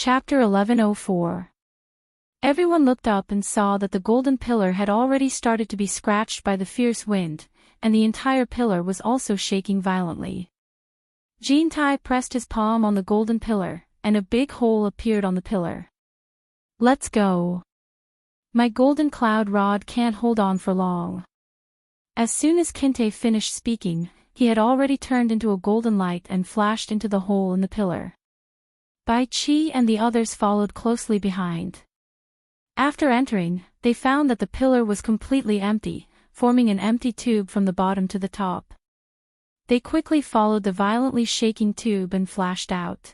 Chapter 1104. Everyone looked up and saw that the golden pillar had already started to be scratched by the fierce wind, and the entire pillar was also shaking violently. Jintai pressed his palm on the golden pillar, and a big hole appeared on the pillar. "Let's go. My golden cloud rod can't hold on for long." As soon as Kinte finished speaking, he had already turned into a golden light and flashed into the hole in the pillar. Bai Qi and the others followed closely behind. After entering, they found that the pillar was completely empty, forming an empty tube from the bottom to the top. They quickly followed the violently shaking tube and flashed out.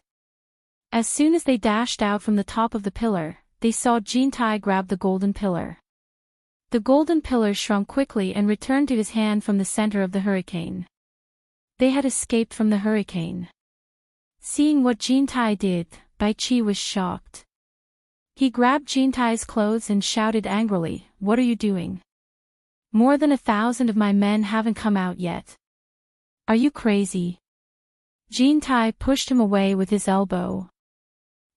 As soon as they dashed out from the top of the pillar, they saw Jintai grab the golden pillar. The golden pillar shrunk quickly and returned to his hand from the center of the hurricane. They had escaped from the hurricane. Seeing what Jintai did, Bai Qi was shocked. He grabbed Jintai's clothes and shouted angrily, "What are you doing? More than 1,000 of my men haven't come out yet. Are you crazy?" Jintai pushed him away with his elbow.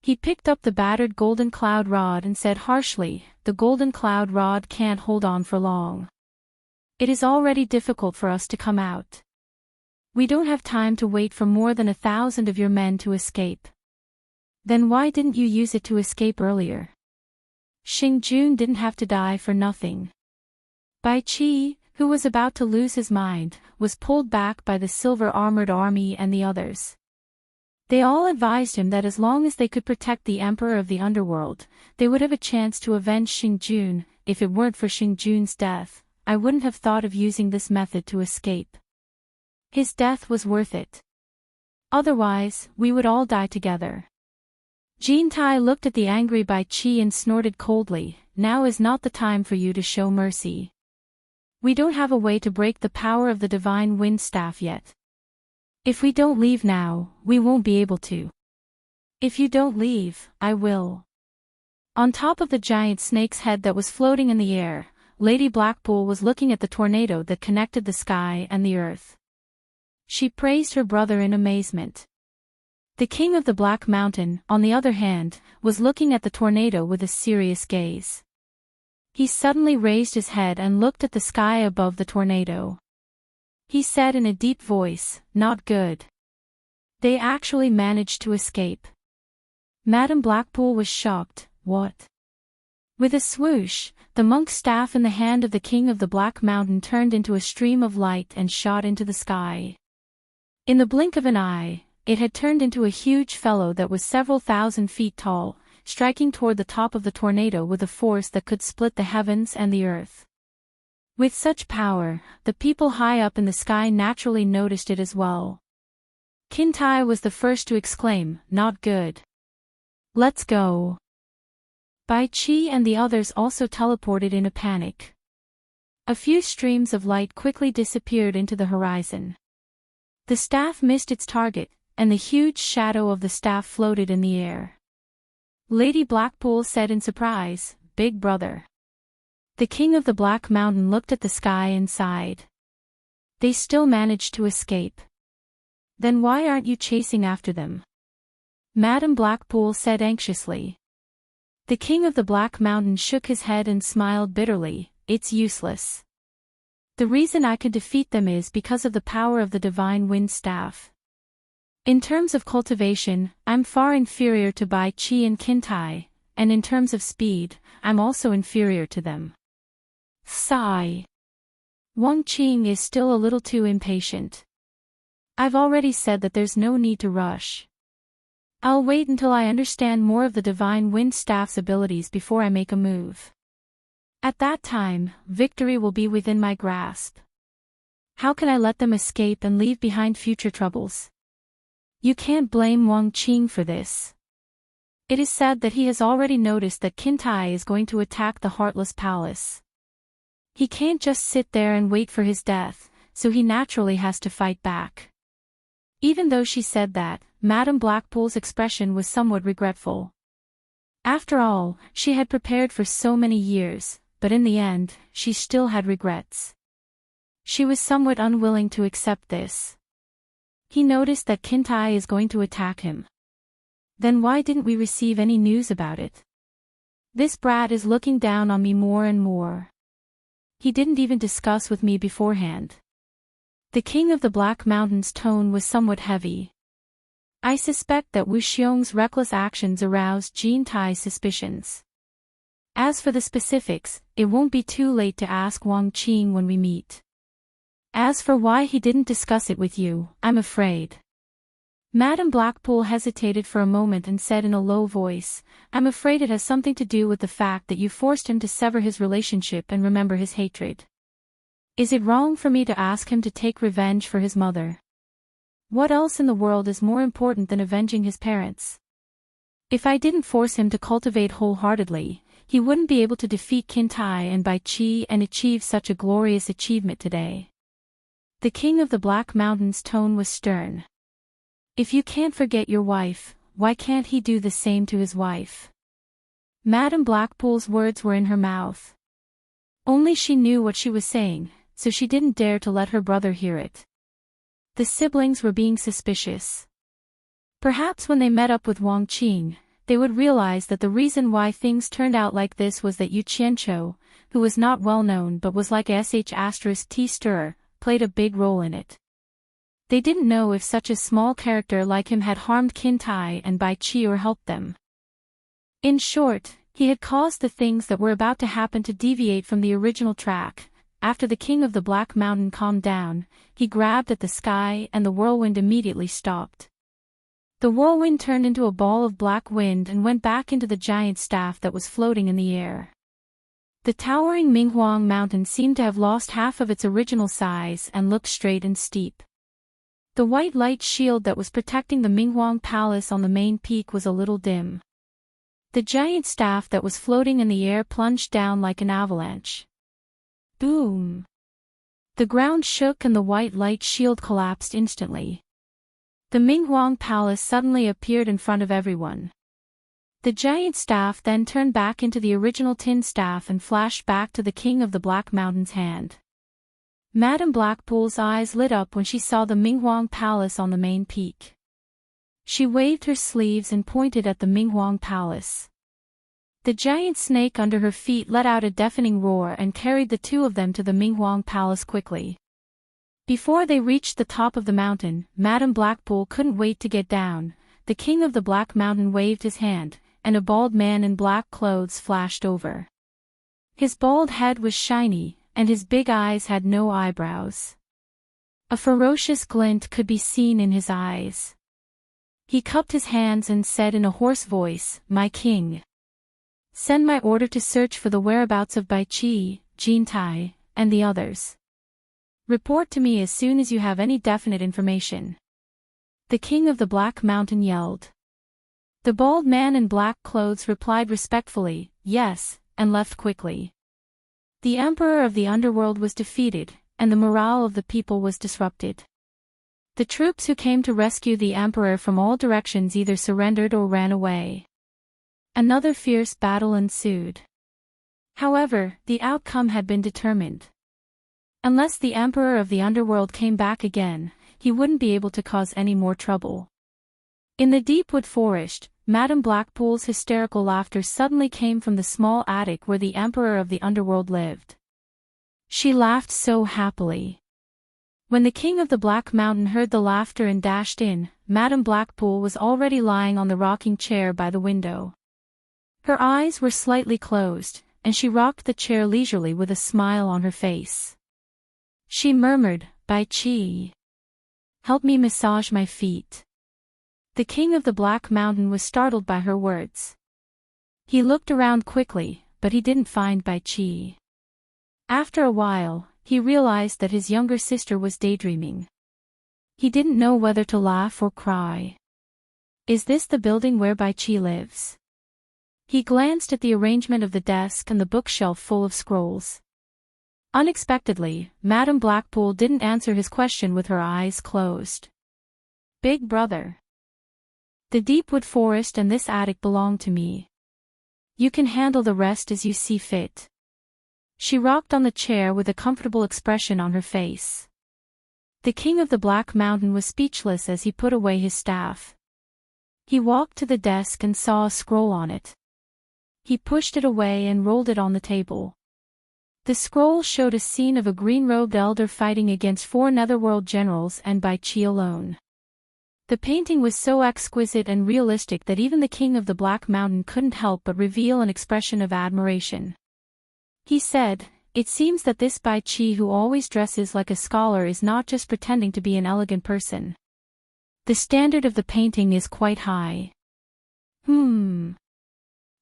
He picked up the battered golden cloud rod and said harshly, "The golden cloud rod can't hold on for long. It is already difficult for us to come out. We don't have time to wait for more than 1,000 of your men to escape." "Then why didn't you use it to escape earlier? Xing Jun didn't have to die for nothing." Bai Qi, who was about to lose his mind, was pulled back by the silver-armored army and the others. They all advised him that as long as they could protect the Emperor of the Underworld, they would have a chance to avenge Xing Jun. "If it weren't for Xing Jun's death, I wouldn't have thought of using this method to escape. His death was worth it. Otherwise, we would all die together." Jintai looked at the angry Bai Qi and snorted coldly, "Now is not the time for you to show mercy. We don't have a way to break the power of the divine wind staff yet. If we don't leave now, we won't be able to. If you don't leave, I will." On top of the giant snake's head that was floating in the air, Lady Blackpool was looking at the tornado that connected the sky and the earth. She praised her brother in amazement. The king of the Black Mountain, on the other hand, was looking at the tornado with a serious gaze. He suddenly raised his head and looked at the sky above the tornado. He said in a deep voice, "Not good. They actually managed to escape." Madame Blackpool was shocked. "What?" With a swoosh, the monk's staff in the hand of the king of the Black Mountain turned into a stream of light and shot into the sky. In the blink of an eye, it had turned into a huge fellow that was several thousand feet tall, striking toward the top of the tornado with a force that could split the heavens and the earth. With such power, the people high up in the sky naturally noticed it as well. Kintai was the first to exclaim, "Not good. Let's go." Bai Qi and the others also teleported in a panic. A few streams of light quickly disappeared into the horizon. The staff missed its target, and the huge shadow of the staff floated in the air. Lady Blackpool said in surprise, "Big brother." The king of the Black Mountain looked at the sky and sighed. "They still managed to escape. Then why aren't you chasing after them?" Madame Blackpool said anxiously. The king of the Black Mountain shook his head and smiled bitterly, "It's useless. The reason I could defeat them is because of the power of the divine wind staff. In terms of cultivation, I'm far inferior to Bai Qi and Kintai, and in terms of speed, I'm also inferior to them." Sigh. Wang Qing is still a little too impatient. "I've already said that there's no need to rush. I'll wait until I understand more of the divine wind staff's abilities before I make a move. At that time, victory will be within my grasp. How can I let them escape and leave behind future troubles?" You can't blame Wang Qing for this. It is said that he has already noticed that Kintai is going to attack the Heartless Palace. He can't just sit there and wait for his death, so he naturally has to fight back. Even though she said that, Madame Blackpool's expression was somewhat regretful. After all, she had prepared for so many years, but in the end, she still had regrets. She was somewhat unwilling to accept this. He noticed that Kintai is going to attack him. Then why didn't we receive any news about it? This brat is looking down on me more and more. He didn't even discuss with me beforehand. The king of the Black Mountain's tone was somewhat heavy. I suspect that Wu Xiong's reckless actions aroused Jin Tai's suspicions. As for the specifics, it won't be too late to ask Wang Qing when we meet. As for why he didn't discuss it with you, I'm afraid. Madame Blackpool hesitated for a moment and said in a low voice, I'm afraid it has something to do with the fact that you forced him to sever his relationship and remember his hatred. Is it wrong for me to ask him to take revenge for his mother? What else in the world is more important than avenging his parents? If I didn't force him to cultivate wholeheartedly, he wouldn't be able to defeat Qin Tai and Bai Qi and achieve such a glorious achievement today. The king of the Black Mountain's tone was stern. If you can't forget your wife, why can't he do the same to his wife? Madame Blackpool's words were in her mouth. Only she knew what she was saying, so she didn't dare to let her brother hear it. The siblings were being suspicious. Perhaps when they met up with Wang Qing, they would realize that the reason why things turned out like this was that Yu Qianqiu, who was not well known but was like a *T stirrer, played a big role in it. They didn't know if such a small character like him had harmed Qin Tai and Bai Qi or helped them. In short, he had caused the things that were about to happen to deviate from the original track. After the king of the Black Mountain calmed down, he grabbed at the sky and the whirlwind immediately stopped. The whirlwind turned into a ball of black wind and went back into the giant staff that was floating in the air. The towering Minghuang Mountain seemed to have lost half of its original size and looked straight and steep. The white light shield that was protecting the Minghuang Palace on the main peak was a little dim. The giant staff that was floating in the air plunged down like an avalanche. Boom! The ground shook and the white light shield collapsed instantly. The Minghuang Palace suddenly appeared in front of everyone. The giant staff then turned back into the original tin staff and flashed back to the king of the Black Mountain's hand. Madame Blackpool's eyes lit up when she saw the Minghuang Palace on the main peak. She waved her sleeves and pointed at the Minghuang Palace. The giant snake under her feet let out a deafening roar and carried the two of them to the Minghuang Palace quickly. Before they reached the top of the mountain, Madame Blackpool couldn't wait to get down. The king of the Black Mountain waved his hand, and a bald man in black clothes flashed over. His bald head was shiny, and his big eyes had no eyebrows. A ferocious glint could be seen in his eyes. He cupped his hands and said in a hoarse voice, "My king. Send my order to search for the whereabouts of Bai Qi, Jin Tai, and the others. Report to me as soon as you have any definite information." The king of the Black Mountain yelled. The bald man in black clothes replied respectfully, "Yes," and left quickly. The emperor of the underworld was defeated, and the morale of the people was disrupted. The troops who came to rescue the emperor from all directions either surrendered or ran away. Another fierce battle ensued. However, the outcome had been determined. Unless the emperor of the underworld came back again, he wouldn't be able to cause any more trouble. In the deep wood forest, Madame Blackpool's hysterical laughter suddenly came from the small attic where the emperor of the underworld lived. She laughed so happily. When the king of the Black Mountain heard the laughter and dashed in, Madame Blackpool was already lying on the rocking chair by the window. Her eyes were slightly closed, and she rocked the chair leisurely with a smile on her face. She murmured, "Bai Qi. Help me massage my feet." The king of the Black Mountain was startled by her words. He looked around quickly, but he didn't find Bai Qi. After a while, he realized that his younger sister was daydreaming. He didn't know whether to laugh or cry. Is this the building where Bai Qi lives? He glanced at the arrangement of the desk and the bookshelf full of scrolls. Unexpectedly, Madame Blackpool didn't answer his question with her eyes closed. "Big brother. The deepwood forest and this attic belong to me. You can handle the rest as you see fit." She rocked on the chair with a comfortable expression on her face. The king of the Black Mountain was speechless as he put away his staff. He walked to the desk and saw a scroll on it. He pushed it away and rolled it on the table. The scroll showed a scene of a green-robed elder fighting against 4 netherworld generals and Bai Chi alone. The painting was so exquisite and realistic that even the king of the Black Mountain couldn't help but reveal an expression of admiration. He said, "It seems that this Bai Chi who always dresses like a scholar is not just pretending to be an elegant person. The standard of the painting is quite high.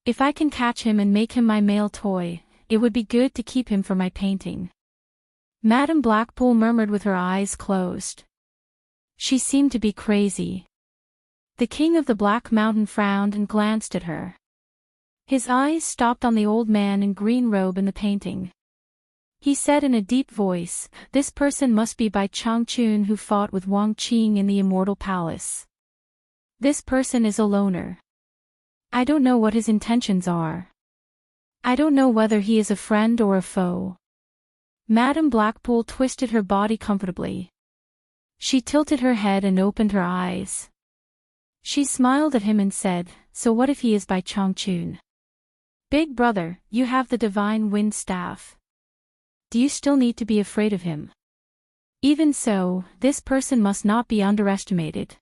If I can catch him and make him my male toy, it would be good to keep him for my painting." Madame Blackpool murmured with her eyes closed. She seemed to be crazy. The king of the Black Mountain frowned and glanced at her. His eyes stopped on the old man in green robe in the painting. He said in a deep voice, "This person must be Bai Changchun who fought with Wang Qing in the Immortal Palace. This person is a loner. I don't know what his intentions are. I don't know whether he is a friend or a foe." Madame Blackpool twisted her body comfortably. She tilted her head and opened her eyes. She smiled at him and said, "So what if he is Bai Changchun? Big brother, you have the divine wind staff. Do you still need to be afraid of him? Even so, this person must not be underestimated."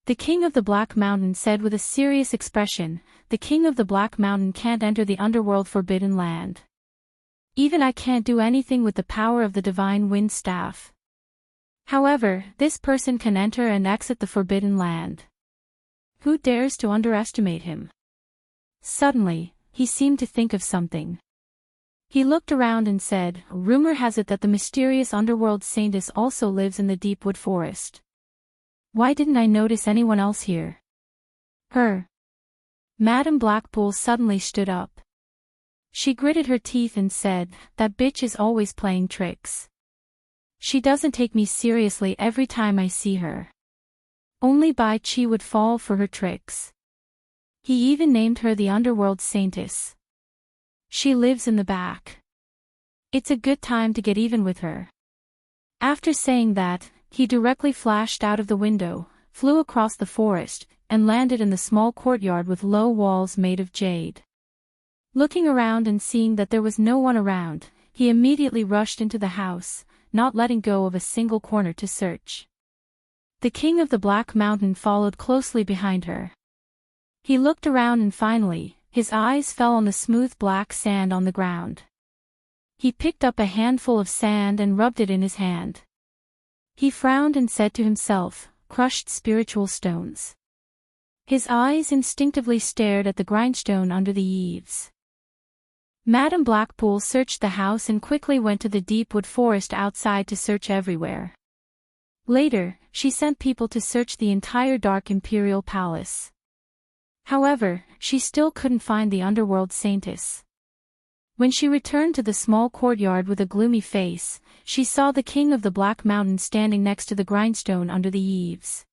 The king of the Black Mountain said with a serious expression, "The king of the Black Mountain can't enter the underworld forbidden land. Even I can't do anything with the power of the divine wind staff. However, this person can enter and exit the forbidden land. Who dares to underestimate him?" Suddenly, he seemed to think of something. He looked around and said, "Rumor has it that the mysterious underworld saintess also lives in the deep wood forest. Why didn't I notice anyone else here?" "Her." Madame Blackpool suddenly stood up. She gritted her teeth and said, "That bitch is always playing tricks. She doesn't take me seriously every time I see her. Only Bai Chi would fall for her tricks. He even named her the underworld saintess. She lives in the back. It's a good time to get even with her." After saying that, he directly flashed out of the window, flew across the forest, and landed in the small courtyard with low walls made of jade. Looking around and seeing that there was no one around, he immediately rushed into the house, not letting go of a single corner to search. The king of the Black Mountain followed closely behind her. He looked around and finally, his eyes fell on the smooth black sand on the ground. He picked up a handful of sand and rubbed it in his hand. He frowned and said to himself, "Crushed spiritual stones." His eyes instinctively stared at the grindstone under the eaves. Madame Blackpool searched the house and quickly went to the deep wood forest outside to search everywhere. Later, she sent people to search the entire dark imperial palace. However, she still couldn't find the underworld saintess. When she returned to the small courtyard with a gloomy face, she saw the king of the Black Mountain standing next to the grindstone under the eaves.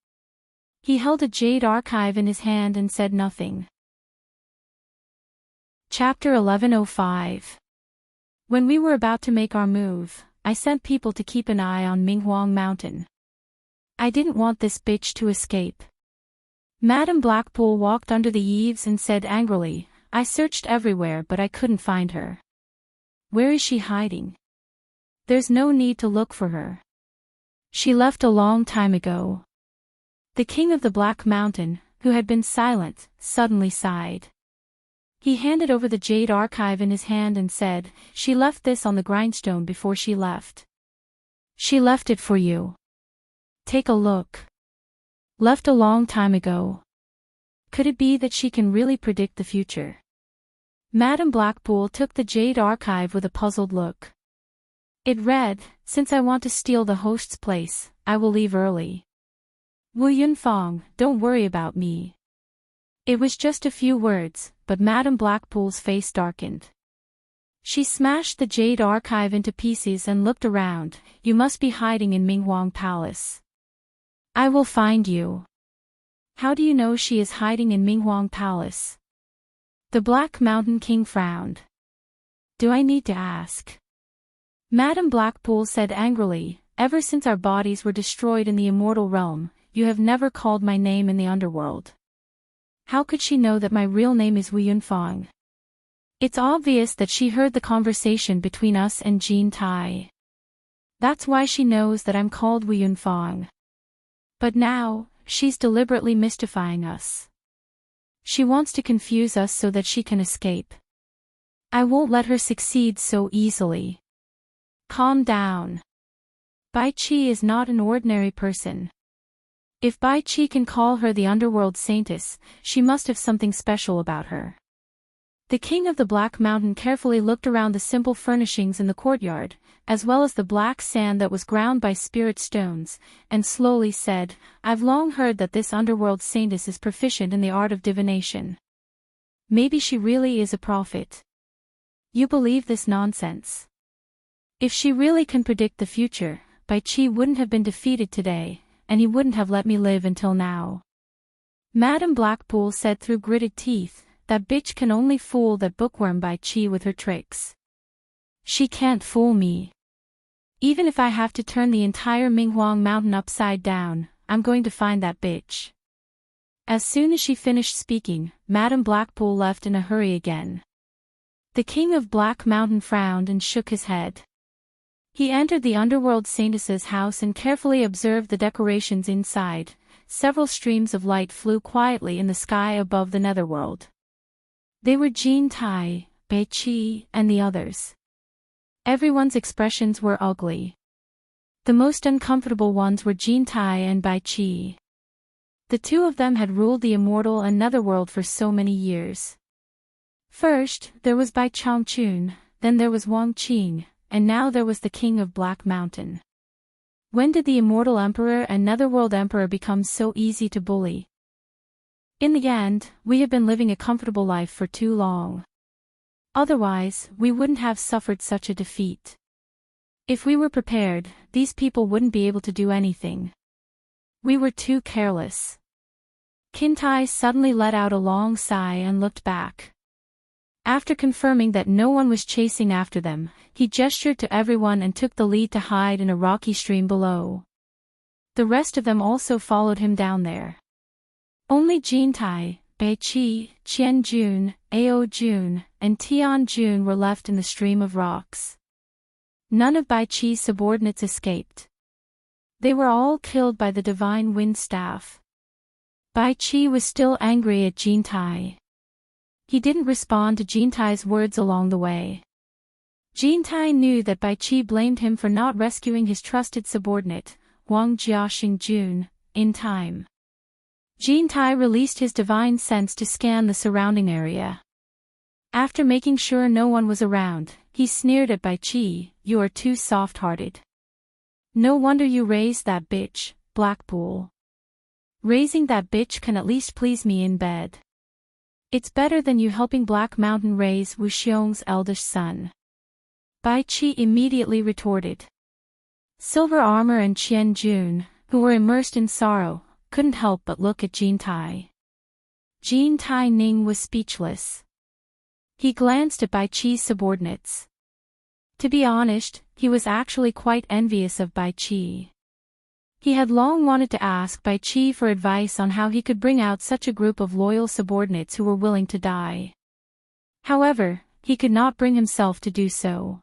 He held a jade archive in his hand and said nothing. Chapter 1105. When we were about to make our move, I sent people to keep an eye on Minghuang Mountain. I didn't want this bitch to escape. Madame Blackpool walked under the eaves and said angrily, "I searched everywhere but I couldn't find her. Where is she hiding? There's no need to look for her. She left a long time ago." The king of the Black Mountain, who had been silent, suddenly sighed. He handed over the jade archive in his hand and said, "She left this on the grindstone before she left. She left it for you. Take a look. Left a long time ago. Could it be that she can really predict the future?" Madame Blackpool took the jade archive with a puzzled look. It read, "Since I want to steal the host's place, I will leave early. Wu Yunfang, don't worry about me." It was just a few words, but Madame Blackpool's face darkened. She smashed the jade archive into pieces and looked around. "You must be hiding in Minghuang Palace. I will find you." "How do you know she is hiding in Minghuang Palace?" The Black Mountain King frowned. "Do I need to ask?" Madame Blackpool said angrily, "Ever since our bodies were destroyed in the immortal realm, you have never called my name in the underworld. How could she know that my real name is Wu Yunfang? It's obvious that she heard the conversation between us and Jean Tai. That's why she knows that I'm called Wu Yunfang. But now, she's deliberately mystifying us. She wants to confuse us so that she can escape. I won't let her succeed so easily. Calm down. Bai Qi is not an ordinary person. If Bai Qi can call her the underworld saintess, she must have something special about her. The king of the Black Mountain carefully looked around the simple furnishings in the courtyard, as well as the black sand that was ground by spirit stones, and slowly said, I've long heard that this underworld saintess is proficient in the art of divination. Maybe she really is a prophet. You believe this nonsense? If she really can predict the future, Bai Qi wouldn't have been defeated today, and he wouldn't have let me live until now. Madame Blackpool said through gritted teeth, that bitch can only fool that bookworm Bai Qi with her tricks. She can't fool me. Even if I have to turn the entire Minghuang mountain upside down, I'm going to find that bitch. As soon as she finished speaking, Madame Blackpool left in a hurry again. The king of Black Mountain frowned and shook his head. He entered the underworld saintess's house and carefully observed the decorations inside. Several streams of light flew quietly in the sky above the netherworld. They were Jean Tai, Bai Qi, and the others. Everyone's expressions were ugly. The most uncomfortable ones were Jean Tai and Bai Qi. The two of them had ruled the immortal and netherworld for so many years. First, there was Bai Changchun, then there was Wang Qing, and now there was the king of Black Mountain. When did the immortal emperor and netherworld emperor become so easy to bully? In the end, we have been living a comfortable life for too long. Otherwise, we wouldn't have suffered such a defeat. If we were prepared, these people wouldn't be able to do anything. We were too careless. Qin Tai suddenly let out a long sigh and looked back. After confirming that no one was chasing after them, he gestured to everyone and took the lead to hide in a rocky stream below. The rest of them also followed him down there. Only Jean Tai, Bai Qi, Qian Jun, Ao Jun, and Tian Jun were left in the stream of rocks. None of Bai Qi's subordinates escaped. They were all killed by the divine wind staff. Bai Qi was still angry at Jean Tai. He didn't respond to Jean Tai's words along the way. Jean Tai knew that Bai Qi blamed him for not rescuing his trusted subordinate, Wang Jiaxing Jun, in time. Jean Tai released his divine sense to scan the surrounding area. After making sure no one was around, he sneered at Bai Qi, "You are too soft-hearted. No wonder you raised that bitch, Blackpool. Raising that bitch can at least please me in bed. It's better than you helping Black Mountain raise Wu Xiong's eldest son." Bai Qi immediately retorted. Silver Armor and Qian Jun, who were immersed in sorrow, couldn't help but look at Jean Tai. Jean Tai Ning was speechless. He glanced at Bai Qi's subordinates. To be honest, he was actually quite envious of Bai Qi. He had long wanted to ask Bai Qi for advice on how he could bring out such a group of loyal subordinates who were willing to die. However, he could not bring himself to do so.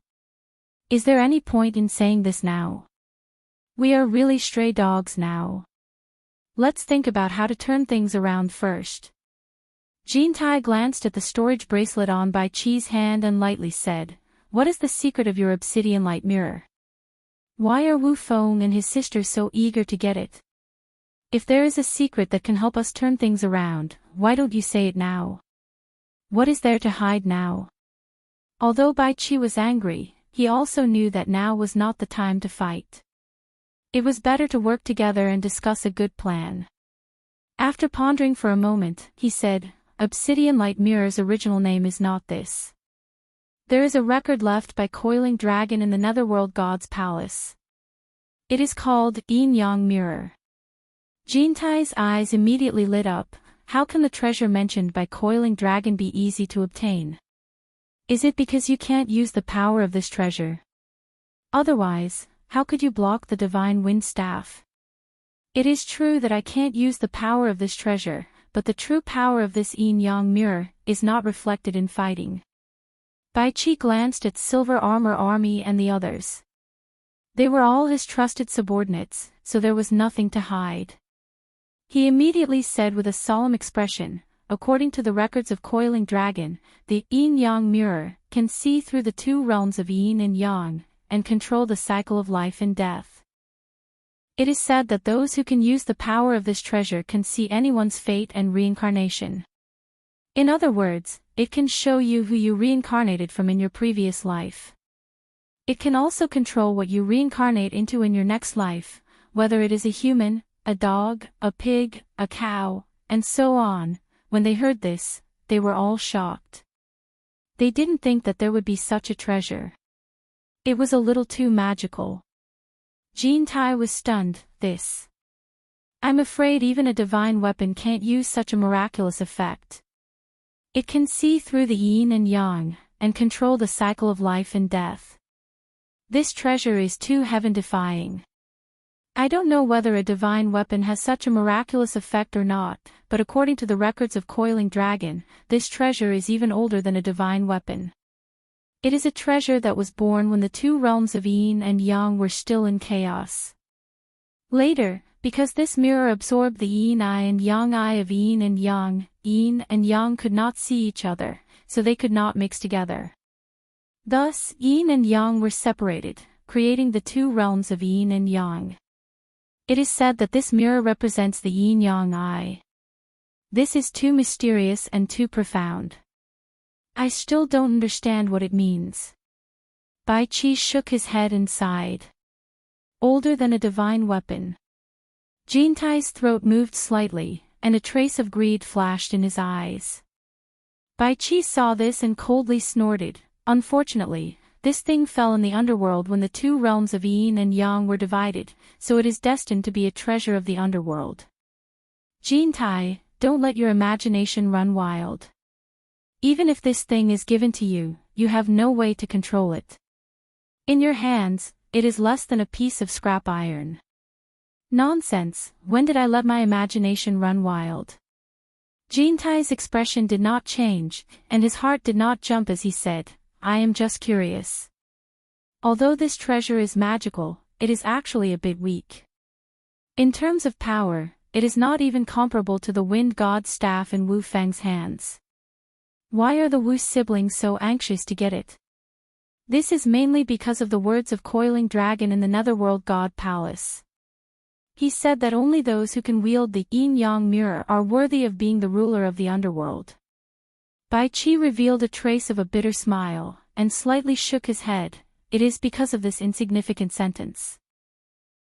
Is there any point in saying this now? We are really stray dogs now. Let's think about how to turn things around first. Jean Tai glanced at the storage bracelet on Bai Qi's hand and lightly said, "What is the secret of your obsidian light mirror? Why are Wu Feng and his sister so eager to get it? If there is a secret that can help us turn things around, why don't you say it now? What is there to hide now?" Although Bai Qi was angry, he also knew that now was not the time to fight. It was better to work together and discuss a good plan. After pondering for a moment, he said, "Obsidian Light Mirror's original name is not this. There is a record left by Coiling Dragon in the Netherworld God's Palace. It is called Yin Yang Mirror." Jean Tai's eyes immediately lit up. How can the treasure mentioned by Coiling Dragon be easy to obtain? Is it because you can't use the power of this treasure? Otherwise, how could you block the divine wind staff? It is true that I can't use the power of this treasure, but the true power of this yin-yang mirror is not reflected in fighting. Bai Qi glanced at Silver Armor Army and the others. They were all his trusted subordinates, so there was nothing to hide. He immediately said with a solemn expression, according to the records of Coiling Dragon, the yin-yang mirror can see through the two realms of yin and yang, and control the cycle of life and death. It is said that those who can use the power of this treasure can see anyone's fate and reincarnation. In other words, it can show you who you reincarnated from in your previous life. It can also control what you reincarnate into in your next life, whether it is a human, a dog, a pig, a cow, and so on. When they heard this, they were all shocked. They didn't think that there would be such a treasure. It was a little too magical. Jean Tai was stunned. I'm afraid even a divine weapon can't use such a miraculous effect. It can see through the yin and yang, and control the cycle of life and death. This treasure is too heaven-defying. I don't know whether a divine weapon has such a miraculous effect or not, but according to the records of Coiling Dragon, this treasure is even older than a divine weapon. It is a treasure that was born when the two realms of yin and yang were still in chaos. Later, because this mirror absorbed the yin eye and yang eye of yin and yang could not see each other, so they could not mix together. Thus, yin and yang were separated, creating the two realms of yin and yang. It is said that this mirror represents the yin-yang eye. This is too mysterious and too profound. I still don't understand what it means. Bai Qi shook his head and sighed. Older than a divine weapon. Jean Tai's throat moved slightly, and a trace of greed flashed in his eyes. Bai Qi saw this and coldly snorted. Unfortunately, this thing fell in the underworld when the two realms of yin and yang were divided, so it is destined to be a treasure of the underworld. Jean Tai, don't let your imagination run wild. Even if this thing is given to you, you have no way to control it. In your hands, it is less than a piece of scrap iron. Nonsense, when did I let my imagination run wild? Jean Tai's expression did not change, and his heart did not jump as he said, I am just curious. Although this treasure is magical, it is actually a bit weak. In terms of power, it is not even comparable to the Wind God's staff in Wu Feng's hands. Why are the Wu siblings so anxious to get it? This is mainly because of the words of Coiling Dragon in the Netherworld God Palace. He said that only those who can wield the yin-yang mirror are worthy of being the ruler of the underworld. Bai Qi revealed a trace of a bitter smile, and slightly shook his head. It is because of this insignificant sentence.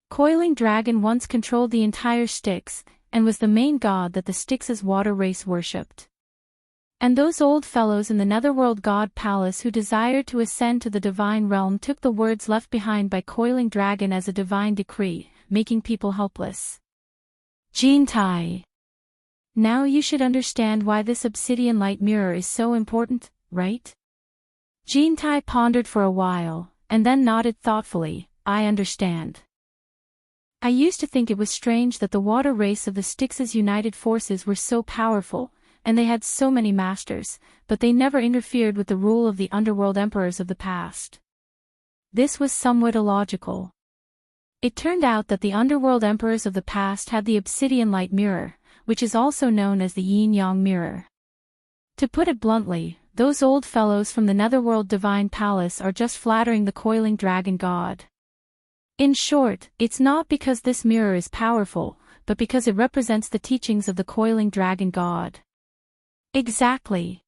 Coiling Dragon once controlled the entire Styx, and was the main god that the Styx's water race worshipped. And those old fellows in the Netherworld God Palace who desired to ascend to the divine realm took the words left behind by Coiling Dragon as a divine decree, making people helpless. Jean Tai. Now you should understand why this obsidian light mirror is so important, right? Jean Tai pondered for a while, and then nodded thoughtfully. I understand. I used to think it was strange that the water race of the Styx's united forces were so powerful, and they had so many masters, but they never interfered with the rule of the underworld emperors of the past. This was somewhat illogical. It turned out that the underworld emperors of the past had the obsidian light mirror, which is also known as the yin-yang mirror. To put it bluntly, those old fellows from the Netherworld Divine Palace are just flattering the Coiling Dragon god. In short, it's not because this mirror is powerful, but because it represents the teachings of the Coiling Dragon god. Exactly.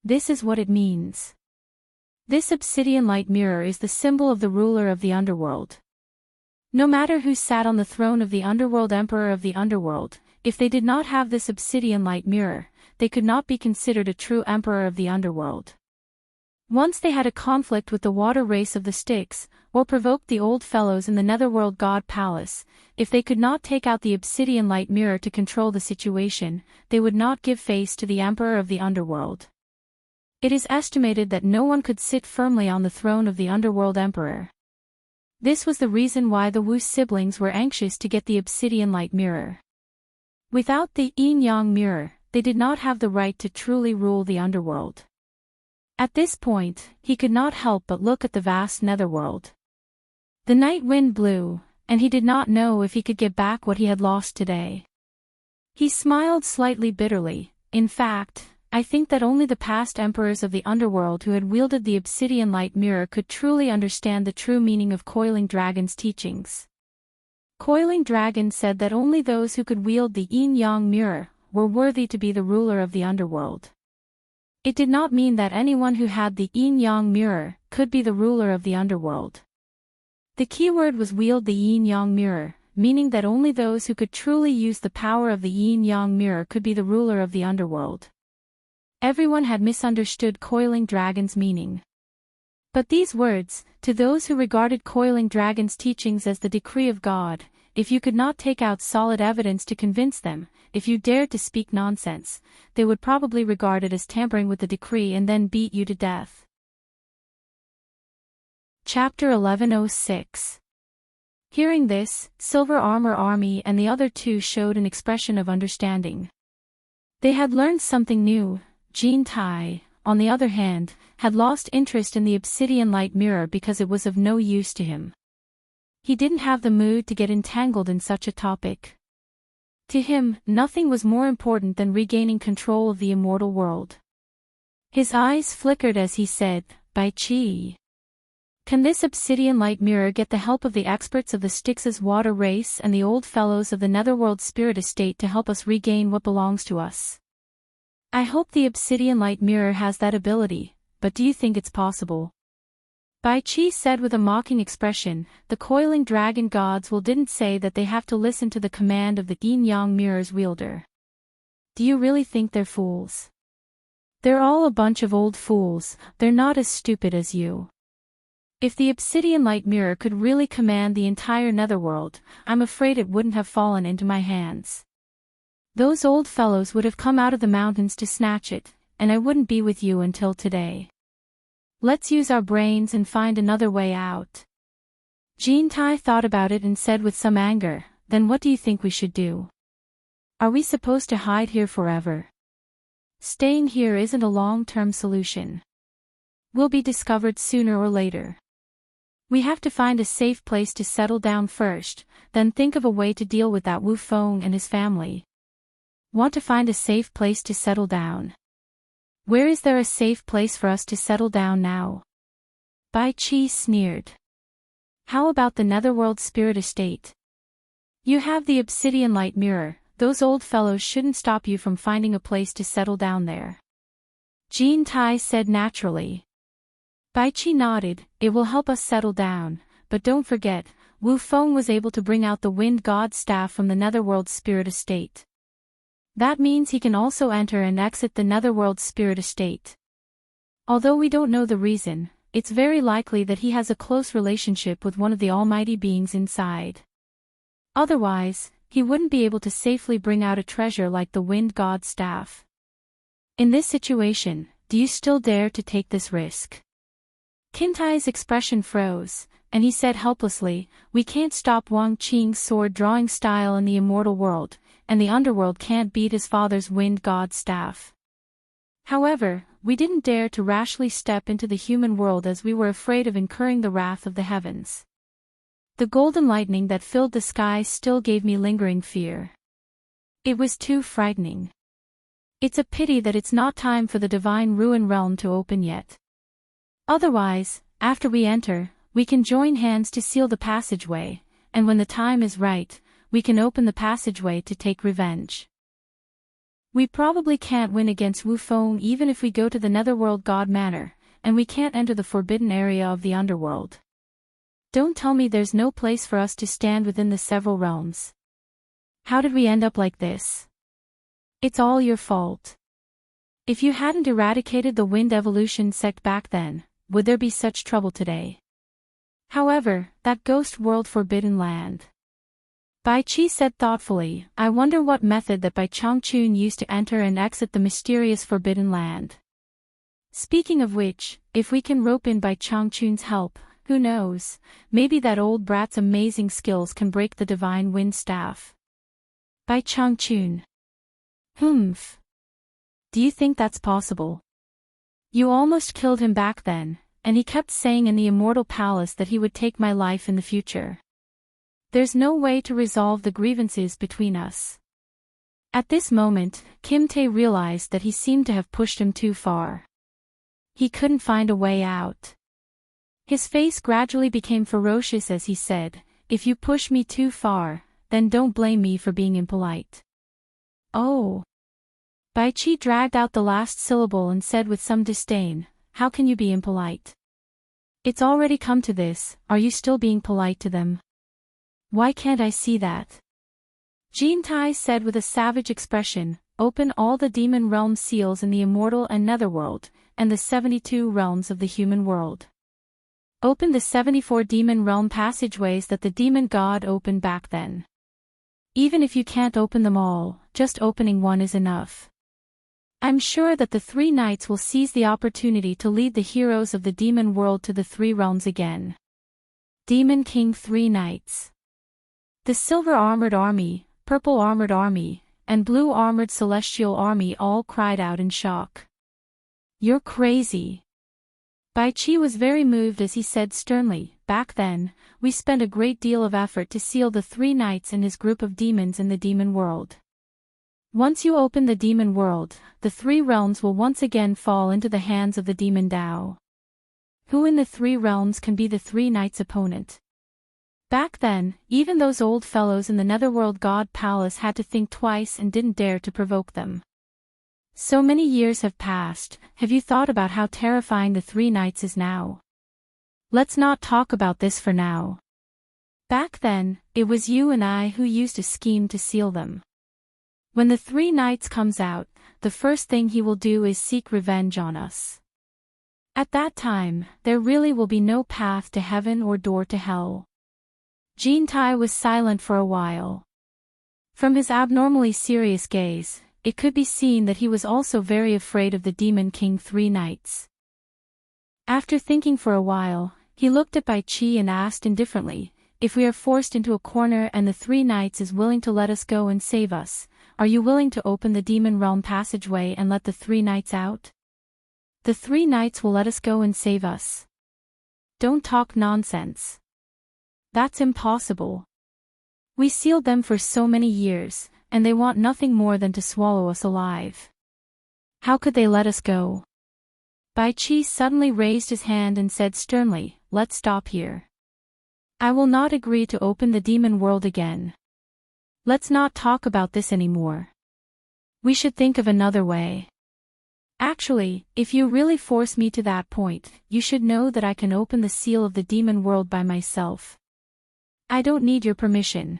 This is what it means. This obsidian light mirror is the symbol of the ruler of the underworld. No matter who sat on the throne of the underworld emperor of the underworld, if they did not have this obsidian light mirror, they could not be considered a true emperor of the underworld. Once they had a conflict with the water race of the Styx, or provoked the old fellows in the Netherworld God Palace, if they could not take out the obsidian light mirror to control the situation, they would not give face to the emperor of the underworld. It is estimated that no one could sit firmly on the throne of the underworld emperor. This was the reason why the Wu siblings were anxious to get the obsidian light mirror. Without the yin-yang mirror, they did not have the right to truly rule the underworld. At this point, he could not help but look at the vast netherworld. The night wind blew, and he did not know if he could get back what he had lost today. He smiled slightly bitterly. In fact, I think that only the past emperors of the underworld who had wielded the obsidian light mirror could truly understand the true meaning of Coiling Dragon's teachings. Coiling Dragon said that only those who could wield the yin-yang mirror were worthy to be the ruler of the underworld. It did not mean that anyone who had the yin-yang mirror could be the ruler of the underworld. The keyword was wield the yin-yang mirror, meaning that only those who could truly use the power of the yin-yang mirror could be the ruler of the underworld. Everyone had misunderstood Coiling Dragon's meaning. But these words, to those who regarded Coiling Dragon's teachings as the decree of God, if you could not take out solid evidence to convince them, if you dared to speak nonsense, they would probably regard it as tampering with the decree and then beat you to death. Chapter 1106. Hearing this, Silver Armor Army and the other two showed an expression of understanding. They had learned something new. Jean Tai, on the other hand, had lost interest in the obsidian light mirror because it was of no use to him. He didn't have the mood to get entangled in such a topic. To him, nothing was more important than regaining control of the immortal world. His eyes flickered as he said, "Bai Chi. Can this obsidian light mirror get the help of the experts of the Styx's water race and the old fellows of the netherworld spirit estate to help us regain what belongs to us? I hope the obsidian light mirror has that ability, but do you think it's possible?" Bai Chi said with a mocking expression, "The Coiling Dragon gods didn't say that they have to listen to the command of the yin-yang mirror's wielder. Do you really think they're fools? They're all a bunch of old fools, they're not as stupid as you. If the obsidian light mirror could really command the entire netherworld, I'm afraid it wouldn't have fallen into my hands. Those old fellows would have come out of the mountains to snatch it, and I wouldn't be with you until today. Let's use our brains and find another way out." Jean Tai thought about it and said with some anger, "Then what do you think we should do? Are we supposed to hide here forever? Staying here isn't a long-term solution. We'll be discovered sooner or later. We have to find a safe place to settle down first, then think of a way to deal with that Wu Feng and his family." "Want to find a safe place to settle down? Where is there a safe place for us to settle down now?" Bai Chi sneered. "How about the netherworld spirit estate? You have the obsidian light mirror, those old fellows shouldn't stop you from finding a place to settle down there." Jean Tai said naturally. Bai Chi nodded, "It will help us settle down, but don't forget, Wu Feng was able to bring out the wind god staff from the netherworld spirit estate. That means he can also enter and exit the netherworld spirit estate. Although we don't know the reason, it's very likely that he has a close relationship with one of the almighty beings inside. Otherwise, he wouldn't be able to safely bring out a treasure like the wind god staff. In this situation, do you still dare to take this risk?" Qintai's expression froze, and he said helplessly, "We can't stop Wang Qing's sword-drawing style in the immortal world, and the underworld can't beat his father's wind god staff. However, we didn't dare to rashly step into the human world as we were afraid of incurring the wrath of the heavens. The golden lightning that filled the sky still gave me lingering fear. It was too frightening. It's a pity that it's not time for the divine ruin realm to open yet. Otherwise, after we enter, we can join hands to seal the passageway, and when the time is right, we can open the passageway to take revenge. We probably can't win against Wu Feng even if we go to the netherworld god manor, and we can't enter the forbidden area of the underworld. Don't tell me there's no place for us to stand within the several realms. How did we end up like this? It's all your fault. If you hadn't eradicated the wind evolution sect back then, would there be such trouble today? However, that ghost world forbidden land. Bai Chi said thoughtfully, "I wonder what method that Bai Changchun used to enter and exit the mysterious forbidden land. Speaking of which, if we can rope in Bai Changchun's help, who knows, maybe that old brat's amazing skills can break the divine wind staff." By Changchun. Humph. Do you think that's possible? You almost killed him back then, and he kept saying in the immortal palace that he would take my life in the future. There's no way to resolve the grievances between us. At this moment, Kim Tae realized that he seemed to have pushed him too far. He couldn't find a way out. His face gradually became ferocious as he said, "If you push me too far, then don't blame me for being impolite." Oh. Bai Qi dragged out the last syllable and said with some disdain, "How can you be impolite? It's already come to this, are you still being polite to them? Why can't I see that?" Jean Tai said with a savage expression, "Open all the demon realm seals in the immortal and netherworld, and the 72 realms of the human world. Open the 74 demon realm passageways that the demon god opened back then. Even if you can't open them all, just opening one is enough. I'm sure that the 3 knights will seize the opportunity to lead the heroes of the demon world to the 3 realms again." Demon King 3 Knights. The silver-armored army, purple-armored army, and blue-armored celestial army all cried out in shock. "You're crazy." Bai Qi was very moved as he said sternly, "Back then, we spent a great deal of effort to seal the 3 knights and his group of demons in the demon world. Once you open the demon world, the 3 realms will once again fall into the hands of the demon Tao. Who in the 3 realms can be the 3 knights' opponent?" Back then, even those old fellows in the netherworld god palace had to think twice and didn't dare to provoke them. So many years have passed, have you thought about how terrifying the 3 knights is now? Let's not talk about this for now. Back then, it was you and I who used a scheme to seal them. When the 3 knights comes out, the first thing he will do is seek revenge on us. At that time, there really will be no path to heaven or door to hell. Jean Tai was silent for a while. From his abnormally serious gaze, it could be seen that he was also very afraid of the Demon King 3 Knights. After thinking for a while, he looked at Bai Qi and asked indifferently, "If we are forced into a corner and the 3 Knights is willing to let us go and save us, are you willing to open the demon realm passageway and let the 3 Knights out?" "The 3 Knights will let us go and save us." "Don't talk nonsense. That's impossible. We sealed them for so many years, and they want nothing more than to swallow us alive. How could they let us go?" Bai Qi suddenly raised his hand and said sternly, "Let's stop here. I will not agree to open the demon world again. Let's not talk about this anymore. We should think of another way. Actually, if you really force me to that point, you should know that I can open the seal of the demon world by myself. I don't need your permission."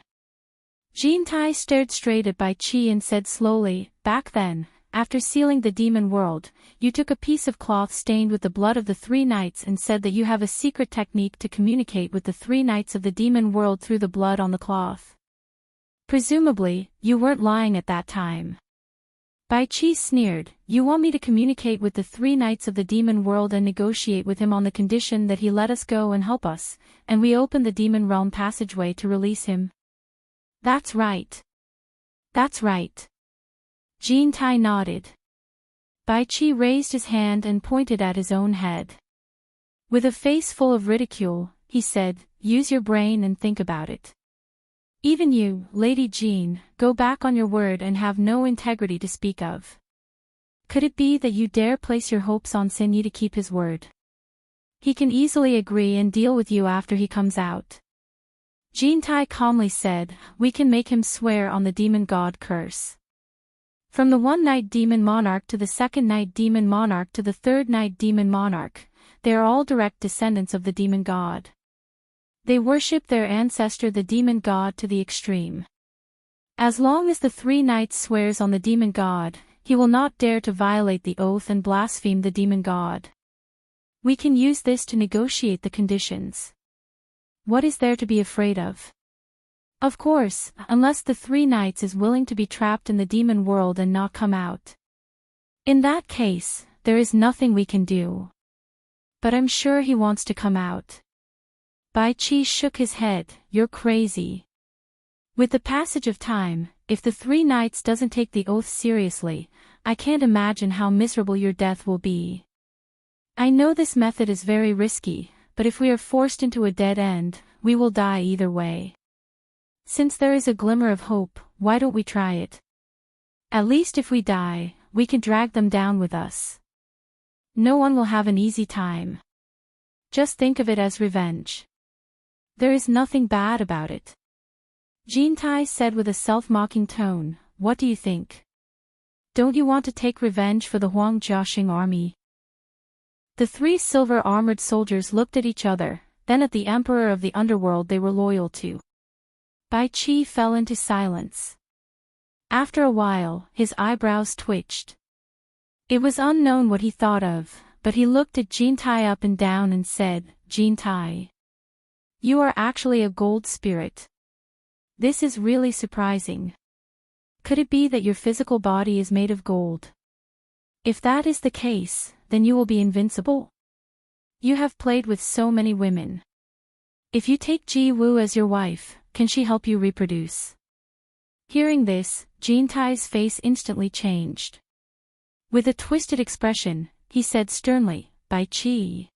Jean Tai stared straight at Bai Qi and said slowly, "Back then, after sealing the demon world, you took a piece of cloth stained with the blood of the 3 knights and said that you have a secret technique to communicate with the 3 knights of the demon world through the blood on the cloth. Presumably, you weren't lying at that time." Bai Qi sneered, "You want me to communicate with the 3 knights of the demon world and negotiate with him on the condition that he let us go and help us, and we open the demon realm passageway to release him?" "That's right. That's right." Jean Tai nodded. Bai Qi raised his hand and pointed at his own head. With a face full of ridicule, he said, "Use your brain and think about it. Even you, Lady Jean, go back on your word and have no integrity to speak of. Could it be that you dare place your hopes on Sin Yi to keep his word? He can easily agree and deal with you after he comes out." Jean Tai calmly said, "We can make him swear on the demon god curse. From the 1 Night Demon Monarch to the 2nd Night Demon Monarch to the 3rd Night Demon Monarch, they are all direct descendants of the demon god. They worship their ancestor the demon god to the extreme. As long as the 3 Knights swears on the demon god, he will not dare to violate the oath and blaspheme the demon god. We can use this to negotiate the conditions. What is there to be afraid of? Of course, unless the 3 Knights is willing to be trapped in the demon world and not come out. In that case, there is nothing we can do. But I'm sure he wants to come out." Bai Qi shook his head, "You're crazy. With the passage of time, if the 3 knights doesn't take the oath seriously, I can't imagine how miserable your death will be. I know this method is very risky, but if we are forced into a dead end, we will die either way. Since there is a glimmer of hope, why don't we try it? At least if we die, we can drag them down with us. No one will have an easy time. Just think of it as revenge. There is nothing bad about it. Jintai said with a self-mocking tone, what do you think? Don't you want to take revenge for the Huang Jiaxing army? The 3 silver-armored soldiers looked at each other, then at the emperor of the underworld they were loyal to. Bai Qi fell into silence. After a while, his eyebrows twitched. It was unknown what he thought of, but he looked at Jintai up and down and said, Jintai, you are actually a gold spirit. This is really surprising. Could it be that your physical body is made of gold? If that is the case, then you will be invincible. You have played with so many women. If you take Ji Wu as your wife, can she help you reproduce? Hearing this, Jintai's face instantly changed. With a twisted expression, he said sternly, Bai Qi,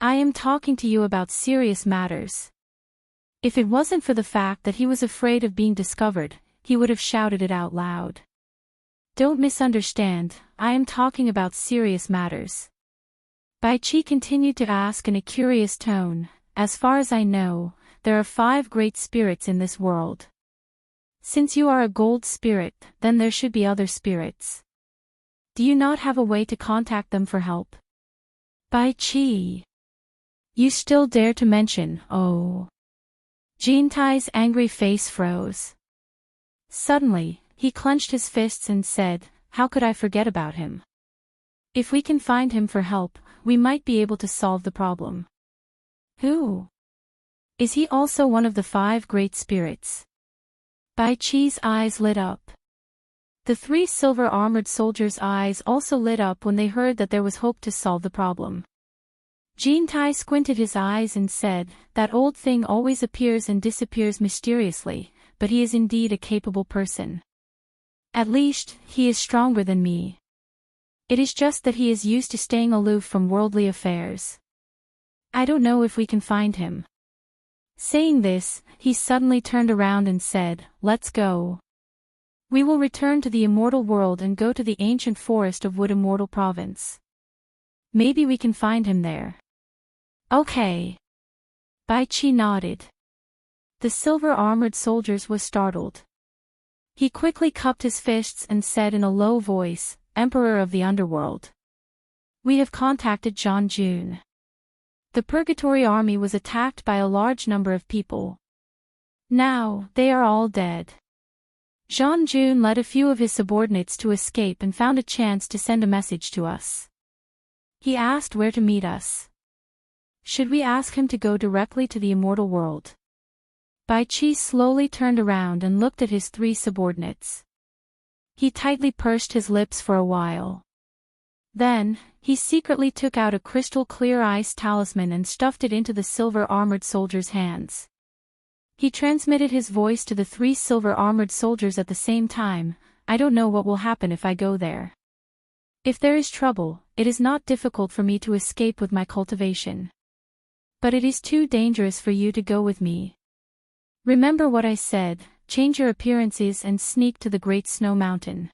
I am talking to you about serious matters. If it wasn't for the fact that he was afraid of being discovered, he would have shouted it out loud. Don't misunderstand, I am talking about serious matters. Bai Qi continued to ask in a curious tone, as far as I know, there are 5 great spirits in this world. Since you are a gold spirit, then there should be other spirits. Do you not have a way to contact them for help? Bai Qi, you still dare to mention, oh. Jintai's angry face froze. Suddenly, he clenched his fists and said, how could I forget about him? If we can find him for help, we might be able to solve the problem. Who? Is he also one of the 5 great spirits? Bai Qi's eyes lit up. The 3 silver-armored soldiers' eyes also lit up when they heard that there was hope to solve the problem. Jintai squinted his eyes and said, that old thing always appears and disappears mysteriously, but he is indeed a capable person. At least, he is stronger than me. It is just that he is used to staying aloof from worldly affairs. I don't know if we can find him. Saying this, he suddenly turned around and said, let's go. We will return to the immortal world and go to the ancient forest of Wood Immortal Province. Maybe we can find him there. Okay. Bai Qi nodded. The silver-armored soldiers was startled. He quickly cupped his fists and said in a low voice, Emperor of the Underworld. We have contacted Zhang Jun. The Purgatory army was attacked by a large number of people. Now, they are all dead. Zhang Jun led a few of his subordinates to escape and found a chance to send a message to us. He asked where to meet us. Should we ask him to go directly to the immortal world? Bai Qi slowly turned around and looked at his 3 subordinates. He tightly pursed his lips for a while. Then, he secretly took out a crystal-clear ice talisman and stuffed it into the silver-armored soldier's hands. He transmitted his voice to the 3 silver-armored soldiers at the same time, I don't know what will happen if I go there. If there is trouble, it is not difficult for me to escape with my cultivation. But it is too dangerous for you to go with me. Remember what I said, change your appearances and sneak to the Great Snow Mountain.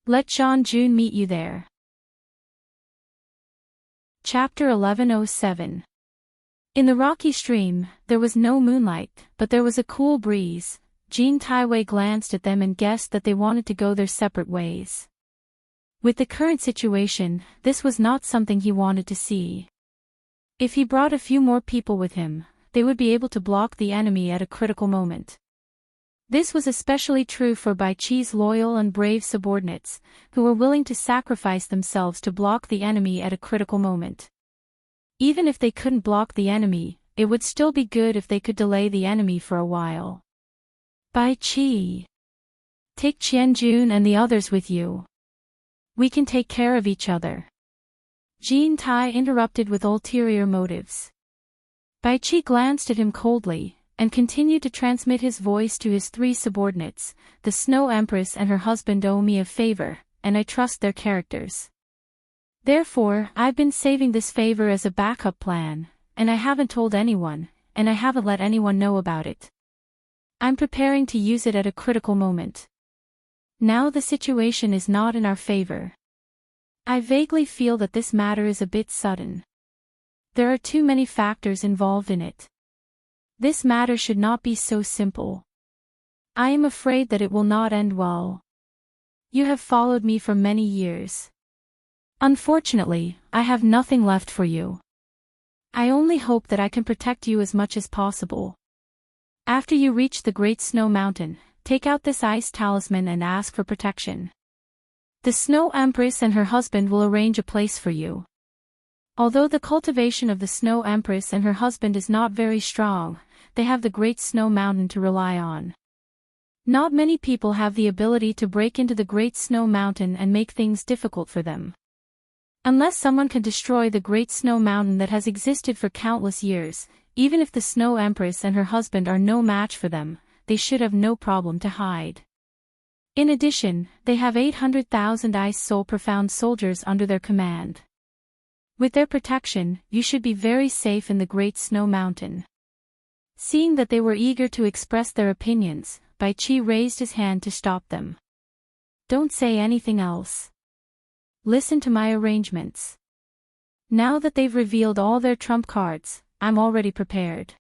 Let Zhang Jun meet you there. Chapter 1107. In the rocky stream, there was no moonlight, but there was a cool breeze. Jin Taiwei glanced at them and guessed that they wanted to go their separate ways. With the current situation, this was not something he wanted to see. If he brought a few more people with him, they would be able to block the enemy at a critical moment. This was especially true for Bai Qi's loyal and brave subordinates, who were willing to sacrifice themselves to block the enemy at a critical moment. Even if they couldn't block the enemy, it would still be good if they could delay the enemy for a while. Bai Qi, take Qianjun and the others with you. We can take care of each other. Jin Tai interrupted with ulterior motives. Bai Qi glanced at him coldly, and continued to transmit his voice to his three subordinates. The Snow Empress and her husband owe me a favor, and I trust their characters. Therefore, I've been saving this favor as a backup plan, and I haven't told anyone, and I haven't let anyone know about it. I'm preparing to use it at a critical moment. Now the situation is not in our favor. I vaguely feel that this matter is a bit sudden. There are too many factors involved in it. This matter should not be so simple. I am afraid that it will not end well. You have followed me for many years. Unfortunately, I have nothing left for you. I only hope that I can protect you as much as possible. After you reach the Great Snow Mountain, take out this ice talisman and ask for protection. The Snow Empress and her husband will arrange a place for you. Although the cultivation of the Snow Empress and her husband is not very strong, they have the Great Snow Mountain to rely on. Not many people have the ability to break into the Great Snow Mountain and make things difficult for them. Unless someone can destroy the Great Snow Mountain that has existed for countless years, even if the Snow Empress and her husband are no match for them, they should have no problem to hide. In addition, they have 800,000 Ice Soul Profound soldiers under their command. With their protection, you should be very safe in the Great Snow Mountain. Seeing that they were eager to express their opinions, Bai Qi raised his hand to stop them. Don't say anything else. Listen to my arrangements. Now that they've revealed all their trump cards, I'm already prepared.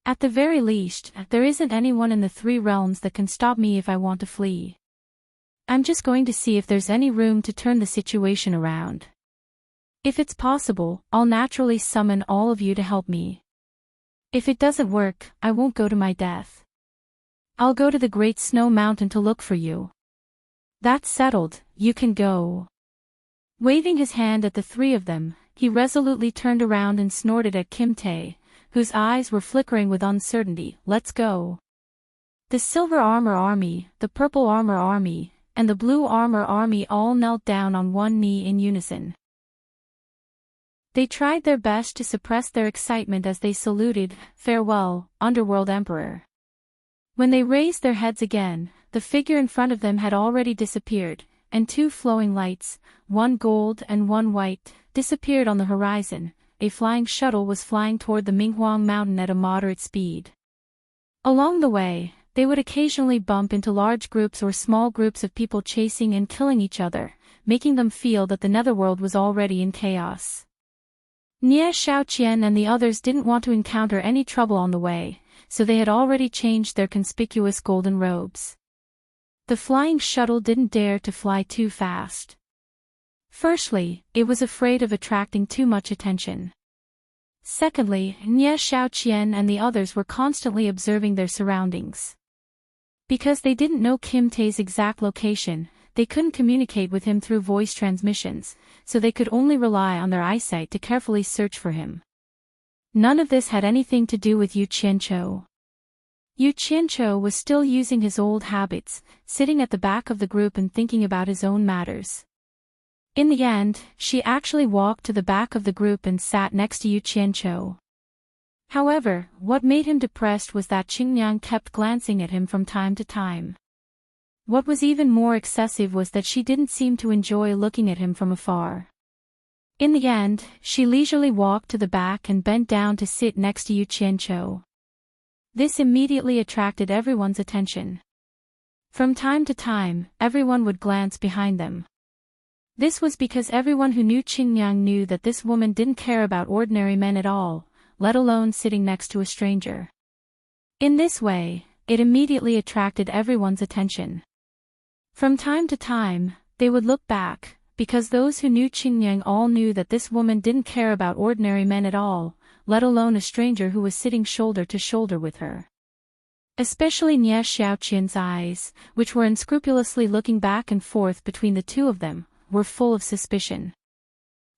At the very least, there isn't anyone in the three realms that can stop me if I want to flee. I'm just going to see if there's any room to turn the situation around. If it's possible, I'll naturally summon all of you to help me. If it doesn't work, I won't go to my death. I'll go to the Great Snow Mountain to look for you. That's settled, you can go. Waving his hand at the three of them, he resolutely turned around and snorted at Kim Tae, whose eyes were flickering with uncertainty. Let's go. The Silver Armor Army, the Purple Armor Army, and the Blue Armor Army all knelt down on one knee in unison. They tried their best to suppress their excitement as they saluted, "Farewell, Underworld Emperor." When they raised their heads again, the figure in front of them had already disappeared, and two flowing lights, one gold and one white, disappeared on the horizon. A flying shuttle was flying toward the Minghuang Mountain at a moderate speed. Along the way, they would occasionally bump into large groups or small groups of people chasing and killing each other, making them feel that the netherworld was already in chaos. Nie Xiaoqian and the others didn't want to encounter any trouble on the way, so they had already changed their conspicuous golden robes. The flying shuttle didn't dare to fly too fast. Firstly, it was afraid of attracting too much attention. Secondly, Nie Xiaoqian and the others were constantly observing their surroundings. Because they didn't know Kim Tae's exact location, they couldn't communicate with him through voice transmissions, so they could only rely on their eyesight to carefully search for him. None of this had anything to do with Yu Qianqiu. Yu Qianqiu was still using his old habits, sitting at the back of the group and thinking about his own matters. In the end, she actually walked to the back of the group and sat next to Yu Qianqiu. However, what made him depressed was that Qingyang kept glancing at him from time to time. What was even more excessive was that she didn't seem to enjoy looking at him from afar. In the end, she leisurely walked to the back and bent down to sit next to Yu Qianqiu. This immediately attracted everyone's attention. From time to time, everyone would glance behind them. This was because everyone who knew Qingyang knew that this woman didn't care about ordinary men at all, let alone sitting next to a stranger. In this way, it immediately attracted everyone's attention. From time to time, they would look back, because those who knew Qingyang all knew that this woman didn't care about ordinary men at all, let alone a stranger who was sitting shoulder to shoulder with her. Especially Nie Xiaoqian's eyes, which were unscrupulously looking back and forth between the two of them, were full of suspicion.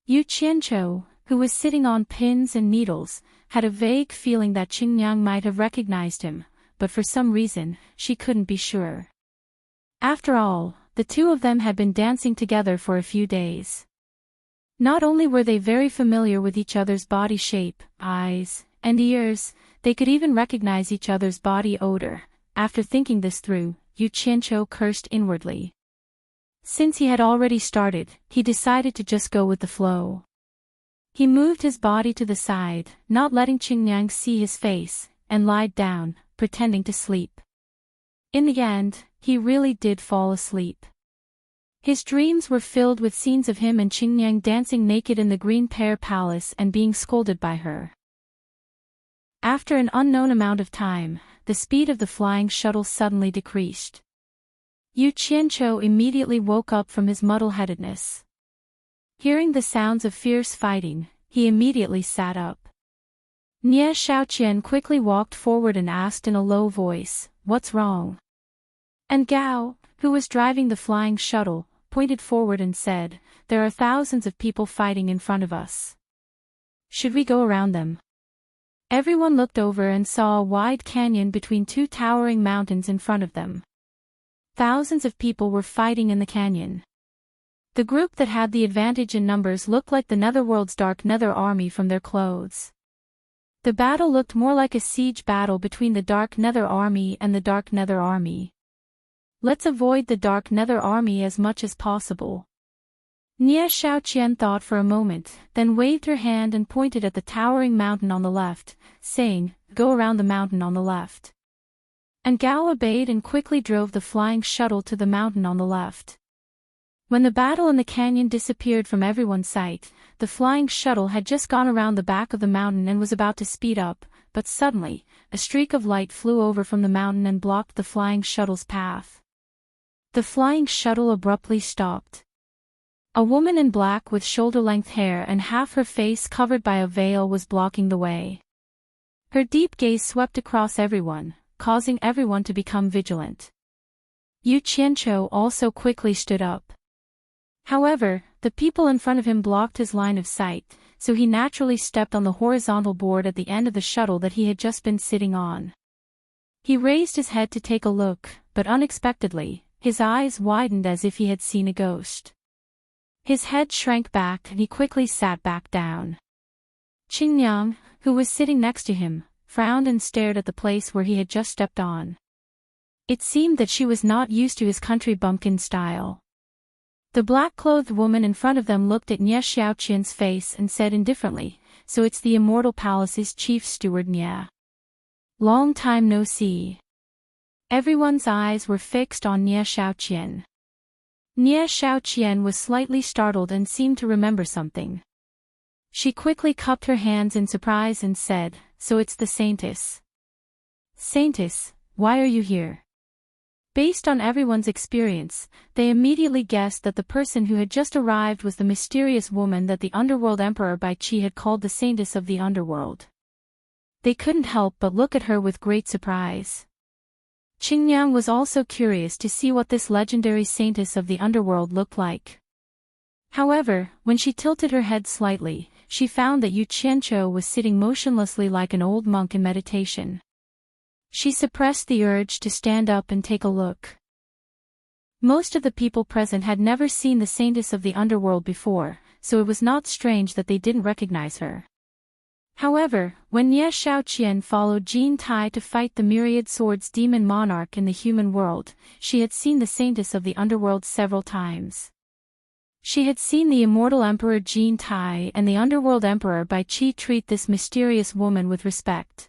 Yu Qianqiu, who was sitting on pins and needles, had a vague feeling that Qingyang might have recognized him, but for some reason, she couldn't be sure. After all, the two of them had been dancing together for a few days. Not only were they very familiar with each other's body shape, eyes, and ears, they could even recognize each other's body odor. After thinking this through, Yu Qianqiu cursed inwardly. Since he had already started, he decided to just go with the flow. He moved his body to the side, not letting Qingyang see his face, and lied down, pretending to sleep. In the end, he really did fall asleep. His dreams were filled with scenes of him and Qingyang dancing naked in the Green Pear Palace and being scolded by her. After an unknown amount of time, the speed of the flying shuttle suddenly decreased. Yu Qianqiu immediately woke up from his muddle-headedness. Hearing the sounds of fierce fighting, he immediately sat up. Nie Shaoqian quickly walked forward and asked in a low voice, "What's wrong?" And Gao, who was driving the flying shuttle, pointed forward and said, "There are thousands of people fighting in front of us. Should we go around them?" Everyone looked over and saw a wide canyon between two towering mountains in front of them. Thousands of people were fighting in the canyon. The group that had the advantage in numbers looked like the Netherworld's Dark Nether Army from their clothes. The battle looked more like a siege battle between the Dark Nether Army and the Dark Nether Army. "Let's avoid the Dark Nether Army as much as possible." Nie Shaoqian thought for a moment, then waved her hand and pointed at the towering mountain on the left, saying, "Go around the mountain on the left." And Gao obeyed and quickly drove the flying shuttle to the mountain on the left. When the battle in the canyon disappeared from everyone's sight, the flying shuttle had just gone around the back of the mountain and was about to speed up, but suddenly, a streak of light flew over from the mountain and blocked the flying shuttle's path. The flying shuttle abruptly stopped. A woman in black with shoulder-length hair and half her face covered by a veil was blocking the way. Her deep gaze swept across everyone, causing everyone to become vigilant. Yu Qianqiu also quickly stood up. However, the people in front of him blocked his line of sight, so he naturally stepped on the horizontal board at the end of the shuttle that he had just been sitting on. He raised his head to take a look, but unexpectedly, his eyes widened as if he had seen a ghost. His head shrank back and he quickly sat back down. Qingyang, who was sitting next to him, frowned and stared at the place where he had just stepped on. It seemed that she was not used to his country bumpkin style. The black-clothed woman in front of them looked at Nie Xiaoqian's face and said indifferently, "So it's the Immortal Palace's chief steward Nie. Long time no see." Everyone's eyes were fixed on Nie Xiaoqian. Nie Xiaoqian was slightly startled and seemed to remember something. She quickly cupped her hands in surprise and said, "So it's the Saintess." "Saintess, why are you here?" Based on everyone's experience, they immediately guessed that the person who had just arrived was the mysterious woman that the Underworld Emperor Bai Qi had called the Saintess of the Underworld. They couldn't help but look at her with great surprise. Qingyang was also curious to see what this legendary Saintess of the Underworld looked like. However, when she tilted her head slightly, she found that Yu Qianqiu was sitting motionlessly like an old monk in meditation. She suppressed the urge to stand up and take a look. Most of the people present had never seen the Saintess of the Underworld before, so it was not strange that they didn't recognize her. However, when Nie Xiaoqian followed Jin Tai to fight the Myriad Swords demon monarch in the human world, she had seen the Saintess of the Underworld several times. She had seen the immortal Emperor Jin Tai and the Underworld Emperor Bai Qi treat this mysterious woman with respect.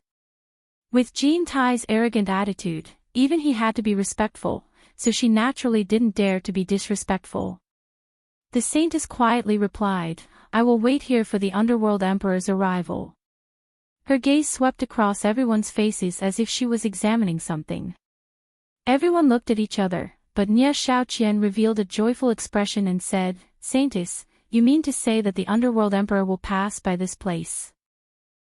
With Jin Tai's arrogant attitude, even he had to be respectful, so she naturally didn't dare to be disrespectful. The Saintess quietly replied, "I will wait here for the Underworld Emperor's arrival." Her gaze swept across everyone's faces as if she was examining something. Everyone looked at each other, but Nie Xiaoqian revealed a joyful expression and said, "Saintess, you mean to say that the Underworld Emperor will pass by this place?"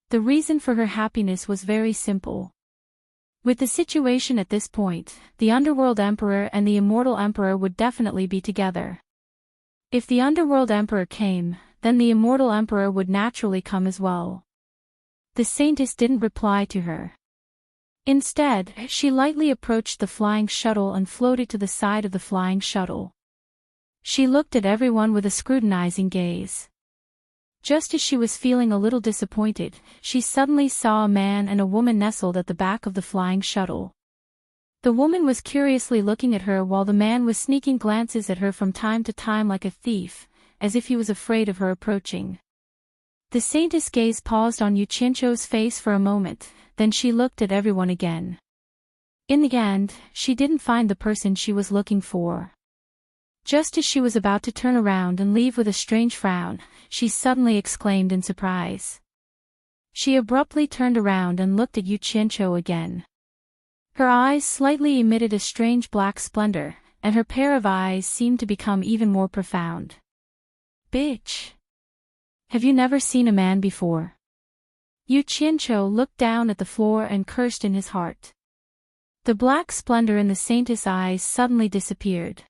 The reason for her happiness was very simple. With the situation at this point, the Underworld Emperor and the Immortal Emperor would definitely be together. If the Underworld Emperor came, then the Immortal Emperor would naturally come as well. The Saintess didn't reply to her. Instead, she lightly approached the flying shuttle and floated to the side of the flying shuttle. She looked at everyone with a scrutinizing gaze. Just as she was feeling a little disappointed, she suddenly saw a man and a woman nestled at the back of the flying shuttle. The woman was curiously looking at her while the man was sneaking glances at her from time to time like a thief, as if he was afraid of her approaching. The saintess' gaze paused on Yu Qianzhou's face for a moment, then she looked at everyone again. In the end, she didn't find the person she was looking for. Just as she was about to turn around and leave with a strange frown, she suddenly exclaimed in surprise. She abruptly turned around and looked at Yu Qianzhou again. Her eyes slightly emitted a strange black splendor, and her pair of eyes seemed to become even more profound. Bitch! Have you never seen a man before? Yu Qianzhou looked down at the floor and cursed in his heart. The black splendor in the saintess' eyes suddenly disappeared.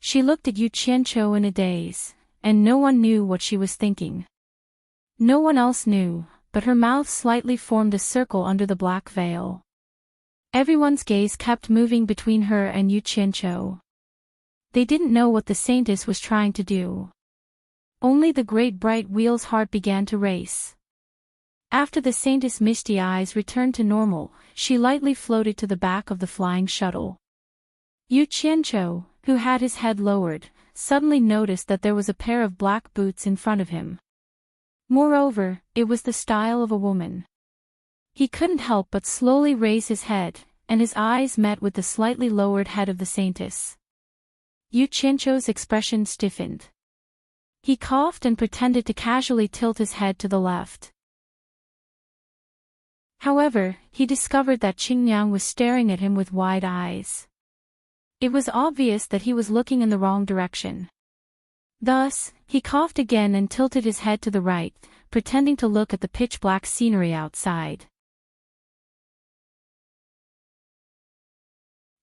She looked at Yu Qianzhou in a daze, and no one knew what she was thinking. No one else knew, but her mouth slightly formed a circle under the black veil. Everyone's gaze kept moving between her and Yu Qianzhou. They didn't know what the saintess was trying to do. Only the great bright wheel's heart began to race. After the saintess' misty eyes returned to normal, she lightly floated to the back of the flying shuttle. Yu Qianzhou, who had his head lowered, suddenly noticed that there was a pair of black boots in front of him. Moreover, it was the style of a woman. He couldn't help but slowly raise his head, and his eyes met with the slightly lowered head of the saintess. Yu Qianzhou's expression stiffened. He coughed and pretended to casually tilt his head to the left. However, he discovered that Qingyang was staring at him with wide eyes. It was obvious that he was looking in the wrong direction. Thus, he coughed again and tilted his head to the right, pretending to look at the pitch-black scenery outside.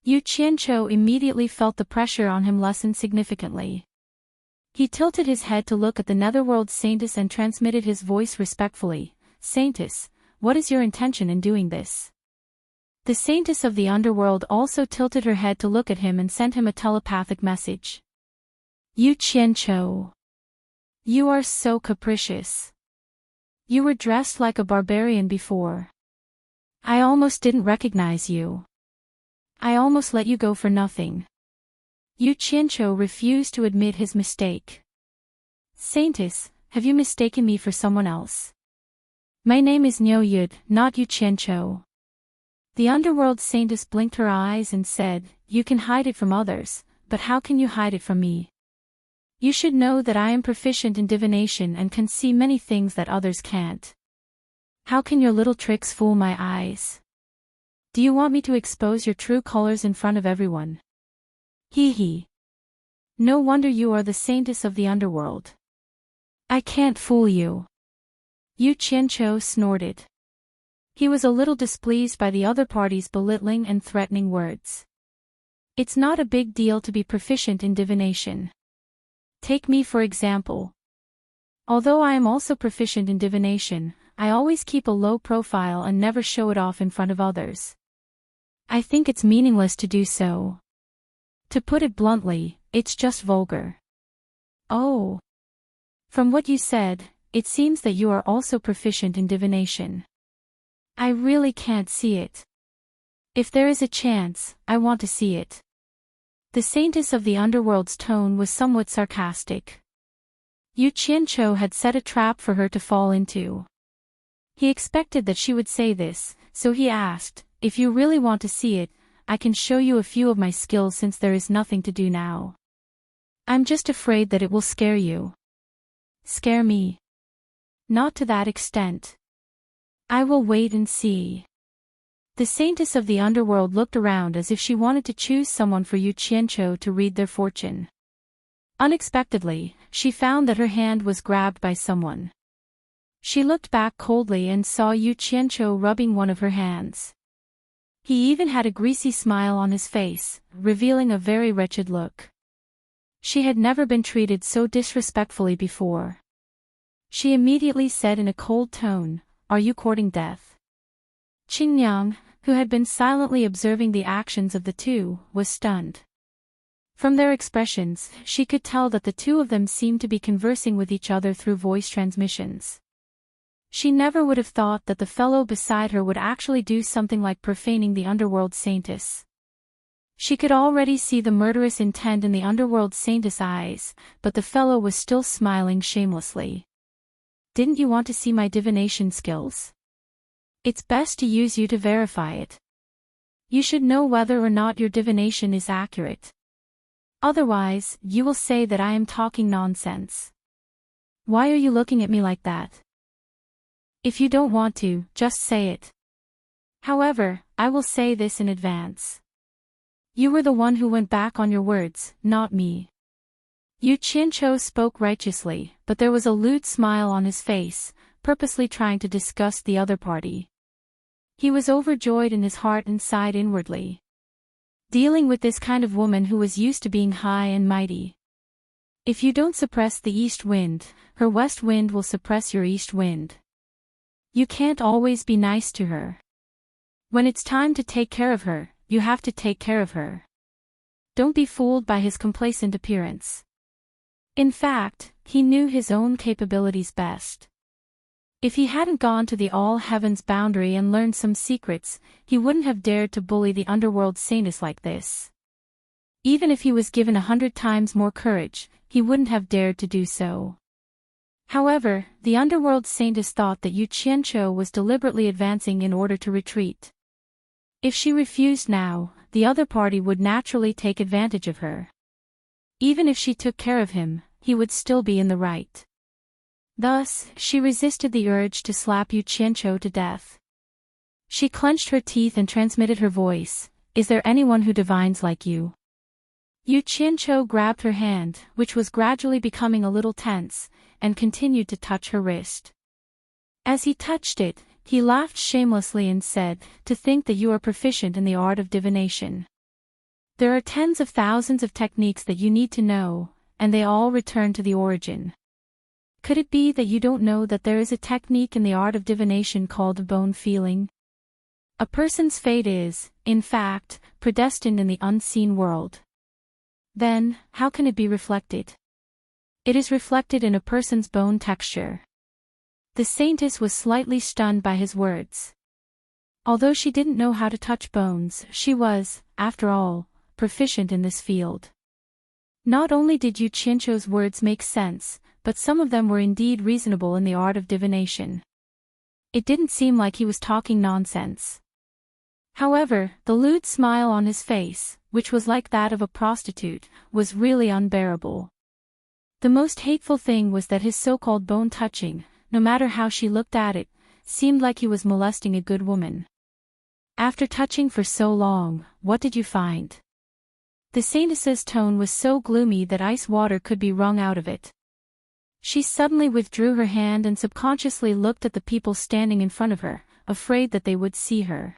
Yu Qianzhou immediately felt the pressure on him lessen significantly. He tilted his head to look at the netherworld saintess and transmitted his voice respectfully. "Saintess, what is your intention in doing this?" The saintess of the underworld also tilted her head to look at him and sent him a telepathic message. "Yu Qianzhou, you are so capricious. You were dressed like a barbarian before. I almost didn't recognize you. I almost let you go for nothing." Yu Qianzhou refused to admit his mistake. "Saintess, have you mistaken me for someone else? My name is Niu Yud, not Yu Qianzhou." The underworld saintess blinked her eyes and said, "You can hide it from others, but how can you hide it from me? You should know that I am proficient in divination and can see many things that others can't. How can your little tricks fool my eyes? Do you want me to expose your true colors in front of everyone? Hee hee. No wonder you are the saintess of the underworld. I can't fool you." Yu Qianzhou snorted. He was a little displeased by the other party's belittling and threatening words. It's not a big deal to be proficient in divination. Take me for example. Although I am also proficient in divination, I always keep a low profile and never show it off in front of others. I think it's meaningless to do so. To put it bluntly, it's just vulgar. Oh. From what you said, it seems that you are also proficient in divination. I really can't see it. If there is a chance, I want to see it. The saintess of the underworld's tone was somewhat sarcastic. Yu Qianzhou had set a trap for her to fall into. He expected that she would say this, so he asked, "If you really want to see it, I can show you a few of my skills since there is nothing to do now. I'm just afraid that it will scare you." "Scare me? Not to that extent. I will wait and see." The saintess of the underworld looked around as if she wanted to choose someone for Yu Qianzhou to read their fortune. Unexpectedly, she found that her hand was grabbed by someone. She looked back coldly and saw Yu Qianzhou rubbing one of her hands. He even had a greasy smile on his face, revealing a very wretched look. She had never been treated so disrespectfully before. She immediately said in a cold tone, "Are you courting death?" Qingyang, who had been silently observing the actions of the two, was stunned. From their expressions, she could tell that the two of them seemed to be conversing with each other through voice transmissions. She never would have thought that the fellow beside her would actually do something like profaning the underworld saintess. She could already see the murderous intent in the underworld saintess' eyes, but the fellow was still smiling shamelessly. "Didn't you want to see my divination skills? It's best to use you to verify it. You should know whether or not your divination is accurate. Otherwise, you will say that I am talking nonsense. Why are you looking at me like that? If you don't want to, just say it. However, I will say this in advance. You were the one who went back on your words, not me." Yu Qianqiu spoke righteously, but there was a lewd smile on his face, purposely trying to disgust the other party. He was overjoyed in his heart and sighed inwardly. Dealing with this kind of woman who was used to being high and mighty. If you don't suppress the east wind, her west wind will suppress your east wind. You can't always be nice to her. When it's time to take care of her, you have to take care of her. Don't be fooled by his complacent appearance. In fact, he knew his own capabilities best. If he hadn't gone to the all-heavens boundary and learned some secrets, he wouldn't have dared to bully the underworld saintess like this. Even if he was given 100 times more courage, he wouldn't have dared to do so. However, the underworld saintess thought that Yu Qianqiu was deliberately advancing in order to retreat. If she refused now, the other party would naturally take advantage of her. Even if she took care of him, he would still be in the right. Thus, she resisted the urge to slap Yu Qianqiu to death. She clenched her teeth and transmitted her voice, "Is there anyone who divines like you?" Yu Qianqiu grabbed her hand, which was gradually becoming a little tense, and continued to touch her wrist. As he touched it, he laughed shamelessly and said, "To think that you are proficient in the art of divination. There are tens of thousands of techniques that you need to know, and they all return to the origin. Could it be that you don't know that there is a technique in the art of divination called bone feeling? A person's fate is, in fact, predestined in the unseen world. Then, how can it be reflected? It is reflected in a person's bone texture." The saintess was slightly stunned by his words. Although she didn't know how to touch bones, she was, after all, proficient in this field. Not only did Yu Qianqiu's words make sense, but some of them were indeed reasonable in the art of divination. It didn't seem like he was talking nonsense. However, the lewd smile on his face, which was like that of a prostitute, was really unbearable. The most hateful thing was that his so-called bone-touching, no matter how she looked at it, seemed like he was molesting a good woman. "After touching for so long, what did you find?" The saintess's tone was so gloomy that ice water could be wrung out of it. She suddenly withdrew her hand and subconsciously looked at the people standing in front of her, afraid that they would see her.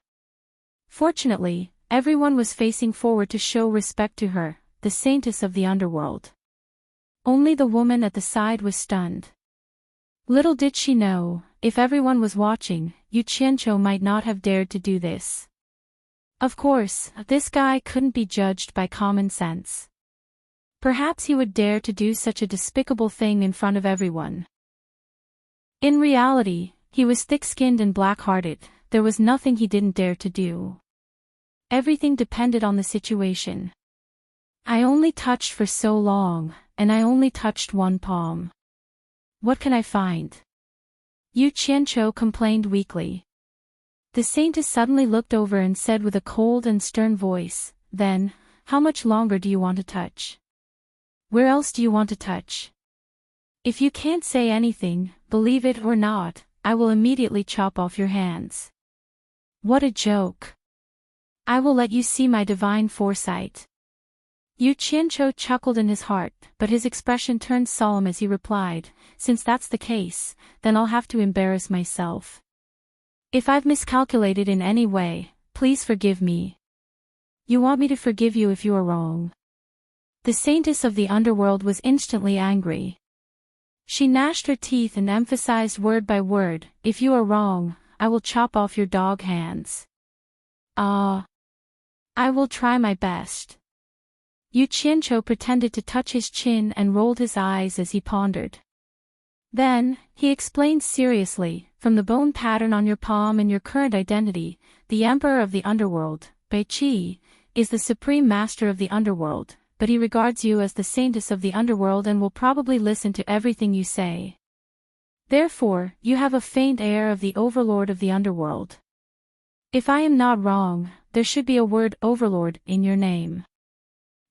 Fortunately, everyone was facing forward to show respect to her, the saintess of the underworld. Only the woman at the side was stunned. Little did she know, if everyone was watching, Yu Qianqiu might not have dared to do this. Of course, this guy couldn't be judged by common sense. Perhaps he would dare to do such a despicable thing in front of everyone. In reality, he was thick-skinned and black-hearted, there was nothing he didn't dare to do. Everything depended on the situation. "I only touched for so long, and I only touched one palm. What can I find?" Yu Qianqiu complained weakly. The saintess suddenly looked over and said with a cold and stern voice, "Then, how much longer do you want to touch? Where else do you want to touch? If you can't say anything, believe it or not, I will immediately chop off your hands." What a joke! I will let you see my divine foresight. Yu Qianqiu chuckled in his heart, but his expression turned solemn as he replied, "Since that's the case, then I'll have to embarrass myself. If I've miscalculated in any way, please forgive me." "You want me to forgive you if you are wrong?" The saintess of the underworld was instantly angry. She gnashed her teeth and emphasized word by word, "If you are wrong, I will chop off your dog hands." "Ah. I will try my best." Yu Qianqiu pretended to touch his chin and rolled his eyes as he pondered. Then, he explained seriously, from the bone pattern on your palm and your current identity, the Emperor of the Underworld, Bei Qi, is the Supreme Master of the Underworld, but he regards you as the saintess of the Underworld and will probably listen to everything you say. Therefore, you have a faint air of the Overlord of the Underworld. If I am not wrong, there should be a word Overlord in your name.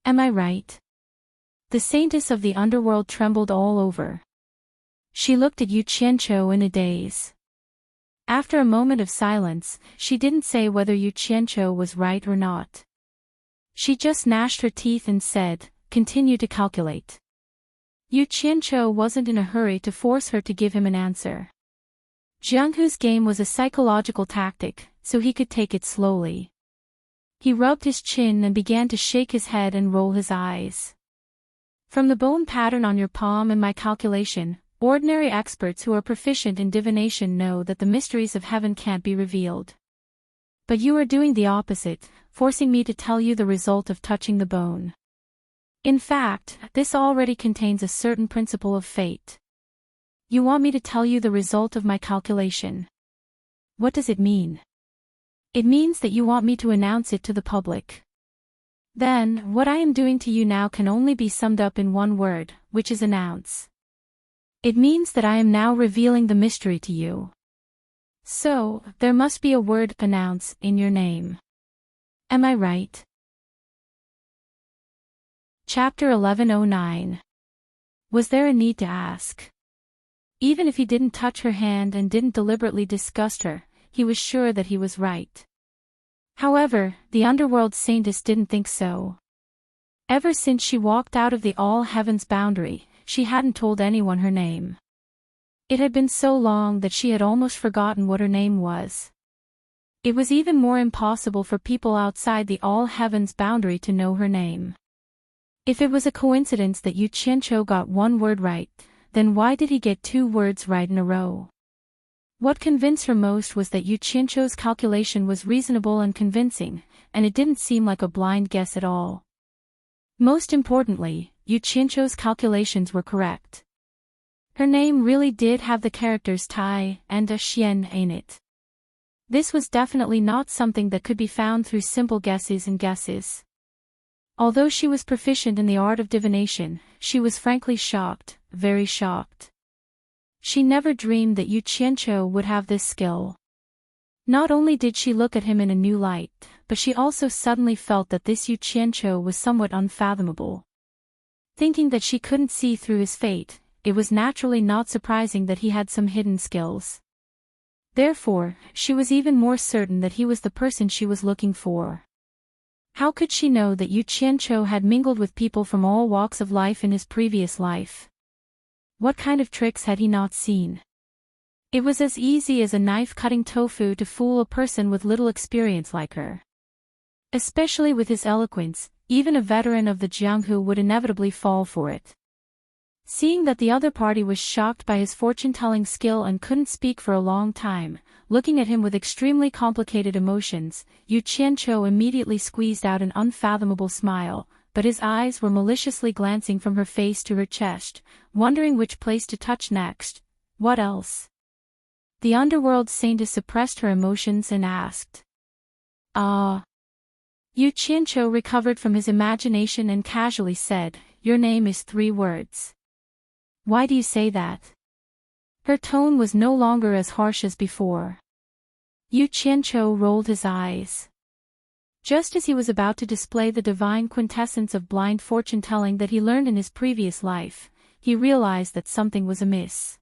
Am I right? The saintess of the Underworld trembled all over. She looked at Yu Qianqiu in a daze. After a moment of silence, she didn't say whether Yu Qianqiu was right or not. She just gnashed her teeth and said, "Continue to calculate." Yu Qianqiu wasn't in a hurry to force her to give him an answer. Jianghu's game was a psychological tactic, so he could take it slowly. He rubbed his chin and began to shake his head and roll his eyes. From the bone pattern on your palm and my calculation, ordinary experts who are proficient in divination know that the mysteries of heaven can't be revealed. But you are doing the opposite, forcing me to tell you the result of touching the bone. In fact, this already contains a certain principle of fate. You want me to tell you the result of my calculation. What does it mean? It means that you want me to announce it to the public. Then, what I am doing to you now can only be summed up in one word, which is announce. It means that I am now revealing the mystery to you. So, there must be a word announce in your name. Am I right? Chapter 1109. Was there a need to ask? Even if he didn't touch her hand and didn't deliberately disgust her, he was sure that he was right. However, the underworld saintess didn't think so. Ever since she walked out of the all-heavens boundary, she hadn't told anyone her name. It had been so long that she had almost forgotten what her name was. It was even more impossible for people outside the all-heavens boundary to know her name. If it was a coincidence that Yu Qianqiu got one word right, then why did he get 2 words right in a row? What convinced her most was that Yu Qianqiu's calculation was reasonable and convincing, and it didn't seem like a blind guess at all. Most importantly, Yu Qianqiu's calculations were correct. Her name really did have the characters Tai and a Xian in it. This was definitely not something that could be found through simple guesses and guesses. Although she was proficient in the art of divination, she was frankly shocked, very shocked. She never dreamed that Yu Qianqiu would have this skill. Not only did she look at him in a new light, but she also suddenly felt that this Yu Qianqiu was somewhat unfathomable. Thinking that she couldn't see through his fate, it was naturally not surprising that he had some hidden skills. Therefore, she was even more certain that he was the person she was looking for. How could she know that Yu Qianqiu had mingled with people from all walks of life in his previous life? What kind of tricks had he not seen? It was as easy as a knife cutting tofu to fool a person with little experience like her. Especially with his eloquence, even a veteran of the Jianghu would inevitably fall for it. Seeing that the other party was shocked by his fortune-telling skill and couldn't speak for a long time, looking at him with extremely complicated emotions, Yu Qianqiu immediately squeezed out an unfathomable smile, but his eyes were maliciously glancing from her face to her chest, wondering which place to touch next. What else? The underworld saintess suppressed her emotions and asked. Ah. Yu Qianqiu recovered from his imagination and casually said, "Your name is 3 words. Why do you say that?" Her tone was no longer as harsh as before. Yu Qianqiu rolled his eyes. Just as he was about to display the divine quintessence of blind fortune-telling that he learned in his previous life, he realized that something was amiss.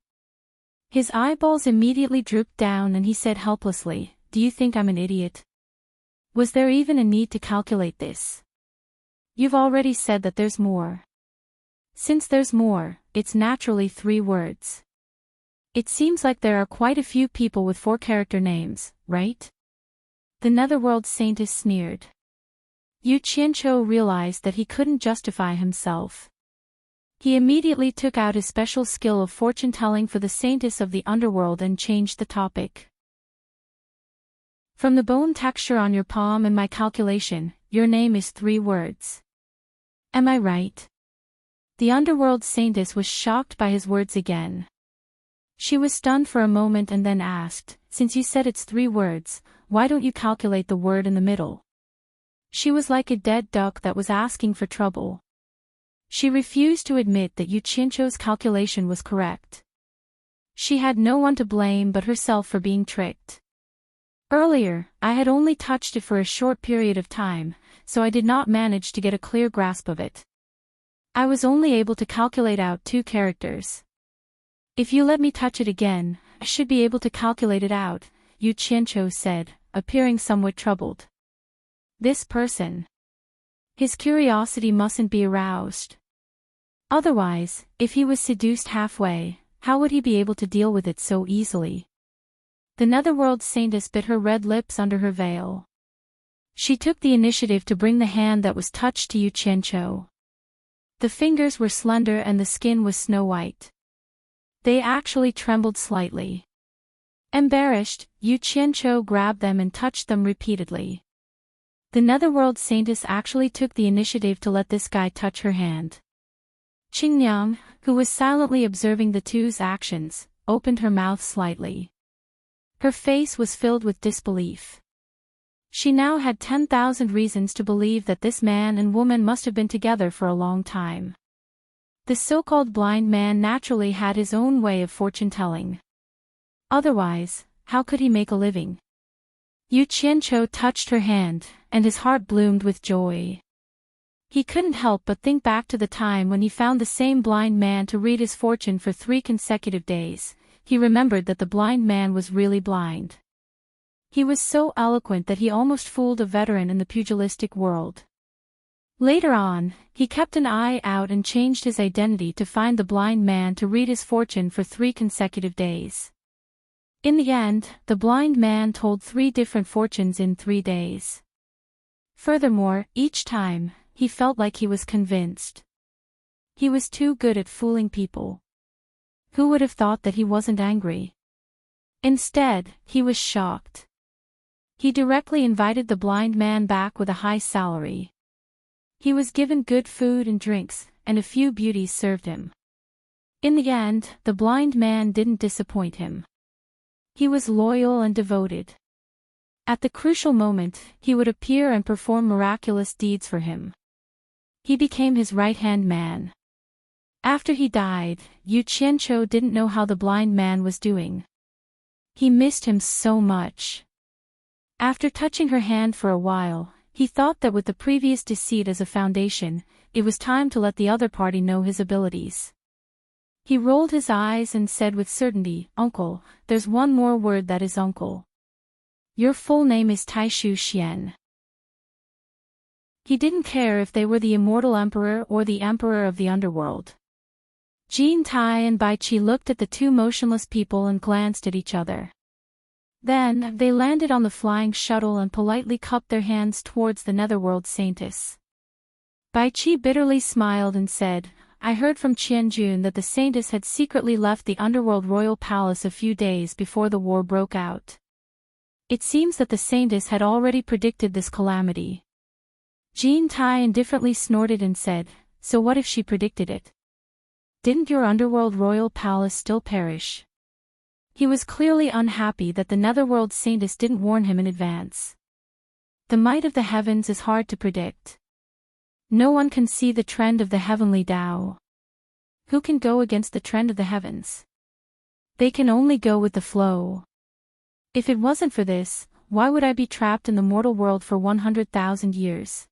His eyeballs immediately drooped down and he said helplessly, "Do you think I'm an idiot? Was there even a need to calculate this? You've already said that there's more. Since there's more, it's naturally 3 words. It seems like there are quite a few people with 4-character names, right?" The netherworld saintess sneered. Yu Qianqiu realized that he couldn't justify himself. He immediately took out his special skill of fortune-telling for the saintess of the underworld and changed the topic. "From the bone texture on your palm and my calculation, your name is 3 words. Am I right? The underworld saintess was shocked by his words again. She was stunned for a moment and then asked, since you said it's 3 words, why don't you calculate the word in the middle? She was like a dead duck that was asking for trouble. She refused to admit that Yu Qianzhou's calculation was correct. She had no one to blame but herself for being tricked. Earlier, I had only touched it for a short period of time, so I did not manage to get a clear grasp of it. I was only able to calculate out 2 characters. If you let me touch it again, I should be able to calculate it out, Yu Qianzhou said, appearing somewhat troubled. This person. His curiosity mustn't be aroused. Otherwise, if he was seduced halfway, how would he be able to deal with it so easily? The netherworld saintess bit her red lips under her veil. She took the initiative to bring the hand that was touched to Yu Qianzhou. The fingers were slender and the skin was snow white. They actually trembled slightly. Embarrassed, Yu Qianzhou grabbed them and touched them repeatedly. The netherworld saintess actually took the initiative to let this guy touch her hand. Qingniang, who was silently observing the two's actions, opened her mouth slightly. Her face was filled with disbelief. She now had 10,000 reasons to believe that this man and woman must have been together for a long time. The so-called blind man naturally had his own way of fortune-telling. Otherwise, how could he make a living? Yu Qianzhou touched her hand, and his heart bloomed with joy. He couldn't help but think back to the time when he found the same blind man to read his fortune for 3 consecutive days. He remembered that the blind man was really blind. He was so eloquent that he almost fooled a veteran in the pugilistic world. Later on, he kept an eye out and changed his identity to find the blind man to read his fortune for 3 consecutive days. In the end, the blind man told 3 different fortunes in 3 days. Furthermore, each time, he felt like he was convinced. He was too good at fooling people. Who would have thought that he wasn't angry? Instead, he was shocked. He directly invited the blind man back with a high salary. He was given good food and drinks, and a few beauties served him. In the end, the blind man didn't disappoint him. He was loyal and devoted. At the crucial moment, he would appear and perform miraculous deeds for him. He became his right-hand man. After he died, Yu Qianzhou didn't know how the blind man was doing. He missed him so much. After touching her hand for a while, he thought that with the previous deceit as a foundation, it was time to let the other party know his abilities. He rolled his eyes and said with certainty, "Uncle, there's one more word that is uncle. Your full name is Taishu Xian." He didn't care if they were the immortal emperor or the emperor of the underworld. Jin Tai and Bai Qi looked at the 2 motionless people and glanced at each other. Then, they landed on the flying shuttle and politely cupped their hands towards the netherworld saintess. Bai Qi bitterly smiled and said, "I heard from Qianjun that the saintess had secretly left the underworld royal palace a few days before the war broke out. It seems that the saintess had already predicted this calamity." Jin Tai indifferently snorted and said, "So what if she predicted it? Didn't your underworld royal palace still perish?" He was clearly unhappy that the netherworld saintess didn't warn him in advance. The might of the heavens is hard to predict. No one can see the trend of the heavenly Tao. Who can go against the trend of the heavens? They can only go with the flow. If it wasn't for this, why would I be trapped in the mortal world for 100,000 years?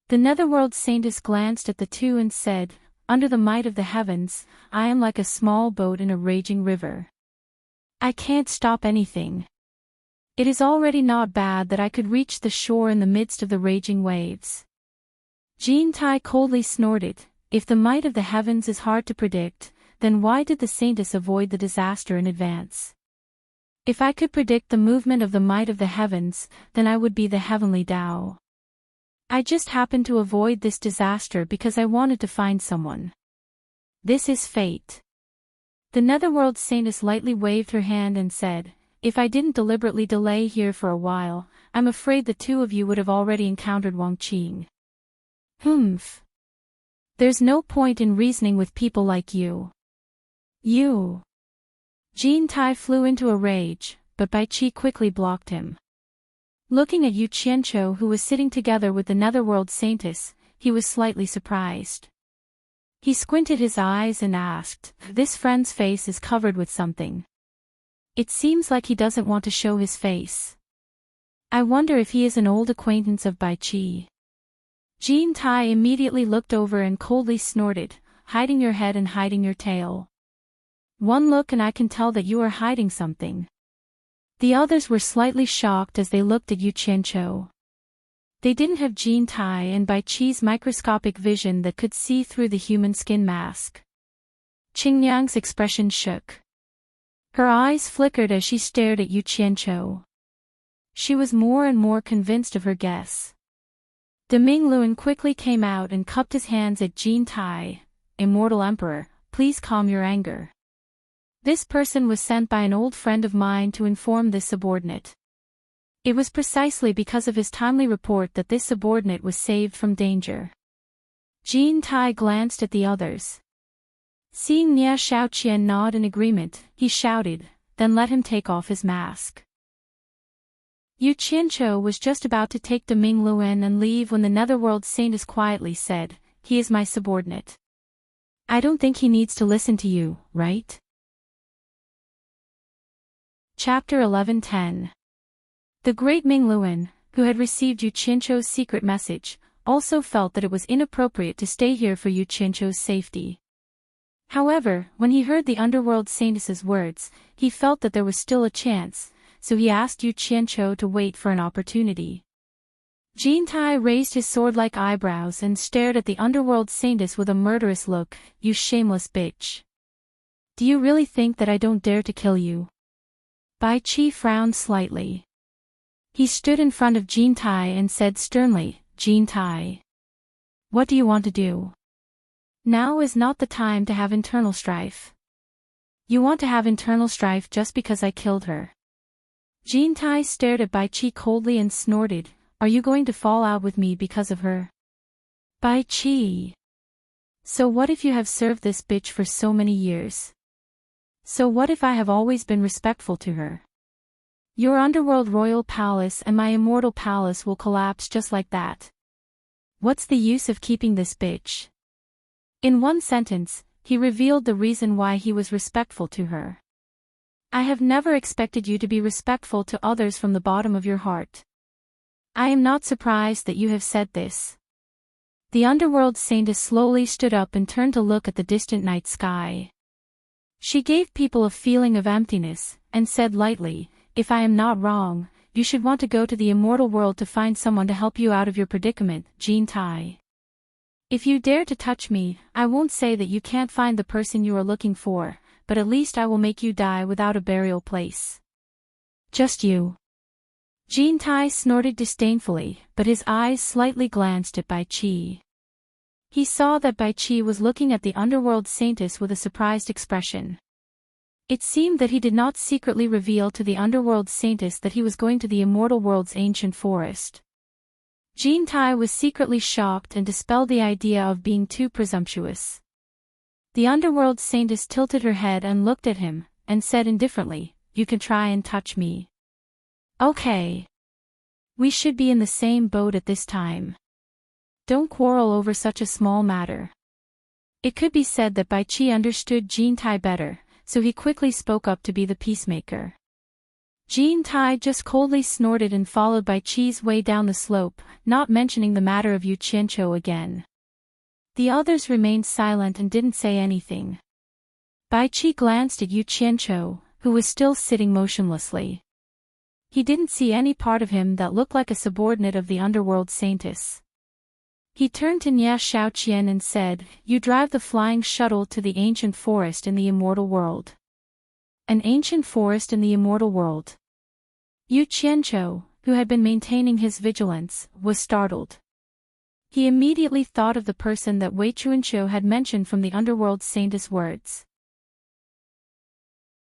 The netherworld saintess glanced at the 2 and said, "Under the might of the heavens, I am like a small boat in a raging river. I can't stop anything. It is already not bad that I could reach the shore in the midst of the raging waves." Jin Tai coldly snorted, "If the might of the heavens is hard to predict, then why did the saintess avoid the disaster in advance? If I could predict the movement of the might of the heavens, then I would be the heavenly Tao. I just happened to avoid this disaster because I wanted to find someone. This is fate." The netherworld saintess lightly waved her hand and said, "If I didn't deliberately delay here for a while, I'm afraid the 2 of you would have already encountered Wang Qing." "Humph. There's no point in reasoning with people like you. You. Jean Tai flew into a rage, but Bai Qi quickly blocked him. Looking at Yu Qianqiu, who was sitting together with the netherworld saintess, he was slightly surprised. He squinted his eyes and asked, "This friend's face is covered with something. It seems like he doesn't want to show his face. I wonder if he is an old acquaintance of Bai Qi." Jean Tai immediately looked over and coldly snorted, "Hiding your head and hiding your tail. One look and I can tell that you are hiding something." The others were slightly shocked as they looked at Yu Qianqiu. They didn't have Jean Tai and Bai Qi's microscopic vision that could see through the human skin mask. Qingyang's expression shook. Her eyes flickered as she stared at Yu Qianqiu. She was more and more convinced of her guess. De Mingluan quickly came out and cupped his hands at Jean Tai. "Immortal Emperor, please calm your anger. This person was sent by an old friend of mine to inform this subordinate. It was precisely because of his timely report that this subordinate was saved from danger." Jean Tai glanced at the others. Seeing Nia Shaoqian nod in agreement, he shouted, "Then let him take off his mask." Yu Qianqiu was just about to take De Mingluan and leave when the netherworld saintess quietly said, "He is my subordinate. I don't think he needs to listen to you, right?" Chapter 11:10. The great Mingluan, who had received Yu Qianqiu's secret message, also felt that it was inappropriate to stay here for Yu Qianqiu's safety. However, when he heard the underworld saintess's words, he felt that there was still a chance, so he asked Yu Qianqiu to wait for an opportunity. Jean Tai raised his sword-like eyebrows and stared at the underworld saintess with a murderous look. "You shameless bitch. Do you really think that I don't dare to kill you?" Bai Qi frowned slightly. He stood in front of Jean Tai and said sternly, "Jean Tai, what do you want to do? Now is not the time to have internal strife. You want to have internal strife just because I killed her." Jean Tai stared at Bai Qi coldly and snorted, "Are you going to fall out with me because of her?" Bai Qi. So what if you have served this bitch for so many years? So what if I have always been respectful to her? Your underworld royal palace and my immortal palace will collapse just like that. What's the use of keeping this bitch? In one sentence, he revealed the reason why he was respectful to her. "I have never expected you to be respectful to others from the bottom of your heart. I am not surprised that you have said this." The underworld saintess slowly stood up and turned to look at the distant night sky. She gave people a feeling of emptiness, and said lightly, "If I am not wrong, you should want to go to the immortal world to find someone to help you out of your predicament, Jean Tai. If you dare to touch me, I won't say that you can't find the person you are looking for, but at least I will make you die without a burial place." "Just you?" Jean Tai snorted disdainfully, but his eyes slightly glanced at Bai Qi. He saw that Bai Qi was looking at the underworld saintess with a surprised expression. It seemed that he did not secretly reveal to the underworld saintess that he was going to the immortal world's ancient forest. Jean Tai was secretly shocked and dispelled the idea of being too presumptuous. The underworld saintess tilted her head and looked at him, and said indifferently, "You can try and touch me. Okay. We should be in the same boat at this time. Don't quarrel over such a small matter." It could be said that Bai Qi understood Jean Tai better, so he quickly spoke up to be the peacemaker. Jean Tai just coldly snorted and followed Bai Qi's way down the slope, not mentioning the matter of Yu Qianqiu again. The others remained silent and didn't say anything. Bai Qi glanced at Yu Qianqiu, who was still sitting motionlessly. He didn't see any part of him that looked like a subordinate of the underworld saintess. He turned to Nia Shaoqian and said, "You drive the flying shuttle to the ancient forest in the immortal world." An ancient forest in the immortal world. Yu Qianqiu, who had been maintaining his vigilance, was startled. He immediately thought of the person that Wei Chuanqiu had mentioned from the underworld saintess' words.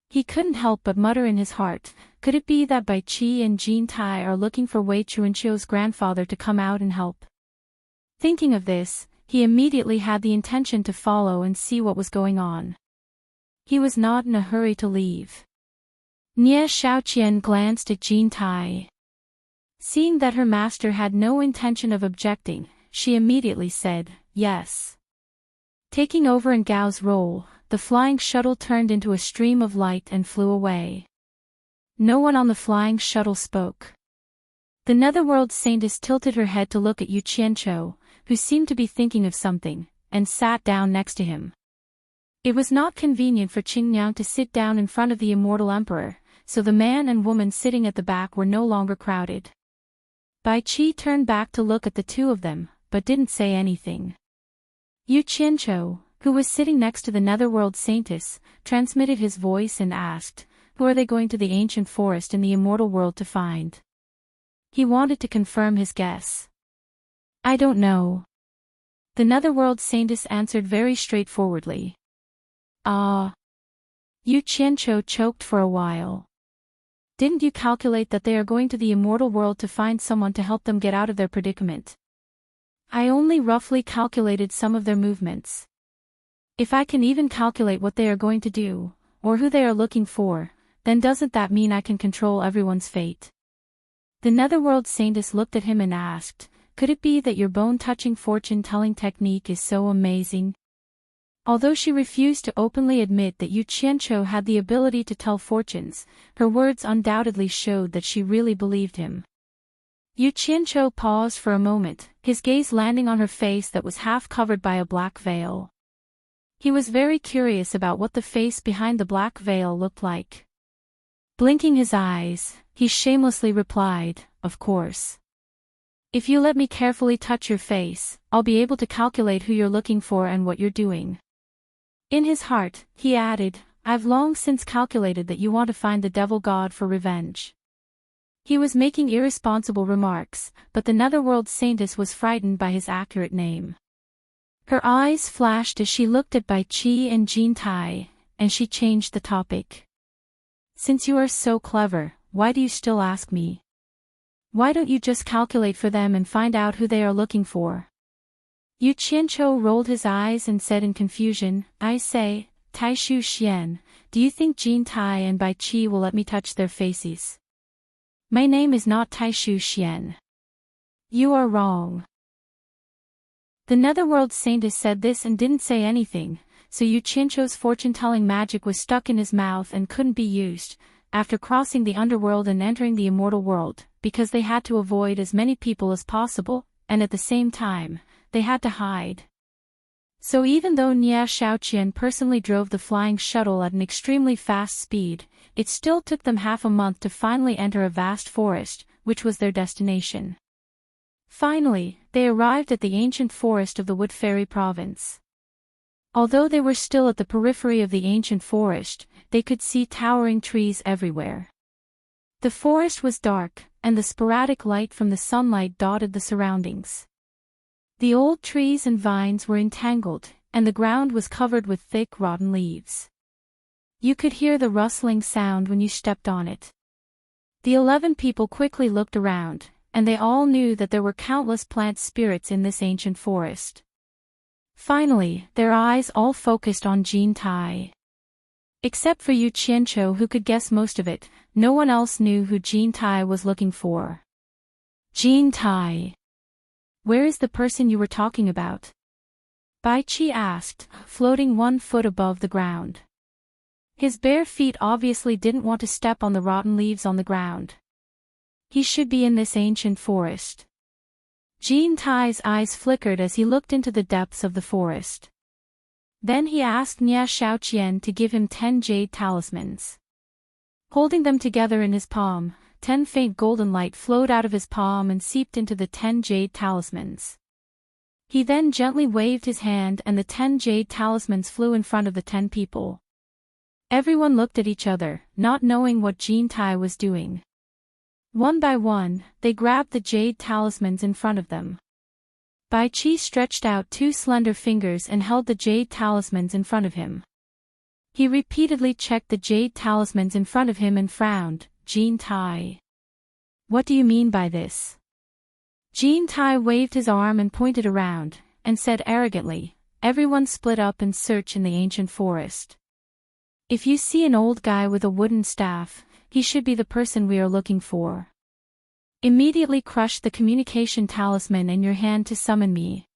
He couldn't help but mutter in his heart, could it be that Bai Qi and Jean Tai are looking for Wei Chuanqiu's grandfather to come out and help? Thinking of this, he immediately had the intention to follow and see what was going on. He was not in a hurry to leave. Nie Xiaoqian glanced at Jin Tai. Seeing that her master had no intention of objecting, she immediately said, yes. Taking over in Gao's role, the flying shuttle turned into a stream of light and flew away. No one on the flying shuttle spoke. The netherworld saintess tilted her head to look at Yu Qianqiu, who seemed to be thinking of something, and sat down next to him. It was not convenient for Qingniang to sit down in front of the immortal emperor, so the man and woman sitting at the back were no longer crowded. Bai Qi turned back to look at the two of them, but didn't say anything. Yu Qianqiu, who was sitting next to the netherworld saintess, transmitted his voice and asked, who are they going to the ancient forest in the immortal world to find? He wanted to confirm his guess. I don't know. The netherworld saintess answered very straightforwardly. Yu Qianqiu choked for a while. Didn't you calculate that they are going to the immortal world to find someone to help them get out of their predicament? I only roughly calculated some of their movements. If I can even calculate what they are going to do, or who they are looking for, then doesn't that mean I can control everyone's fate? The netherworld saintess looked at him and asked, could it be that your bone-touching fortune-telling technique is so amazing? Although she refused to openly admit that Yu Qianqiu had the ability to tell fortunes, her words undoubtedly showed that she really believed him. Yu Qianqiu paused for a moment, his gaze landing on her face that was half covered by a black veil. He was very curious about what the face behind the black veil looked like. Blinking his eyes, he shamelessly replied, of course. If you let me carefully touch your face, I'll be able to calculate who you're looking for and what you're doing. In his heart, he added, I've long since calculated that you want to find the devil god for revenge. He was making irresponsible remarks, but the netherworld saintess was frightened by his accurate name. Her eyes flashed as she looked at Bai Qi and Jin Tai, and she changed the topic. Since you are so clever, why do you still ask me? Why don't you just calculate for them and find out who they are looking for? Yu Qianqiu rolled his eyes and said in confusion, I say, Tai Shu Xian, do you think Jin Tai and Bai Qi will let me touch their faces? My name is not Tai Shu Xian. You are wrong. The netherworld saintess said this and didn't say anything, so Yu Qianqiu's fortune-telling magic was stuck in his mouth and couldn't be used, after crossing the underworld and entering the immortal world, because they had to avoid as many people as possible, and at the same time, they had to hide. So even though Nie Xiaoqian personally drove the flying shuttle at an extremely fast speed, it still took them half a month to finally enter a vast forest, which was their destination. Finally, they arrived at the ancient forest of the Wood Fairy province. Although they were still at the periphery of the ancient forest, they could see towering trees everywhere. The forest was dark, and the sporadic light from the sunlight dotted the surroundings. The old trees and vines were entangled, and the ground was covered with thick rotten leaves. You could hear the rustling sound when you stepped on it. The 11 people quickly looked around, and they all knew that there were countless plant spirits in this ancient forest. Finally, their eyes all focused on Jin Tai. Except for Yu Qianqiu, who could guess most of it, no one else knew who Jin Tai was looking for. Jin Tai. Where is the person you were talking about? Bai Qi asked, floating 1 foot above the ground. His bare feet obviously didn't want to step on the rotten leaves on the ground. He should be in this ancient forest. Jin Tai's eyes flickered as he looked into the depths of the forest. Then he asked Nie Xiaoqian to give him 10 jade talismans. Holding them together in his palm, 10 faint golden light flowed out of his palm and seeped into the 10 jade talismans. He then gently waved his hand and the 10 jade talismans flew in front of the 10 people. Everyone looked at each other, not knowing what Jin Tai was doing. One by one, they grabbed the jade talismans in front of them. Bai Qi stretched out 2 slender fingers and held the jade talismans in front of him. He repeatedly checked the jade talismans in front of him and frowned. Jin Tai. What do you mean by this? Jin Tai waved his arm and pointed around, and said arrogantly, "Everyone split up and search in the ancient forest. If you see an old guy with a wooden staff, he should be the person we are looking for. Immediately crush the communication talisman in your hand to summon me."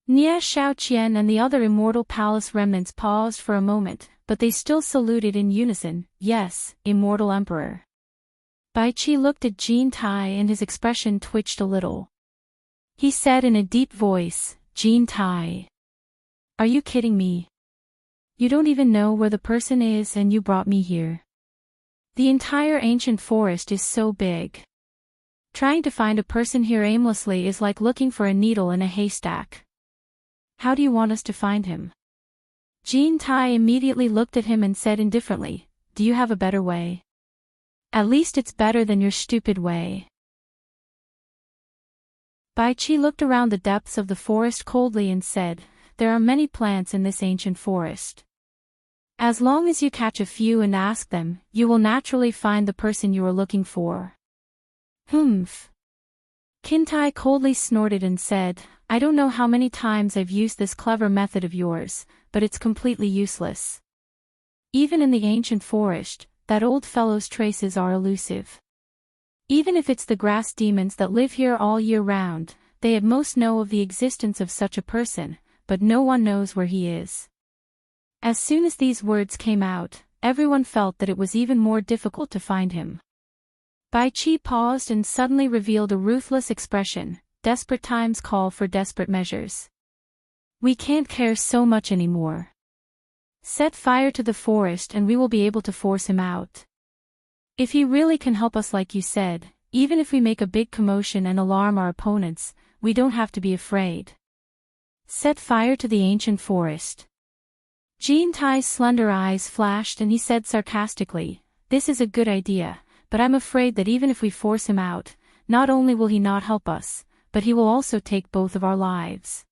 Nie Xiaoqian and the other immortal palace remnants paused for a moment, but they still saluted in unison, "Yes, immortal emperor." Bai Qi looked at Jin Tai and his expression twitched a little. He said in a deep voice, "Jin Tai. Are you kidding me? You don't even know where the person is and you brought me here. The entire ancient forest is so big. Trying to find a person here aimlessly is like looking for a needle in a haystack. How do you want us to find him?" Jin Tai immediately looked at him and said indifferently, "Do you have a better way? At least it's better than your stupid way." Bai Qi looked around the depths of the forest coldly and said, "There are many plants in this ancient forest. As long as you catch a few and ask them, you will naturally find the person you are looking for." "Humph." Kintai coldly snorted and said, "I don't know how many times I've used this clever method of yours, but it's completely useless. Even in the ancient forest, that old fellow's traces are elusive. Even if it's the grass demons that live here all year round, they at most know of the existence of such a person, but no one knows where he is." As soon as these words came out, everyone felt that it was even more difficult to find him. Bai Qi paused and suddenly revealed a ruthless expression. "Desperate times call for desperate measures. We can't care so much anymore. Set fire to the forest and we will be able to force him out. If he really can help us like you said, even if we make a big commotion and alarm our opponents, we don't have to be afraid. Set fire to the ancient forest." Jin Tai's slender eyes flashed and he said sarcastically, "This is a good idea, but I'm afraid that even if we force him out, not only will he not help us, but he will also take both of our lives.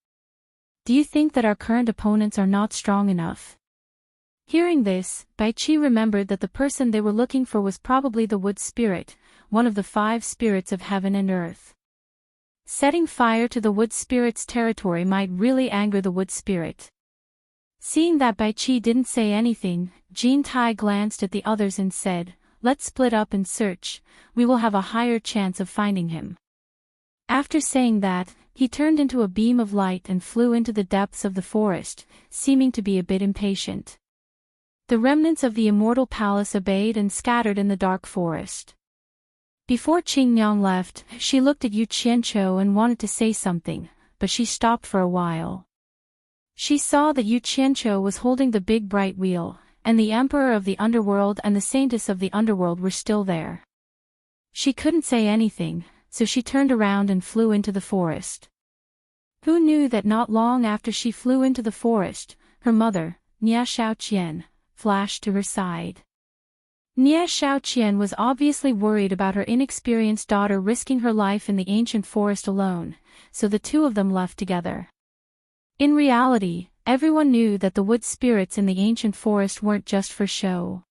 Do you think that our current opponents are not strong enough?" Hearing this, Bai Qi remembered that the person they were looking for was probably the wood spirit, one of the 5 spirits of heaven and earth. Setting fire to the wood spirit's territory might really anger the wood spirit. Seeing that Bai Qi didn't say anything, Jin Tai glanced at the others and said, "Let's split up and search, we will have a higher chance of finding him." After saying that, he turned into a beam of light and flew into the depths of the forest, seeming to be a bit impatient. The remnants of the immortal palace obeyed and scattered in the dark forest. Before Qingyang left, she looked at Yu Qianqiu and wanted to say something, but she stopped for a while. She saw that Yu Qianqiu was holding the big bright wheel, and the emperor of the underworld and the saintess of the underworld were still there. She couldn't say anything, so she turned around and flew into the forest. Who knew that not long after she flew into the forest, her mother, Nie Xiaoqian, flashed to her side. Nie Xiaoqian was obviously worried about her inexperienced daughter risking her life in the ancient forest alone, so the two of them left together. In reality, everyone knew that the wood spirits in the ancient forest weren't just for show.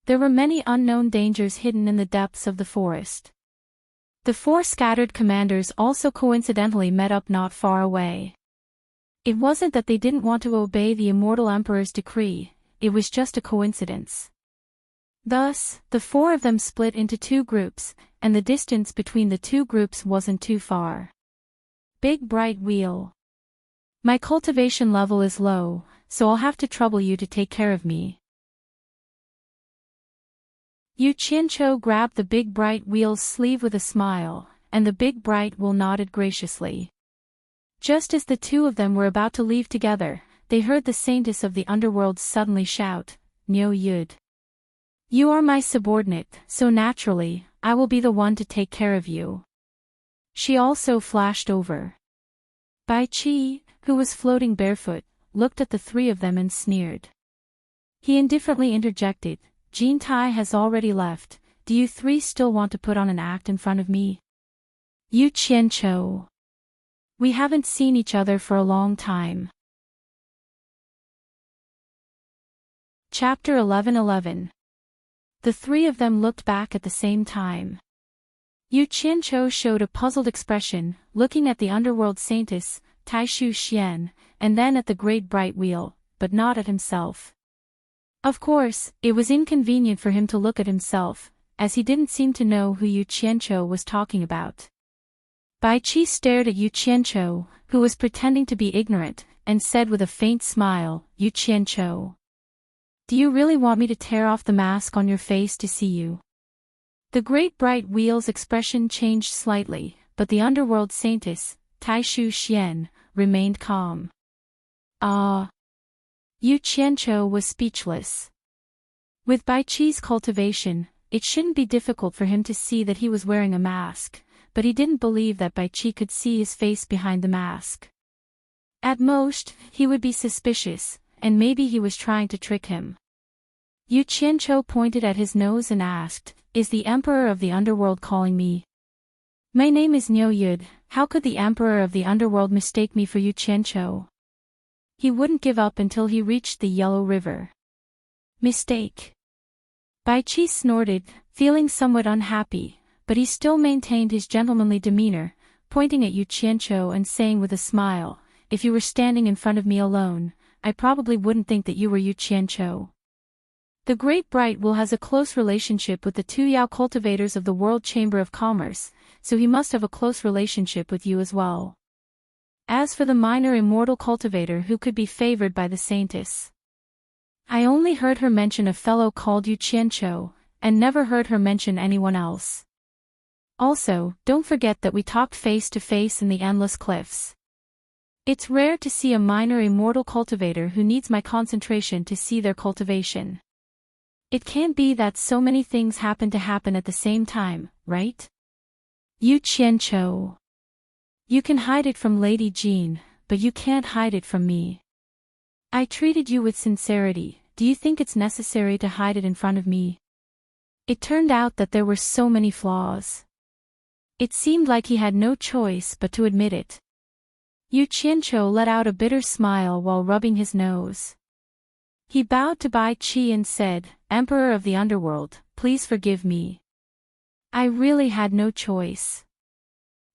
There were many unknown dangers hidden in the depths of the forest. The 4 scattered commanders also coincidentally met up not far away. It wasn't that they didn't want to obey the immortal emperor's decree, it was just a coincidence. Thus, the 4 of them split into 2 groups, and the distance between the 2 groups wasn't too far. Big bright wheel. My cultivation level is low, so I'll have to trouble you to take care of me. Yu Qianqiu grabbed the big bright wheel's sleeve with a smile, and the big bright wheel nodded graciously. Just as the 2 of them were about to leave together, they heard the saintess of the underworld suddenly shout, "Niu Yud. You are my subordinate, so naturally, I will be the one to take care of you." She also flashed over. Bai Qi, who was floating barefoot, looked at the 3 of them and sneered. He indifferently interjected, "Jin Tai has already left, do you 3 still want to put on an act in front of me? Yu Qianqiu. We haven't seen each other for a long time." Chapter 11:11. The 3 of them looked back at the same time. Yu Qianqiu showed a puzzled expression, looking at the underworld saintess, Taishu Xian, and then at the great bright wheel, but not at himself. Of course, it was inconvenient for him to look at himself, as he didn't seem to know who Yu Qianqiu was talking about. Bai Qi stared at Yu Qianqiu, who was pretending to be ignorant, and said with a faint smile, "Yu Qianqiu, do you really want me to tear off the mask on your face to see you?" The great bright wheel's expression changed slightly, but the underworld saintess, Taishu Xian, remained calm. Ah! Yu Qianqiu was speechless. With Bai Qi's cultivation, it shouldn't be difficult for him to see that he was wearing a mask, but he didn't believe that Bai Qi could see his face behind the mask. At most, he would be suspicious, and maybe he was trying to trick him. Yu Qianqiu pointed at his nose and asked, "Is the Emperor of the Underworld calling me?" "My name is Niu Yud. How could the Emperor of the Underworld mistake me for Yu Qianqiu?" He wouldn't give up until he reached the Yellow River. Mistake. Bai Qi snorted, feeling somewhat unhappy, but he still maintained his gentlemanly demeanor, pointing at Yu Qianqiu and saying with a smile, "If you were standing in front of me alone, I probably wouldn't think that you were Yu Qianqiu." The Great Bright Wheel has a close relationship with the two Yao cultivators of the World Chamber of Commerce, so he must have a close relationship with you as well. As for the minor immortal cultivator who could be favored by the saintess, I only heard her mention a fellow called Yu Qianqiu, and never heard her mention anyone else. Also, don't forget that we talked face to face in the Endless Cliffs. It's rare to see a minor immortal cultivator who needs my concentration to see their cultivation. It can't be that so many things happen at the same time, right? Yu Qianqiu. You can hide it from Lady Jean, but you can't hide it from me. I treated you with sincerity. Do you think it's necessary to hide it in front of me? It turned out that there were so many flaws. It seemed like he had no choice but to admit it. Yu Qianqiu let out a bitter smile while rubbing his nose. He bowed to Bai Qi and said, "Emperor of the Underworld, please forgive me. I really had no choice."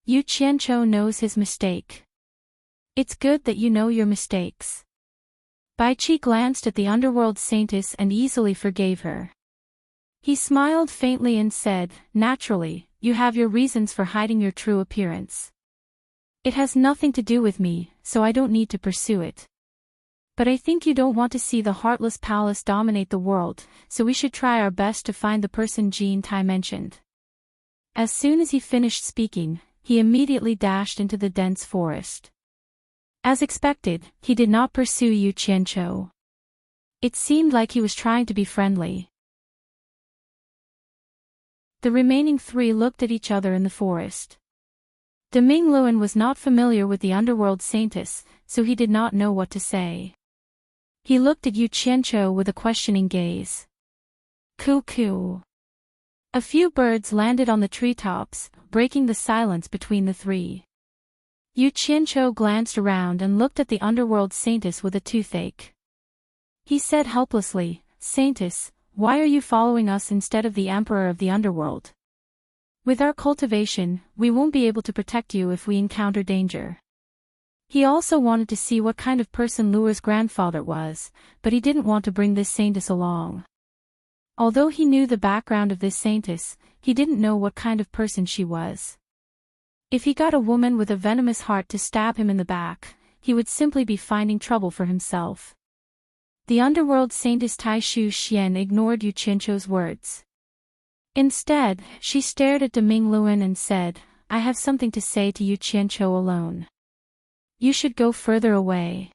Yu Qianqiu knows his mistake. It's good that you know your mistakes. Bai Qi glanced at the underworld saintess and easily forgave her. He smiled faintly and said, "Naturally, you have your reasons for hiding your true appearance. It has nothing to do with me, so I don't need to pursue it. But I think you don't want to see the Heartless Palace dominate the world, so we should try our best to find the person Jean Tai mentioned." As soon as he finished speaking, he immediately dashed into the dense forest. As expected, he did not pursue Yu Qianqiu. It seemed like he was trying to be friendly. The remaining three looked at each other in the forest. De Mingluan was not familiar with the underworld saintess, so he did not know what to say. He looked at Yu Qianqiu with a questioning gaze. Coo-coo. A few birds landed on the treetops, breaking the silence between the three. Yu Qianqiu glanced around and looked at the underworld saintess with a toothache. He said helplessly, "Saintess, why are you following us instead of the Emperor of the Underworld? With our cultivation, we won't be able to protect you if we encounter danger." He also wanted to see what kind of person Luer's grandfather was, but he didn't want to bring this saintess along. Although he knew the background of this saintess, he didn't know what kind of person she was. If he got a woman with a venomous heart to stab him in the back, he would simply be finding trouble for himself. The underworld saintess Taishu Xian ignored Yu Qianqiu's words. Instead, she stared at De Mingluan and said, "I have something to say to Yu Qianqiu alone. You should go further away.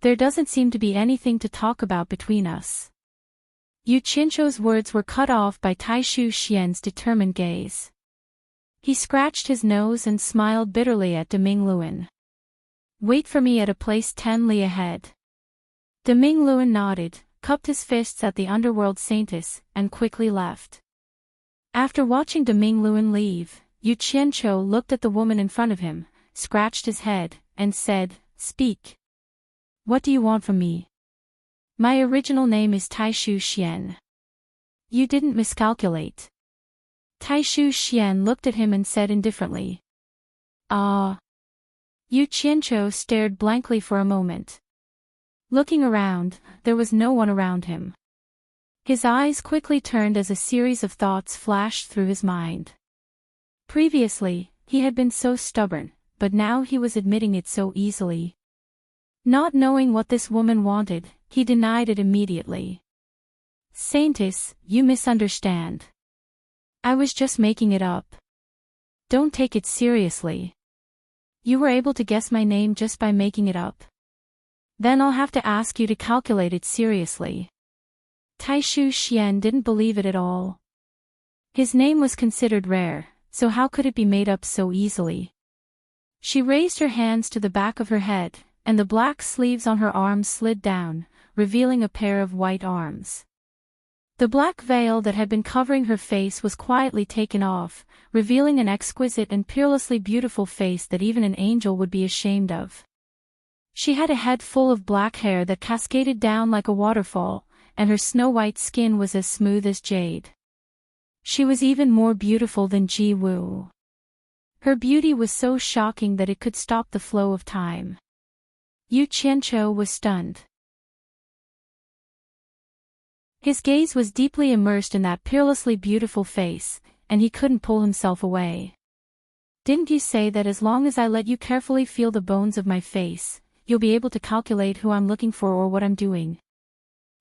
There doesn't seem to be anything to talk about between us." Yu Qianqiu's words were cut off by Taishu Xian's determined gaze. He scratched his nose and smiled bitterly at De Mingluan. "Wait for me at a place 10 li ahead." De Mingluan nodded, cupped his fists at the underworld saintess, and quickly left. After watching De Mingluan leave, Yu Qianqiu looked at the woman in front of him, scratched his head, and said, "Speak. What do you want from me? My original name is Taishu Xian. You didn't miscalculate." Taishu Xian looked at him and said indifferently, "Ah. Yu Qianqiu stared blankly for a moment. Looking around, there was no one around him. His eyes quickly turned as a series of thoughts flashed through his mind. Previously, he had been so stubborn, but now he was admitting it so easily. Not knowing what this woman wanted, he denied it immediately. "Saintess, you misunderstand. I was just making it up. Don't take it seriously. You were able to guess my name just by making it up. Then I'll have to ask you to calculate it seriously." Taishu Xian didn't believe it at all. His name was considered rare, so how could it be made up so easily? She raised her hands to the back of her head, and the black sleeves on her arms slid down, revealing a pair of white arms. The black veil that had been covering her face was quietly taken off, revealing an exquisite and peerlessly beautiful face that even an angel would be ashamed of. She had a head full of black hair that cascaded down like a waterfall, and her snow-white skin was as smooth as jade. She was even more beautiful than Ji Wu. Her beauty was so shocking that it could stop the flow of time. Yu Qianqiu was stunned. His gaze was deeply immersed in that peerlessly beautiful face, and he couldn't pull himself away. "Didn't you say that as long as I let you carefully feel the bones of my face, you'll be able to calculate who I'm looking for or what I'm doing?"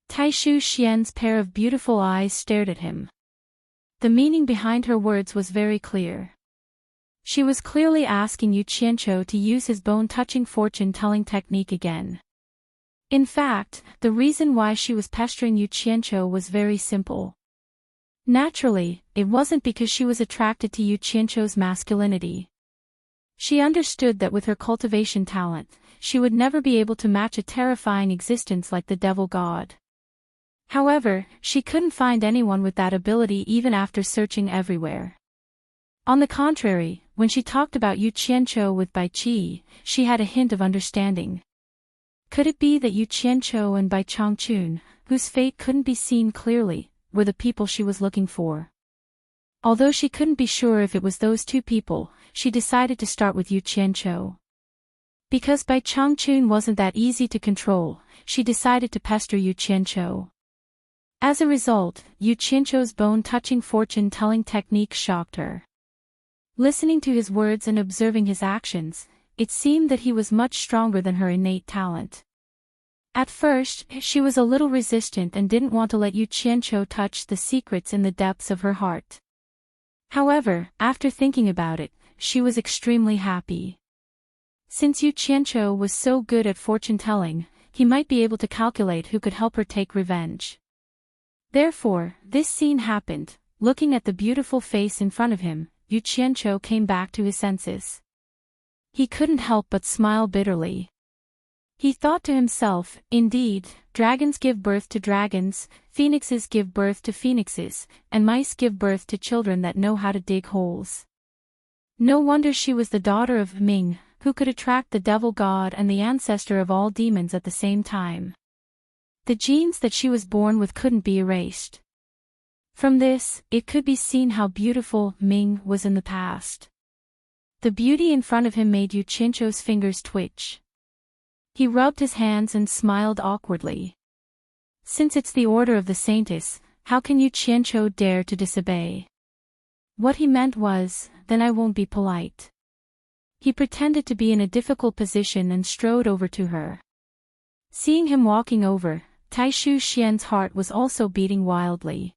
Taishu Xian's pair of beautiful eyes stared at him. The meaning behind her words was very clear. She was clearly asking Yu Qianqiu to use his bone-touching fortune-telling technique again. In fact, the reason why she was pestering Yu Qianqiu was very simple. Naturally, it wasn't because she was attracted to Yu Qianqiu's masculinity. She understood that with her cultivation talent, she would never be able to match a terrifying existence like the devil god. However, she couldn't find anyone with that ability even after searching everywhere. On the contrary, when she talked about Yu Qianqiu with Bai Qi, she had a hint of understanding. Could it be that Yu Qianqiu and Bai Changchun, whose fate couldn't be seen clearly, were the people she was looking for? Although she couldn't be sure if it was those two people, she decided to start with Yu Qianqiu. Because Bai Changchun wasn't that easy to control, she decided to pester Yu Qianqiu. As a result, Yu Qianqiu's bone-touching fortune-telling technique shocked her. Listening to his words and observing his actions, it seemed that he was much stronger than her innate talent. At first, she was a little resistant and didn't want to let Yu Qianqiu touch the secrets in the depths of her heart. However, after thinking about it, she was extremely happy. Since Yu Qianqiu was so good at fortune-telling, he might be able to calculate who could help her take revenge. Therefore, this scene happened. Looking at the beautiful face in front of him, Yu Qianqiu came back to his senses. He couldn't help but smile bitterly. He thought to himself, indeed, dragons give birth to dragons, phoenixes give birth to phoenixes, and mice give birth to children that know how to dig holes. No wonder she was the daughter of Ming, who could attract the devil god and the ancestor of all demons at the same time. The genes that she was born with couldn't be erased. From this, it could be seen how beautiful Ming was in the past. The beauty in front of him made Yu Qianqiu's fingers twitch. He rubbed his hands and smiled awkwardly. Since it's the order of the saintess, how can Yu Qianqiu dare to disobey? What he meant was, then I won't be polite. He pretended to be in a difficult position and strode over to her. Seeing him walking over, Taishu Xian's heart was also beating wildly.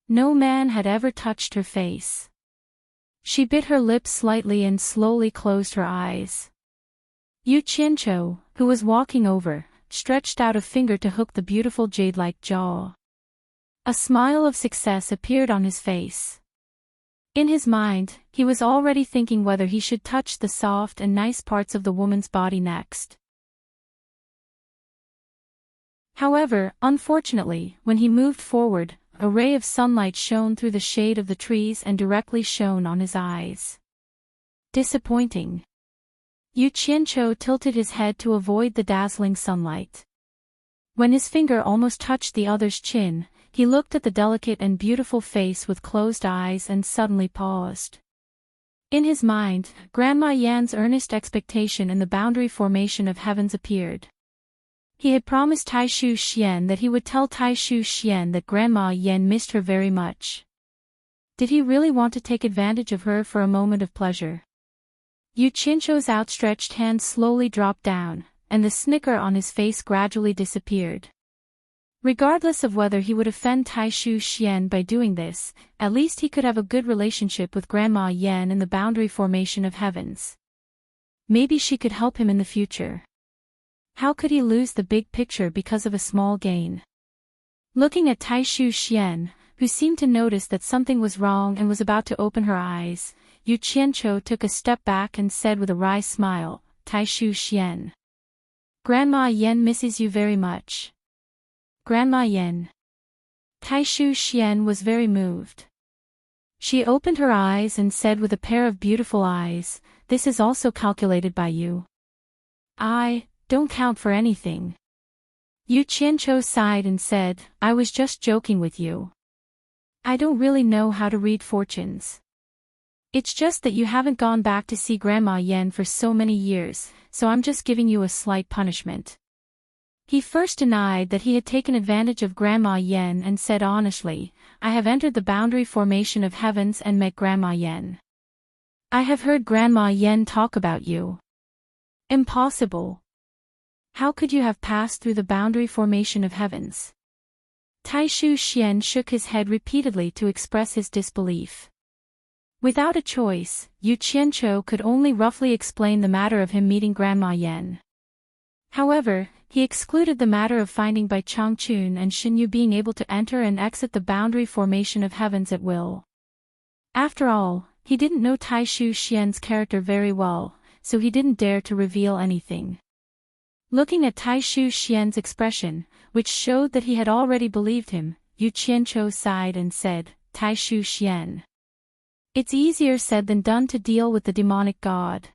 No man had ever touched her face. She bit her lips slightly and slowly closed her eyes. Yu Qianqiu, who was walking over, stretched out a finger to hook the beautiful jade-like jaw. A smile of success appeared on his face. In his mind, he was already thinking whether he should touch the soft and nice parts of the woman's body next. However, unfortunately, when he moved forward, a ray of sunlight shone through the shade of the trees and directly shone on his eyes. Disappointing. Yu Qianqiu tilted his head to avoid the dazzling sunlight. When his finger almost touched the other's chin, he looked at the delicate and beautiful face with closed eyes and suddenly paused. In his mind, Grandma Yan's earnest expectation in the boundary formation of heavens appeared. He had promised Tai Shu Xian that he would tell Tai Shu Xian that Grandma Yan missed her very much. Did he really want to take advantage of her for a moment of pleasure? Yu Qianzhou's outstretched hand slowly dropped down, and the snicker on his face gradually disappeared. Regardless of whether he would offend Tai Shu Xian by doing this, at least he could have a good relationship with Grandma Yan in the boundary formation of heavens. Maybe she could help him in the future. How could he lose the big picture because of a small gain? Looking at Tai Shu Xian, who seemed to notice that something was wrong and was about to open her eyes, Yu Qianzhou took a step back and said with a wry smile, Tai Shu Xian. Grandma Yan misses you very much. Grandma Yan. Tai Shu Xian was very moved. She opened her eyes and said with a pair of beautiful eyes, this is also calculated by you. I don't count for anything. Yu Qianzhou sighed and said, I was just joking with you. I don't really know how to read fortunes. It's just that you haven't gone back to see Grandma Yan for so many years, so I'm just giving you a slight punishment. He first denied that he had taken advantage of Grandma Yan and said honestly, I have entered the boundary formation of heavens and met Grandma Yan. I have heard Grandma Yan talk about you. Impossible. How could you have passed through the boundary formation of heavens? Tai Shu Xian shook his head repeatedly to express his disbelief. Without a choice, Yu Qianzhou could only roughly explain the matter of him meeting Grandma Yan. However, he excluded the matter of finding Bai Changchun and Xinyu being able to enter and exit the boundary formation of heavens at will. After all, he didn't know Tai Shu Xian's character very well, so he didn't dare to reveal anything. Looking at Tai Shu Xian's expression, which showed that he had already believed him, Yu Qianzhou sighed and said, Tai Shu Xian. It's easier said than done to deal with the demonic god.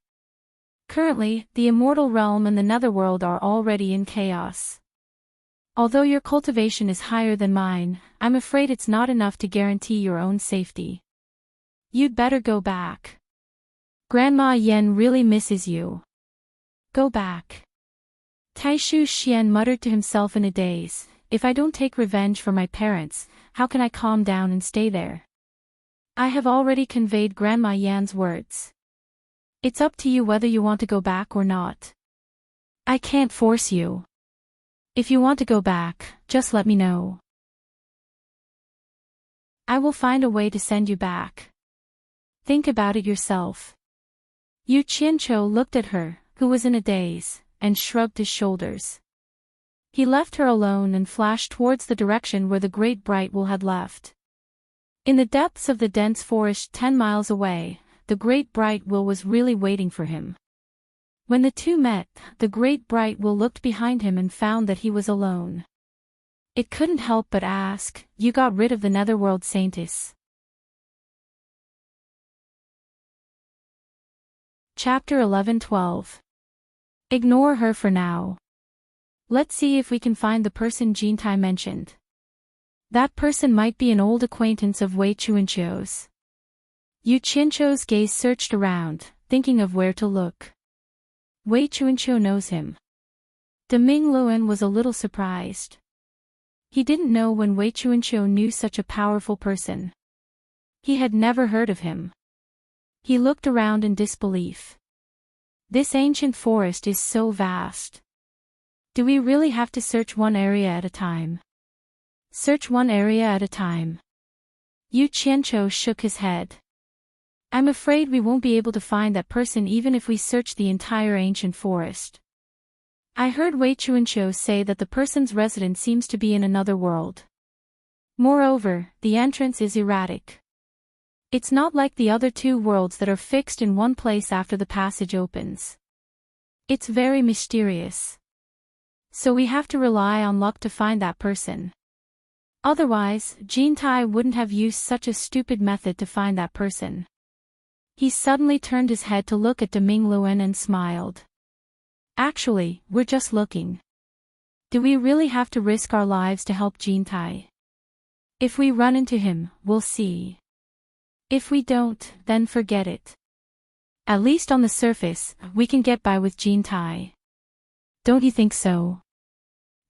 Currently, the immortal realm and the netherworld are already in chaos. Although your cultivation is higher than mine, I'm afraid it's not enough to guarantee your own safety. You'd better go back. Grandma Yan really misses you. Go back. Tai Shu Xian muttered to himself in a daze, if I don't take revenge for my parents, how can I calm down and stay there? I have already conveyed Grandma Yan's words. It's up to you whether you want to go back or not. I can't force you. If you want to go back, just let me know. I will find a way to send you back. Think about it yourself. Yu Qianzhou looked at her, who was in a daze, and shrugged his shoulders. He left her alone and flashed towards the direction where the great bright will had left. In the depths of the dense forest 10 miles away, the great bright will was really waiting for him. When the two met, the great bright will looked behind him and found that he was alone. It couldn't help but ask, you got rid of the netherworld saintess? Chapter 11-12. Ignore her for now. Let's see if we can find the person Jintai mentioned. That person might be an old acquaintance of Wei Chuanqiu's. Yu Qianzhou's gaze searched around, thinking of where to look. Wei Chuanqiu knows him. De Ming Luan was a little surprised. He didn't know when Wei Chuanqiu knew such a powerful person. He had never heard of him. He looked around in disbelief. This ancient forest is so vast. Do we really have to search one area at a time? Search one area at a time. Yu Qianzhou shook his head. I'm afraid we won't be able to find that person even if we search the entire ancient forest. I heard Wei Chuanqiu say that the person's residence seems to be in another world. Moreover, the entrance is erratic. It's not like the other two worlds that are fixed in one place after the passage opens. It's very mysterious. So we have to rely on luck to find that person. Otherwise, Jintai wouldn't have used such a stupid method to find that person. He suddenly turned his head to look at De Ming Luan and smiled. Actually, we're just looking. Do we really have to risk our lives to help Jintai? If we run into him, we'll see. If we don't, then forget it. At least on the surface, we can get by with Jean Tai. Don't you think so?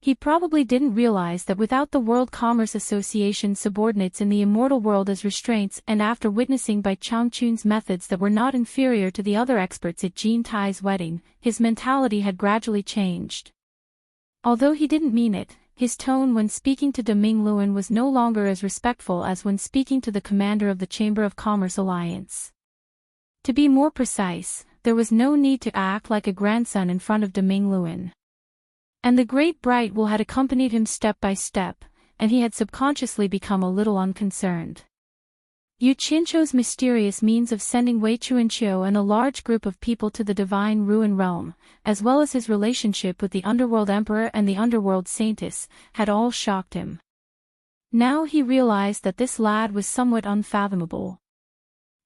He probably didn't realize that without the World Commerce Association subordinates in the immortal world as restraints, and after witnessing by Changchun's methods that were not inferior to the other experts at Jean Tai's wedding, his mentality had gradually changed. Although he didn't mean it, his tone when speaking to Deming Luan was no longer as respectful as when speaking to the commander of the Chamber of Commerce Alliance. To be more precise, there was no need to act like a grandson in front of Deming Luan. And the great bright will had accompanied him step by step, and he had subconsciously become a little unconcerned. Yu Qianqiu's mysterious means of sending Wei Chuanqiu and a large group of people to the divine ruin realm, as well as his relationship with the underworld emperor and the underworld saintess, had all shocked him. Now he realized that this lad was somewhat unfathomable.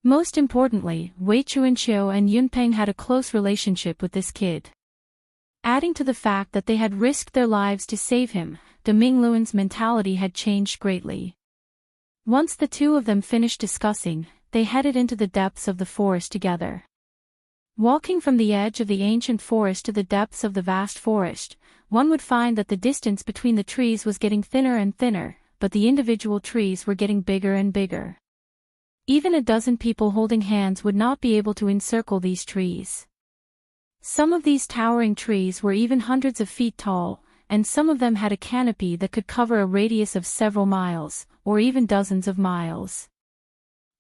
Most importantly, Wei Chuanqiu and Yunpeng had a close relationship with this kid. Adding to the fact that they had risked their lives to save him, Deming Luan's mentality had changed greatly. Once the two of them finished discussing, they headed into the depths of the forest together. Walking from the edge of the ancient forest to the depths of the vast forest, one would find that the distance between the trees was getting thinner and thinner, but the individual trees were getting bigger and bigger. Even a dozen people holding hands would not be able to encircle these trees. Some of these towering trees were even hundreds of feet tall, and some of them had a canopy that could cover a radius of several miles, or even dozens of miles.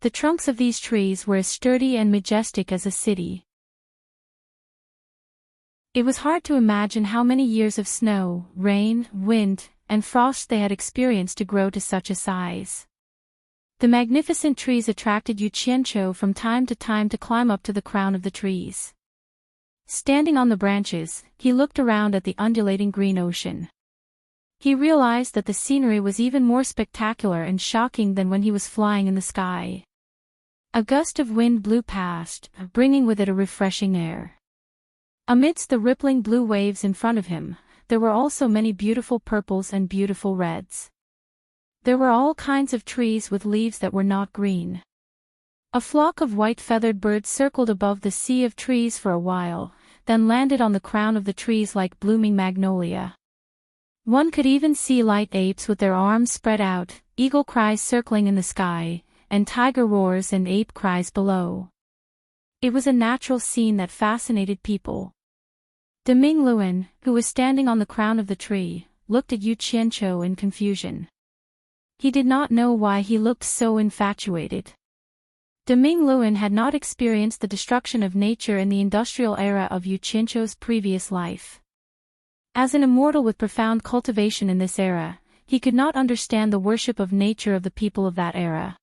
The trunks of these trees were as sturdy and majestic as a city. It was hard to imagine how many years of snow, rain, wind, and frost they had experienced to grow to such a size. The magnificent trees attracted Yu Qianqiu from time to time to climb up to the crown of the trees. Standing on the branches, he looked around at the undulating green ocean. He realized that the scenery was even more spectacular and shocking than when he was flying in the sky. A gust of wind blew past, bringing with it a refreshing air. Amidst the rippling blue waves in front of him, there were also many beautiful purples and beautiful reds. There were all kinds of trees with leaves that were not green. A flock of white-feathered birds circled above the sea of trees for a while, then landed on the crown of the trees like blooming magnolia. One could even see light apes with their arms spread out, eagle cries circling in the sky, and tiger roars and ape cries below. It was a natural scene that fascinated people. Deming Luan, who was standing on the crown of the tree, looked at Yu Qianqiu in confusion. He did not know why he looked so infatuated. Deming Luan had not experienced the destruction of nature in the industrial era of Yu Qianqiu's previous life. As an immortal with profound cultivation in this era, he could not understand the worship of nature of the people of that era.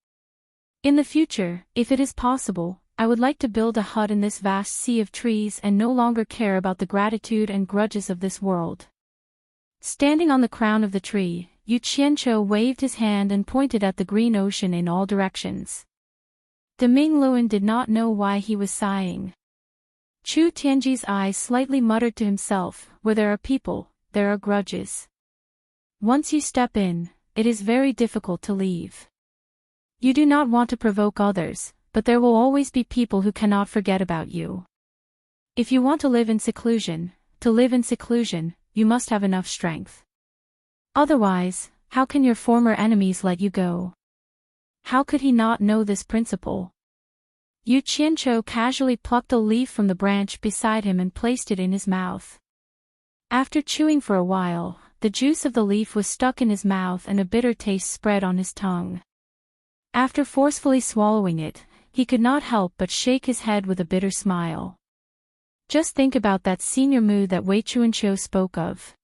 In the future, if it is possible, I would like to build a hut in this vast sea of trees and no longer care about the gratitude and grudges of this world. Standing on the crown of the tree, Yu Qianqiu waved his hand and pointed at the green ocean in all directions. Deming Luan did not know why he was sighing. Chu Tianji's eyes slightly muttered to himself, where there are people, there are grudges. Once you step in, it is very difficult to leave. You do not want to provoke others, but there will always be people who cannot forget about you. If you want to live in seclusion, you must have enough strength. Otherwise, how can your former enemies let you go? How could he not know this principle? Yu Qianqiu casually plucked a leaf from the branch beside him and placed it in his mouth. After chewing for a while, the juice of the leaf was stuck in his mouth and a bitter taste spread on his tongue. After forcefully swallowing it, he could not help but shake his head with a bitter smile. Just think about that senior mood that Wei Chuanqiu spoke of.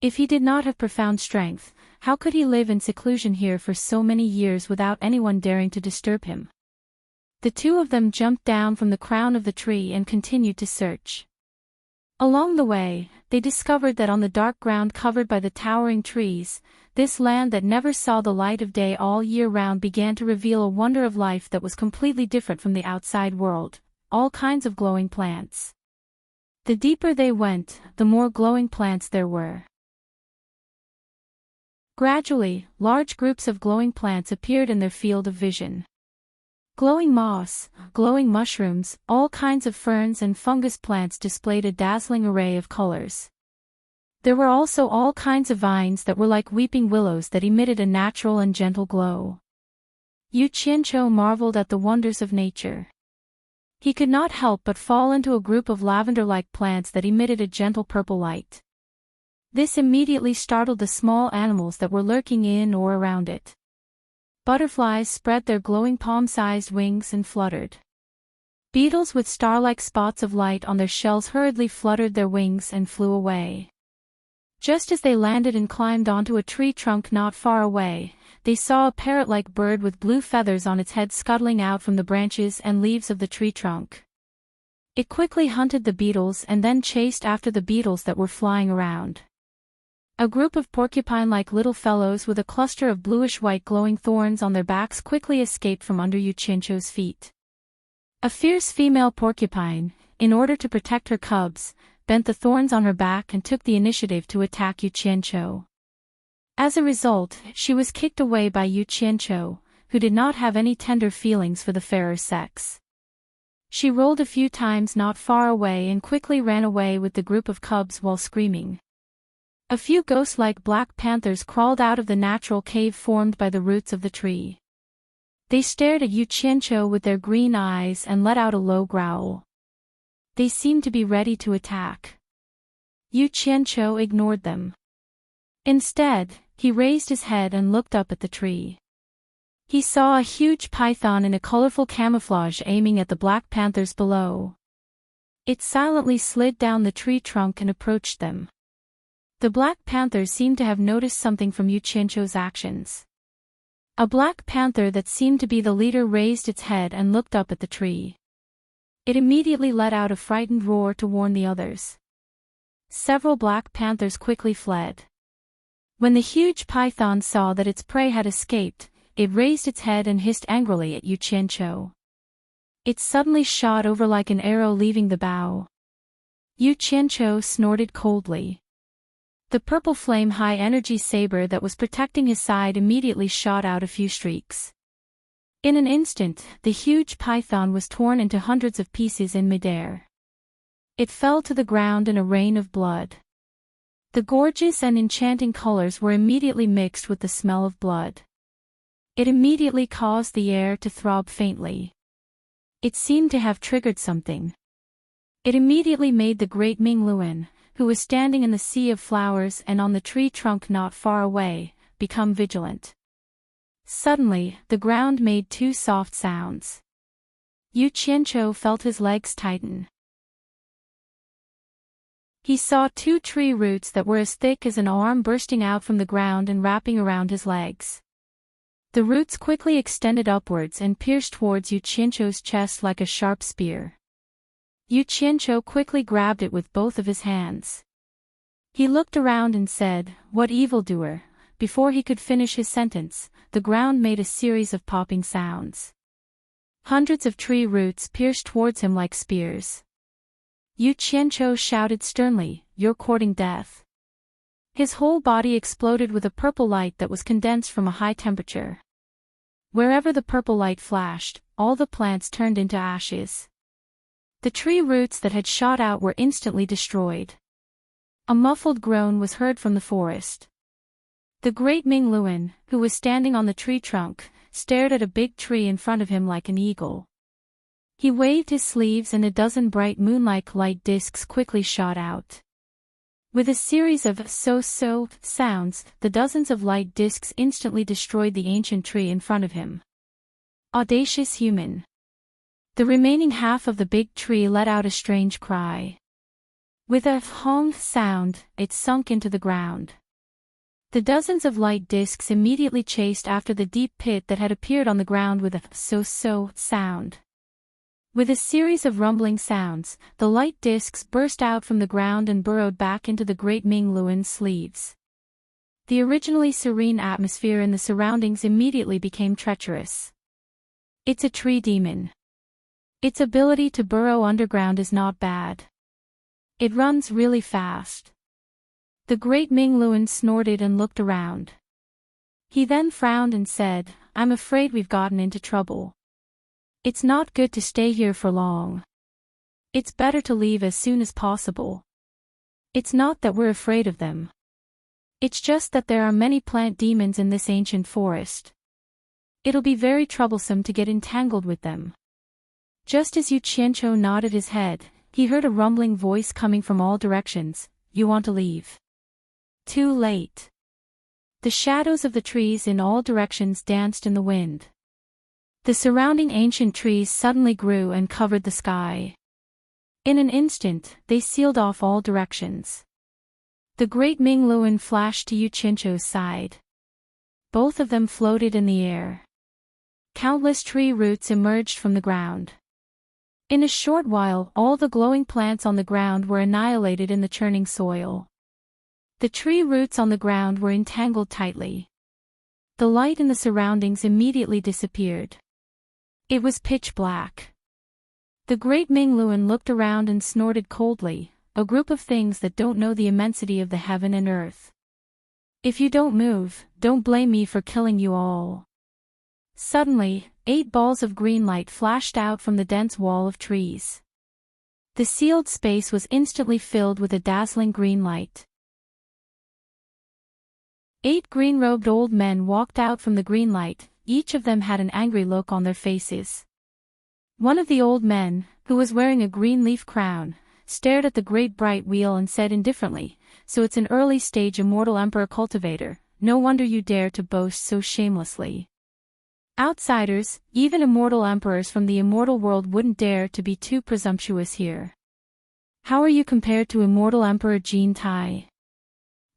If he did not have profound strength, how could he live in seclusion here for so many years without anyone daring to disturb him? The two of them jumped down from the crown of the tree and continued to search. Along the way, they discovered that on the dark ground covered by the towering trees, this land that never saw the light of day all year round began to reveal a wonder of life that was completely different from the outside world, all kinds of glowing plants. The deeper they went, the more glowing plants there were. Gradually, large groups of glowing plants appeared in their field of vision. Glowing moss, glowing mushrooms, all kinds of ferns and fungus plants displayed a dazzling array of colors. There were also all kinds of vines that were like weeping willows that emitted a natural and gentle glow. Yu Qianqiu marveled at the wonders of nature. He could not help but fall into a group of lavender-like plants that emitted a gentle purple light. This immediately startled the small animals that were lurking in or around it. Butterflies spread their glowing palm-sized wings and fluttered. Beetles with star-like spots of light on their shells hurriedly fluttered their wings and flew away. Just as they landed and climbed onto a tree trunk not far away, they saw a parrot-like bird with blue feathers on its head scuttling out from the branches and leaves of the tree trunk. It quickly hunted the beetles and then chased after the beetles that were flying around. A group of porcupine-like little fellows with a cluster of bluish-white glowing thorns on their backs quickly escaped from under Yu Qianqiu's feet. A fierce female porcupine, in order to protect her cubs, bent the thorns on her back and took the initiative to attack Yu Qianqiu. As a result, she was kicked away by Yu Qianqiu, who did not have any tender feelings for the fairer sex. She rolled a few times not far away and quickly ran away with the group of cubs while screaming. A few ghost-like black panthers crawled out of the natural cave formed by the roots of the tree. They stared at Yu Qianqiu with their green eyes and let out a low growl. They seemed to be ready to attack. Yu Qianqiu ignored them. Instead, he raised his head and looked up at the tree. He saw a huge python in a colorful camouflage aiming at the black panthers below. It silently slid down the tree trunk and approached them. The black panthers seemed to have noticed something from Yu Qianqiu's actions. A black panther that seemed to be the leader raised its head and looked up at the tree. It immediately let out a frightened roar to warn the others. Several black panthers quickly fled. When the huge python saw that its prey had escaped, it raised its head and hissed angrily at Yu Qianqiu. It suddenly shot over like an arrow leaving the bow. Yu Qianqiu snorted coldly. The purple flame high-energy saber that was protecting his side immediately shot out a few streaks. In an instant, the huge python was torn into hundreds of pieces in midair. It fell to the ground in a rain of blood. The gorgeous and enchanting colors were immediately mixed with the smell of blood. It immediately caused the air to throb faintly. It seemed to have triggered something. It immediately made the great Mingluen, who was standing in the sea of flowers and on the tree trunk not far away, become vigilant. Suddenly, the ground made two soft sounds. Yu Qianqiu felt his legs tighten. He saw two tree roots that were as thick as an arm bursting out from the ground and wrapping around his legs. The roots quickly extended upwards and pierced towards Yu Qianqiu's chest like a sharp spear. Yu Qianqiu quickly grabbed it with both of his hands. He looked around and said, "What evildoer?" Before he could finish his sentence, the ground made a series of popping sounds. Hundreds of tree roots pierced towards him like spears. Yu Qianqiu shouted sternly, "You're courting death." His whole body exploded with a purple light that was condensed from a high temperature. Wherever the purple light flashed, all the plants turned into ashes. The tree roots that had shot out were instantly destroyed. A muffled groan was heard from the forest. The great Mingluen, who was standing on the tree trunk, stared at a big tree in front of him like an eagle. He waved his sleeves and a dozen bright moon-like light discs quickly shot out. With a series of so-so sounds, the dozens of light discs instantly destroyed the ancient tree in front of him. Audacious human. The remaining half of the big tree let out a strange cry. With a hong sound, it sunk into the ground. The dozens of light discs immediately chased after the deep pit that had appeared on the ground with a so-so sound. With a series of rumbling sounds, the light discs burst out from the ground and burrowed back into the great Mingluen's sleeves. The originally serene atmosphere in the surroundings immediately became treacherous. It's a tree demon. Its ability to burrow underground is not bad. It runs really fast. The great Mingluen snorted and looked around. He then frowned and said, "I'm afraid we've gotten into trouble." It's not good to stay here for long. It's better to leave as soon as possible. It's not that we're afraid of them. It's just that there are many plant demons in this ancient forest. It'll be very troublesome to get entangled with them. Just as Yu Qianqiu nodded his head, he heard a rumbling voice coming from all directions. You want to leave? Too late. The shadows of the trees in all directions danced in the wind. The surrounding ancient trees suddenly grew and covered the sky. In an instant, they sealed off all directions. The great Ming Luan flashed to Yu Qianqiu's side. Both of them floated in the air. Countless tree roots emerged from the ground. In a short while, all the glowing plants on the ground were annihilated in the churning soil. The tree roots on the ground were entangled tightly. The light in the surroundings immediately disappeared. It was pitch black. The great Ming Luan looked around and snorted coldly, a group of things that don't know the immensity of the heaven and earth. If you don't move, don't blame me for killing you all. Suddenly, 8 balls of green light flashed out from the dense wall of trees. The sealed space was instantly filled with a dazzling green light. 8 green-robed old men walked out from the green light, each of them had an angry look on their faces. One of the old men, who was wearing a green leaf crown, stared at the great bright wheel and said indifferently, "So it's an early-stage immortal emperor cultivator, no wonder you dare to boast so shamelessly. Outsiders, even immortal emperors from the immortal world wouldn't dare to be too presumptuous here. How are you compared to immortal Emperor Jin Tai?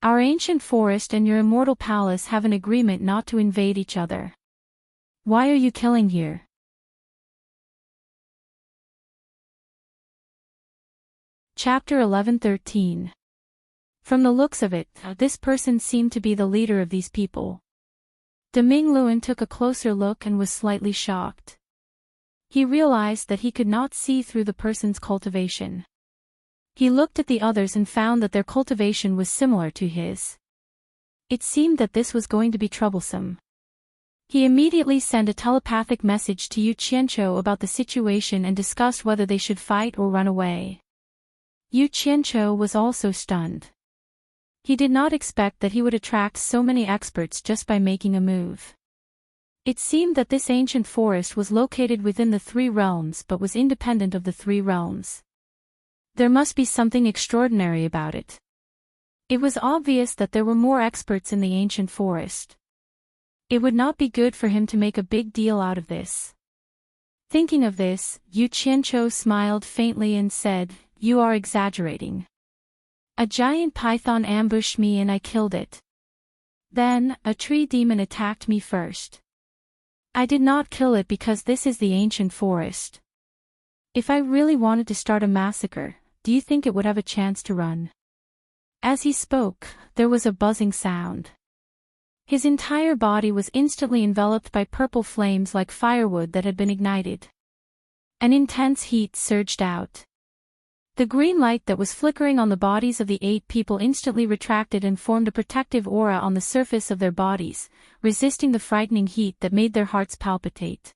Our ancient forest and your immortal palace have an agreement not to invade each other. Why are you killing here?" Chapter 11:13. From the looks of it, this person seemed to be the leader of these people. De Ming Luan took a closer look and was slightly shocked. He realized that he could not see through the person's cultivation. He looked at the others and found that their cultivation was similar to his. It seemed that this was going to be troublesome. He immediately sent a telepathic message to Yu Qianqiu about the situation and discussed whether they should fight or run away. Yu Qianqiu was also stunned. He did not expect that he would attract so many experts just by making a move. It seemed that this ancient forest was located within the 3 realms but was independent of the 3 realms. There must be something extraordinary about it. It was obvious that there were more experts in the ancient forest. It would not be good for him to make a big deal out of this. Thinking of this, Yu Qianqiu smiled faintly and said, "You are exaggerating. A giant python ambushed me and I killed it. Then, a tree demon attacked me first. I did not kill it because this is the ancient forest. If I really wanted to start a massacre, do you think it would have a chance to run?" As he spoke, there was a buzzing sound. His entire body was instantly enveloped by purple flames like firewood that had been ignited. An intense heat surged out. The green light that was flickering on the bodies of the 8 people instantly retracted and formed a protective aura on the surface of their bodies, resisting the frightening heat that made their hearts palpitate.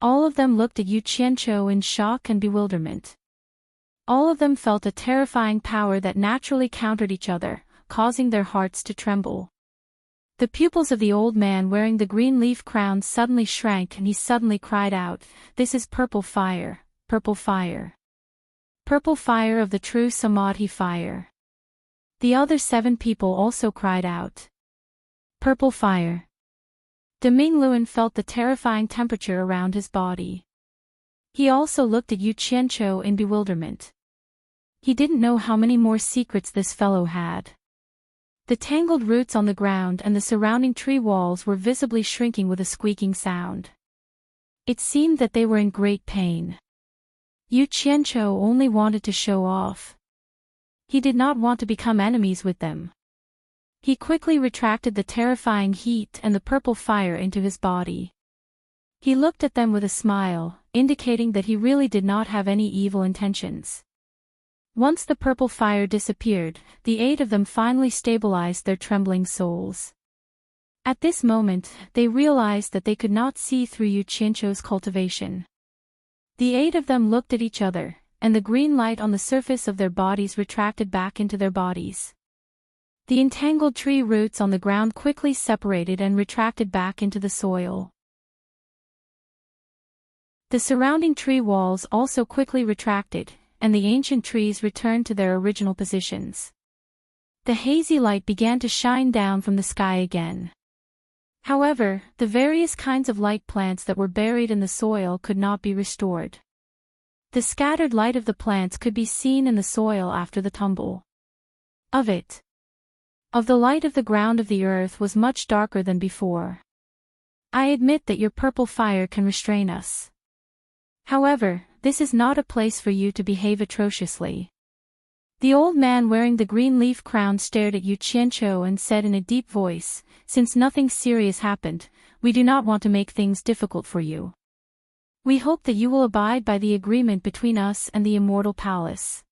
All of them looked at Yu Qianqiu in shock and bewilderment. All of them felt a terrifying power that naturally countered each other, causing their hearts to tremble. The pupils of the old man wearing the green leaf crown suddenly shrank and he suddenly cried out, "This is purple fire, purple fire. Purple fire of the true Samadhi fire." The other 7 people also cried out, "Purple fire." De Ming Luan felt the terrifying temperature around his body. He also looked at Yu Qianqiu in bewilderment. He didn't know how many more secrets this fellow had. The tangled roots on the ground and the surrounding tree walls were visibly shrinking with a squeaking sound. It seemed that they were in great pain. Yu Qianqiu only wanted to show off. He did not want to become enemies with them. He quickly retracted the terrifying heat and the purple fire into his body. He looked at them with a smile, indicating that he really did not have any evil intentions. Once the purple fire disappeared, the 8 of them finally stabilized their trembling souls. At this moment, they realized that they could not see through Yu Qianqiu's cultivation. The 8 of them looked at each other, and the green light on the surface of their bodies retracted back into their bodies. The entangled tree roots on the ground quickly separated and retracted back into the soil. The surrounding tree walls also quickly retracted, and the ancient trees returned to their original positions. The hazy light began to shine down from the sky again. However, the various kinds of light plants that were buried in the soil could not be restored. The scattered light of the plants could be seen in the soil after the tumble. Of the light of the ground of the earth was much darker than before. I admit that your purple fire can restrain us. However, this is not a place for you to behave atrociously. The old man wearing the green leaf crown stared at Yu Qianqiu and said in a deep voice, "Since nothing serious happened, we do not want to make things difficult for you. We hope that you will abide by the agreement between us and the immortal palace.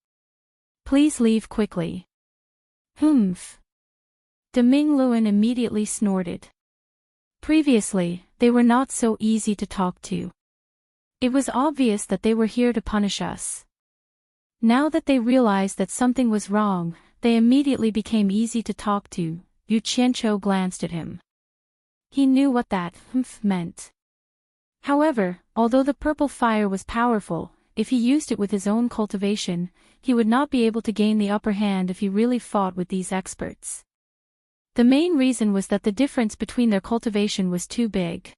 Please leave quickly." Humph. Deming Luan immediately snorted. Previously, they were not so easy to talk to. It was obvious that they were here to punish us. Now that they realized that something was wrong, they immediately became easy to talk to. Yu Qianqiu glanced at him. He knew what that humph meant. However, although the purple fire was powerful, if he used it with his own cultivation, he would not be able to gain the upper hand if he really fought with these experts. The main reason was that the difference between their cultivation was too big.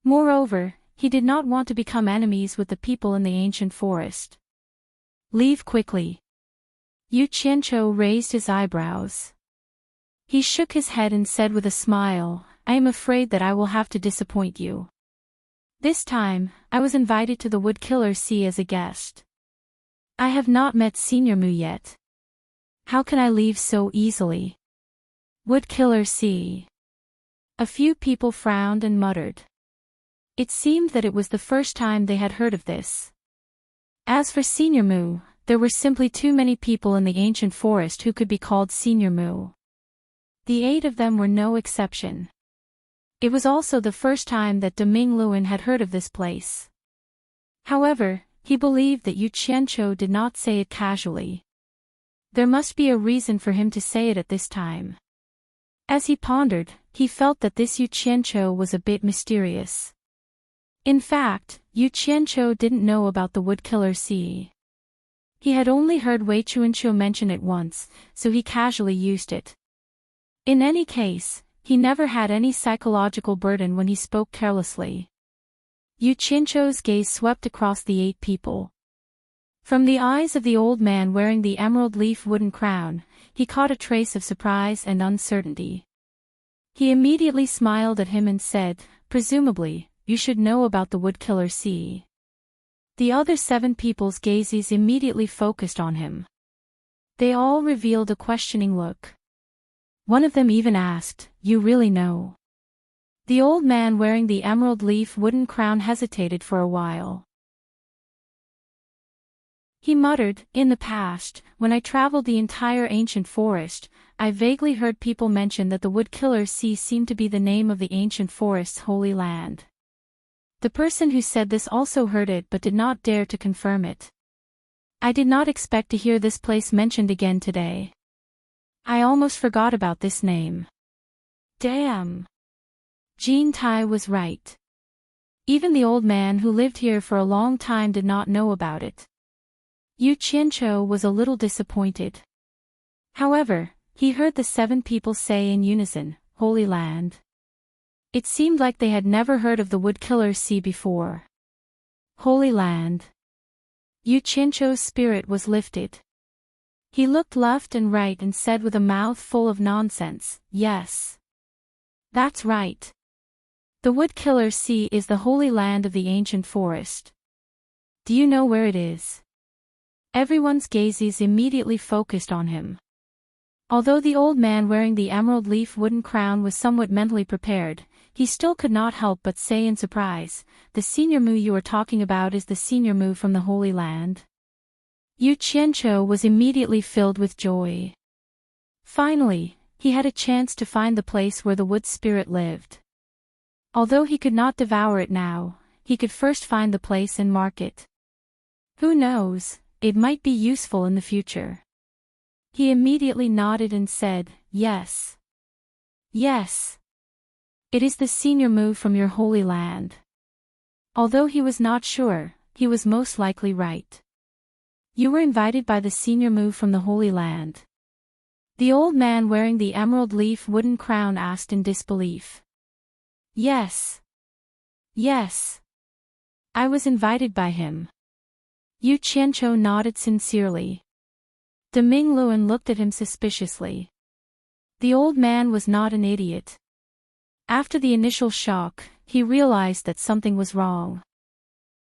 Moreover, he did not want to become enemies with the people in the ancient forest. Leave quickly. Yu Qianqiu raised his eyebrows. He shook his head and said with a smile, "I am afraid that I will have to disappoint you. This time, I was invited to the Woodkiller Sea as a guest. I have not met Senior Mu yet. How can I leave so easily?" Woodkiller Sea. A few people frowned and muttered. It seemed that it was the first time they had heard of this. As for Senior Mu, there were simply too many people in the ancient forest who could be called Senior Mu. The 8 of them were no exception. It was also the first time that Deming Luan had heard of this place. However, he believed that Yu Qianqiu did not say it casually. There must be a reason for him to say it at this time. As he pondered, he felt that this Yu Qianqiu was a bit mysterious. In fact, Yu Qianqiu didn't know about the Woodkiller Sea. He had only heard Wei Chuanqiu mention it once, so he casually used it. In any case, he never had any psychological burden when he spoke carelessly. Yu Qianqiu's gaze swept across the 8 people. From the eyes of the old man wearing the emerald leaf wooden crown, he caught a trace of surprise and uncertainty. He immediately smiled at him and said, "Presumably, you should know about the Woodkiller Sea." The other 7 people's gazes immediately focused on him. They all revealed a questioning look. One of them even asked, "You really know?" The old man wearing the emerald leaf wooden crown hesitated for a while. He muttered, "In the past, when I traveled the entire ancient forest, I vaguely heard people mention that the Woodkiller Sea seemed to be the name of the ancient forest's holy land. The person who said this also heard it but did not dare to confirm it. I did not expect to hear this place mentioned again today. I almost forgot about this name. Damn. Jean Tai was right. Even the old man who lived here for a long time did not know about it." Yu Qianqiu was a little disappointed. However, he heard the 7 people say in unison, "Holy Land." It seemed like they had never heard of the Woodkiller Sea before. Holy Land. Yu Qianqiu's spirit was lifted. He looked left and right and said with a mouth full of nonsense, "Yes. That's right. The Woodkiller Sea is the holy land of the ancient forest. Do you know where it is?" Everyone's gazes immediately focused on him. Although the old man wearing the emerald leaf wooden crown was somewhat mentally prepared, he still could not help but say in surprise, "The Senior Mu you are talking about is the Senior Mu from the Holy Land?" Yu Qianqiu was immediately filled with joy. Finally, he had a chance to find the place where the wood spirit lived. Although he could not devour it now, he could first find the place and mark it. Who knows, it might be useful in the future. He immediately nodded and said, "Yes. Yes. It is the senior move from your holy land." Although he was not sure, he was most likely right. "You were invited by the senior move from the Holy Land?" The old man wearing the emerald leaf wooden crown asked in disbelief. "Yes. Yes. I was invited by him." Yu Qianqiu nodded sincerely. De Mingluan looked at him suspiciously. The old man was not an idiot. After the initial shock, he realized that something was wrong.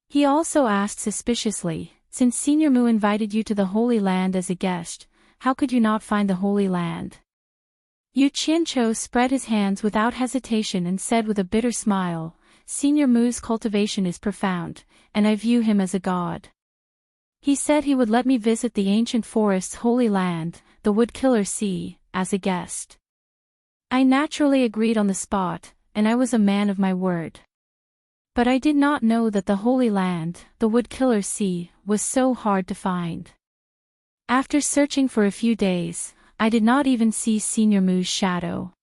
He also asked suspiciously, "Since Senior Mu invited you to the Holy Land as a guest, how could you not find the Holy Land?" Yu Qianqiu spread his hands without hesitation and said with a bitter smile, "Senior Mu's cultivation is profound, and I view him as a god. He said he would let me visit the ancient forest's holy land, the Woodkiller Sea, as a guest. I naturally agreed on the spot, and I was a man of my word. But I did not know that the Holy Land, the Woodkiller Sea, was so hard to find. After searching for a few days, I did not even see Senior Mu's shadow.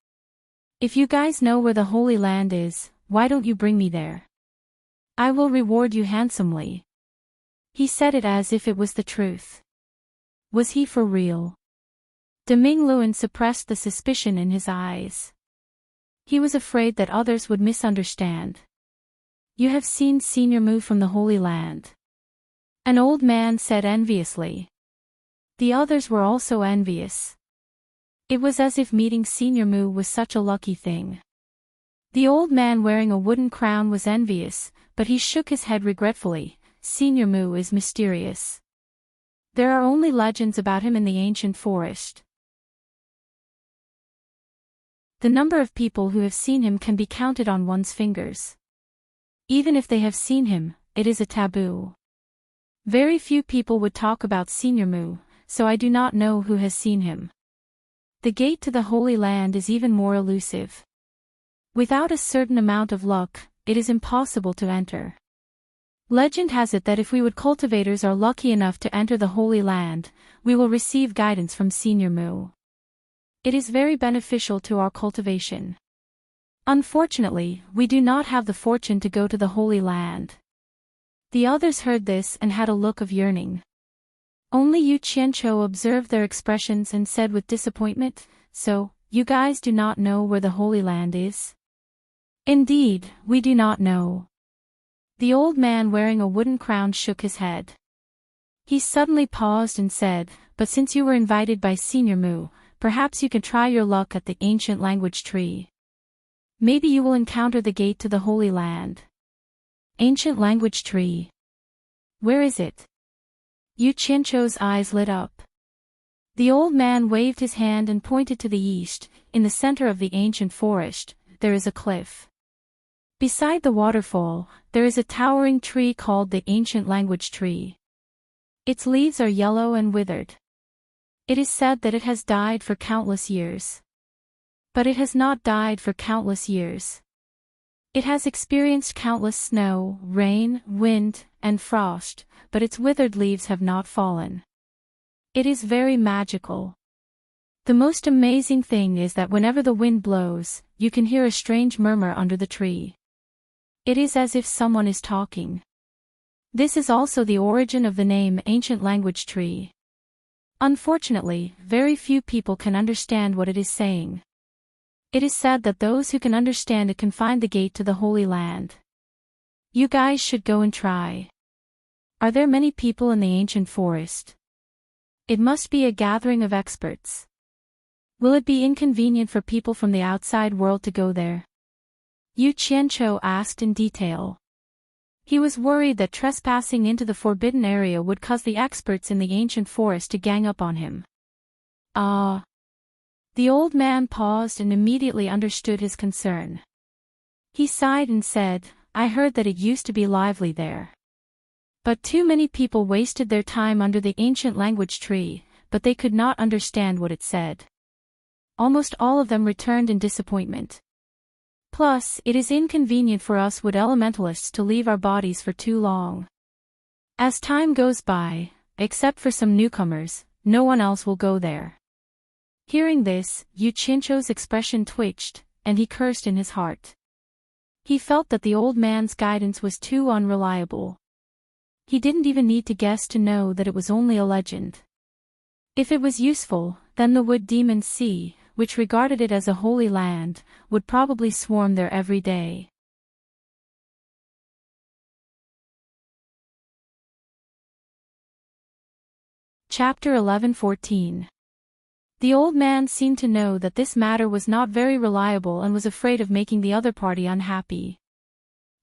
If you guys know where the Holy Land is, why don't you bring me there? I will reward you handsomely." He said it as if it was the truth. Was he for real? De Mingluan suppressed the suspicion in his eyes. He was afraid that others would misunderstand. "You have seen Senior Mu from the Holy Land?" An old man said enviously. The others were also envious. It was as if meeting Senior Mu was such a lucky thing. The old man wearing a wooden crown was envious, but he shook his head regretfully. "Senior Mu is mysterious. There are only legends about him in the ancient forest. The number of people who have seen him can be counted on one's fingers. Even if they have seen him, it is a taboo. Very few people would talk about Senior Mu, so I do not know who has seen him. The gate to the Holy Land is even more elusive. Without a certain amount of luck, it is impossible to enter. Legend has it that if we cultivators are lucky enough to enter the Holy Land, we will receive guidance from Senior Mu. It is very beneficial to our cultivation. Unfortunately, we do not have the fortune to go to the Holy Land." The others heard this and had a look of yearning. Only Yu Qianqiu observed their expressions and said with disappointment, "So, you guys do not know where the Holy Land is?" "Indeed, we do not know." The old man wearing a wooden crown shook his head. He suddenly paused and said, "But since you were invited by Senior Mu, perhaps you can try your luck at the ancient language tree. Maybe you will encounter the gate to the Holy Land." Ancient language tree. Where is it? Yu Qianqiu's eyes lit up. The old man waved his hand and pointed to the east. "In the center of the ancient forest, there is a cliff. Beside the waterfall, there is a towering tree called the ancient language tree. Its leaves are yellow and withered. It is said that it has died for countless years. But it has not died for countless years. It has experienced countless snow, rain, wind, and frost, but its withered leaves have not fallen. It is very magical. The most amazing thing is that whenever the wind blows, you can hear a strange murmur under the tree. It is as if someone is talking. This is also the origin of the name Ancient Language Tree. Unfortunately, very few people can understand what it is saying. It is said that those who can understand it can find the gate to the Holy Land. You guys should go and try. Are there many people in the ancient forest? It must be a gathering of experts. Will it be inconvenient for people from the outside world to go there?" Yu Qianqiu asked in detail. He was worried that trespassing into the forbidden area would cause the experts in the ancient forest to gang up on him. Ah. The old man paused and immediately understood his concern. He sighed and said, "I heard that it used to be lively there. But too many people wasted their time under the ancient language tree, but they could not understand what it said. almost all of them returned in disappointment. Plus, it is inconvenient for us wood elementalists to leave our bodies for too long. As time goes by, except for some newcomers, no one else will go there. Hearing this, Yu Qianqiu's expression twitched, and he cursed in his heart. He felt that the old man's guidance was too unreliable. He didn't even need to guess to know that it was only a legend. If it was useful, then the wood demon sea, which regarded it as a holy land, would probably swarm there every day. Chapter 11:14. The old man seemed to know that this matter was not very reliable and was afraid of making the other party unhappy.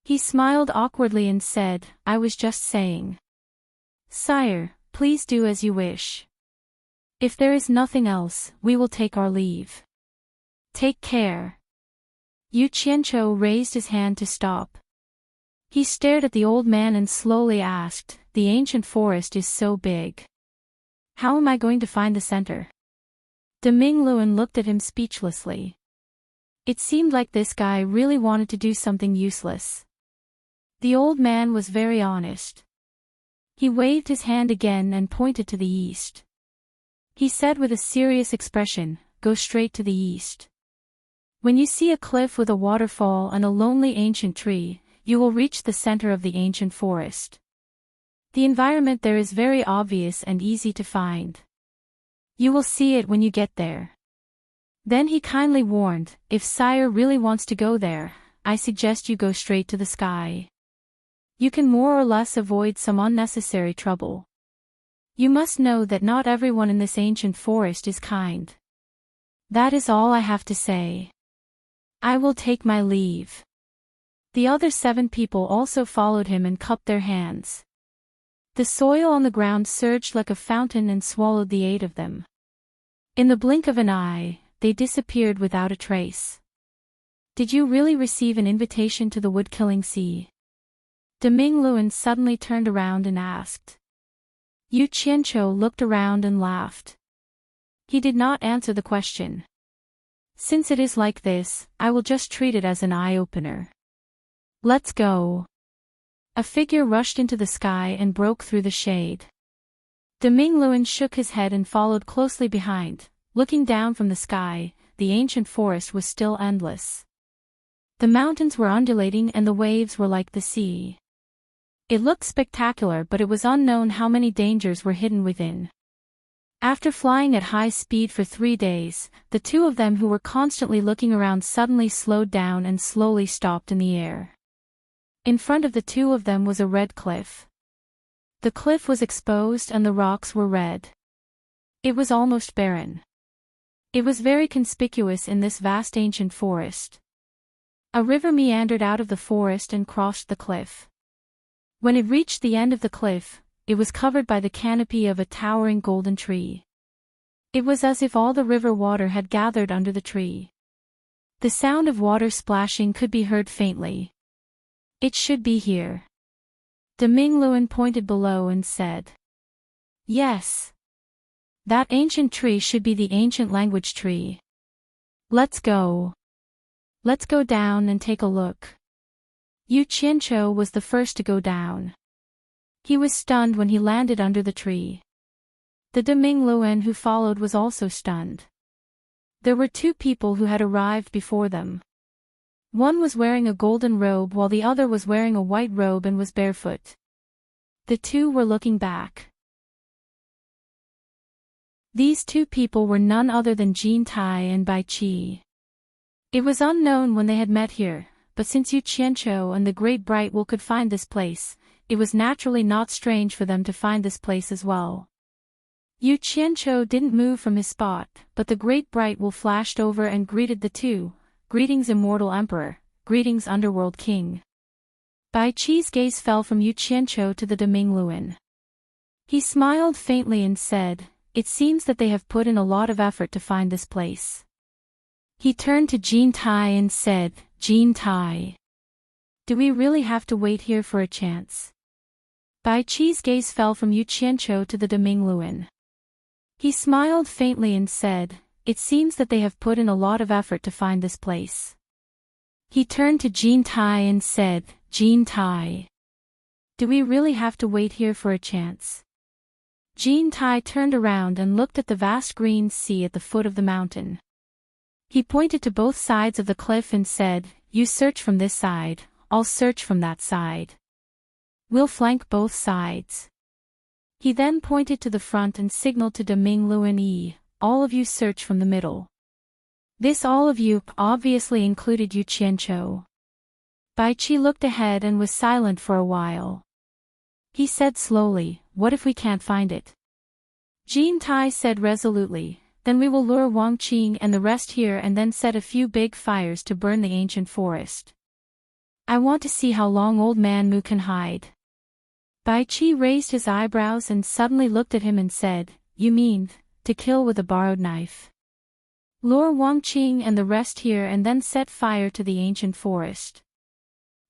He smiled awkwardly and said, "I was just saying. Sire, please do as you wish. If there is nothing else, we will take our leave. Take care." Yu Qianqiu raised his hand to stop. He stared at the old man and slowly asked, "The ancient forest is so big. How am I going to find the center?" De Mingluan looked at him speechlessly. It seemed like this guy really wanted to do something useless. The old man was very honest. He waved his hand again and pointed to the east. He said with a serious expression, "Go straight to the east. When you see a cliff with a waterfall and a lonely ancient tree, you will reach the center of the ancient forest. The environment there is very obvious and easy to find. You will see it when you get there." Then he kindly warned, "If Sire really wants to go there, I suggest you go straight to the sky. You can more or less avoid some unnecessary trouble. You must know that not everyone in this ancient forest is kind. That is all I have to say. I will take my leave." The other 7 people also followed him and cupped their hands. The soil on the ground surged like a fountain and swallowed the 8 of them. In the blink of an eye, they disappeared without a trace. "Did you really receive an invitation to the wood-killing sea?" De Mingluan suddenly turned around and asked. Yu Qianqiu looked around and laughed. He did not answer the question. "Since it is like this, I will just treat it as an eye-opener. Let's go." A figure rushed into the sky and broke through the shade. De Mingluan shook his head and followed closely behind. Looking down from the sky, the ancient forest was still endless. The mountains were undulating and the waves were like the sea. It looked spectacular, but it was unknown how many dangers were hidden within. After flying at high speed for 3 days, the 2 of them who were constantly looking around suddenly slowed down and slowly stopped in the air. In front of the 2 of them was a red cliff. The cliff was exposed and the rocks were red. It was almost barren. It was very conspicuous in this vast ancient forest. A river meandered out of the forest and crossed the cliff. When it reached the end of the cliff, it was covered by the canopy of a towering golden tree. It was as if all the river water had gathered under the tree. The sound of water splashing could be heard faintly. "It should be here." De Mingluan pointed below and said, "Yes. That ancient tree should be the ancient language tree. Let's go. Let's go down and take a look." Yu Qianqiu was the first to go down. He was stunned when he landed under the tree. The De Mingluan who followed was also stunned. There were 2 people who had arrived before them. One was wearing a golden robe while the other was wearing a white robe and was barefoot. The 2 were looking back. These 2 people were none other than Jin Tai and Bai Qi. It was unknown when they had met here, but since Yu Qianqiu and the Great Bright Will could find this place, it was naturally not strange for them to find this place as well. Yu Qianqiu didn't move from his spot, but the Great Bright Will flashed over and greeted the 2. "Greetings, Immortal Emperor. Greetings, Underworld King." Bai Qi's gaze fell from Yu Qianqiu to the De Mingluan. He smiled faintly and said, "It seems that they have put in a lot of effort to find this place." He turned to Jin Tai and said, "Jin Tai, do we really have to wait here for a chance?" Bai Qi's gaze fell from Yu Qianqiu to the De Mingluan. He smiled faintly and said, it seems that they have put in a lot of effort to find this place. He turned to Jean Tai and said, Jean Tai, do we really have to wait here for a chance? Jean Tai turned around and looked at the vast green sea at the foot of the mountain. He pointed to both sides of the cliff and said, you search from this side, I'll search from that side. We'll flank both sides. He then pointed to the front and signaled to Deming Luan Yi, all of you search from the middle. This all of you obviously included Yu Qianqiu. Bai Qi looked ahead and was silent for a while. He said slowly, what if we can't find it? Jean Tai said resolutely, then we will lure Wang Qing and the rest here and then set a few big fires to burn the ancient forest. I want to see how long old man Mu can hide. Bai Qi raised his eyebrows and suddenly looked at him and said, you mean, to kill with a borrowed knife? Lure Wang Qing and the rest here and then set fire to the ancient forest.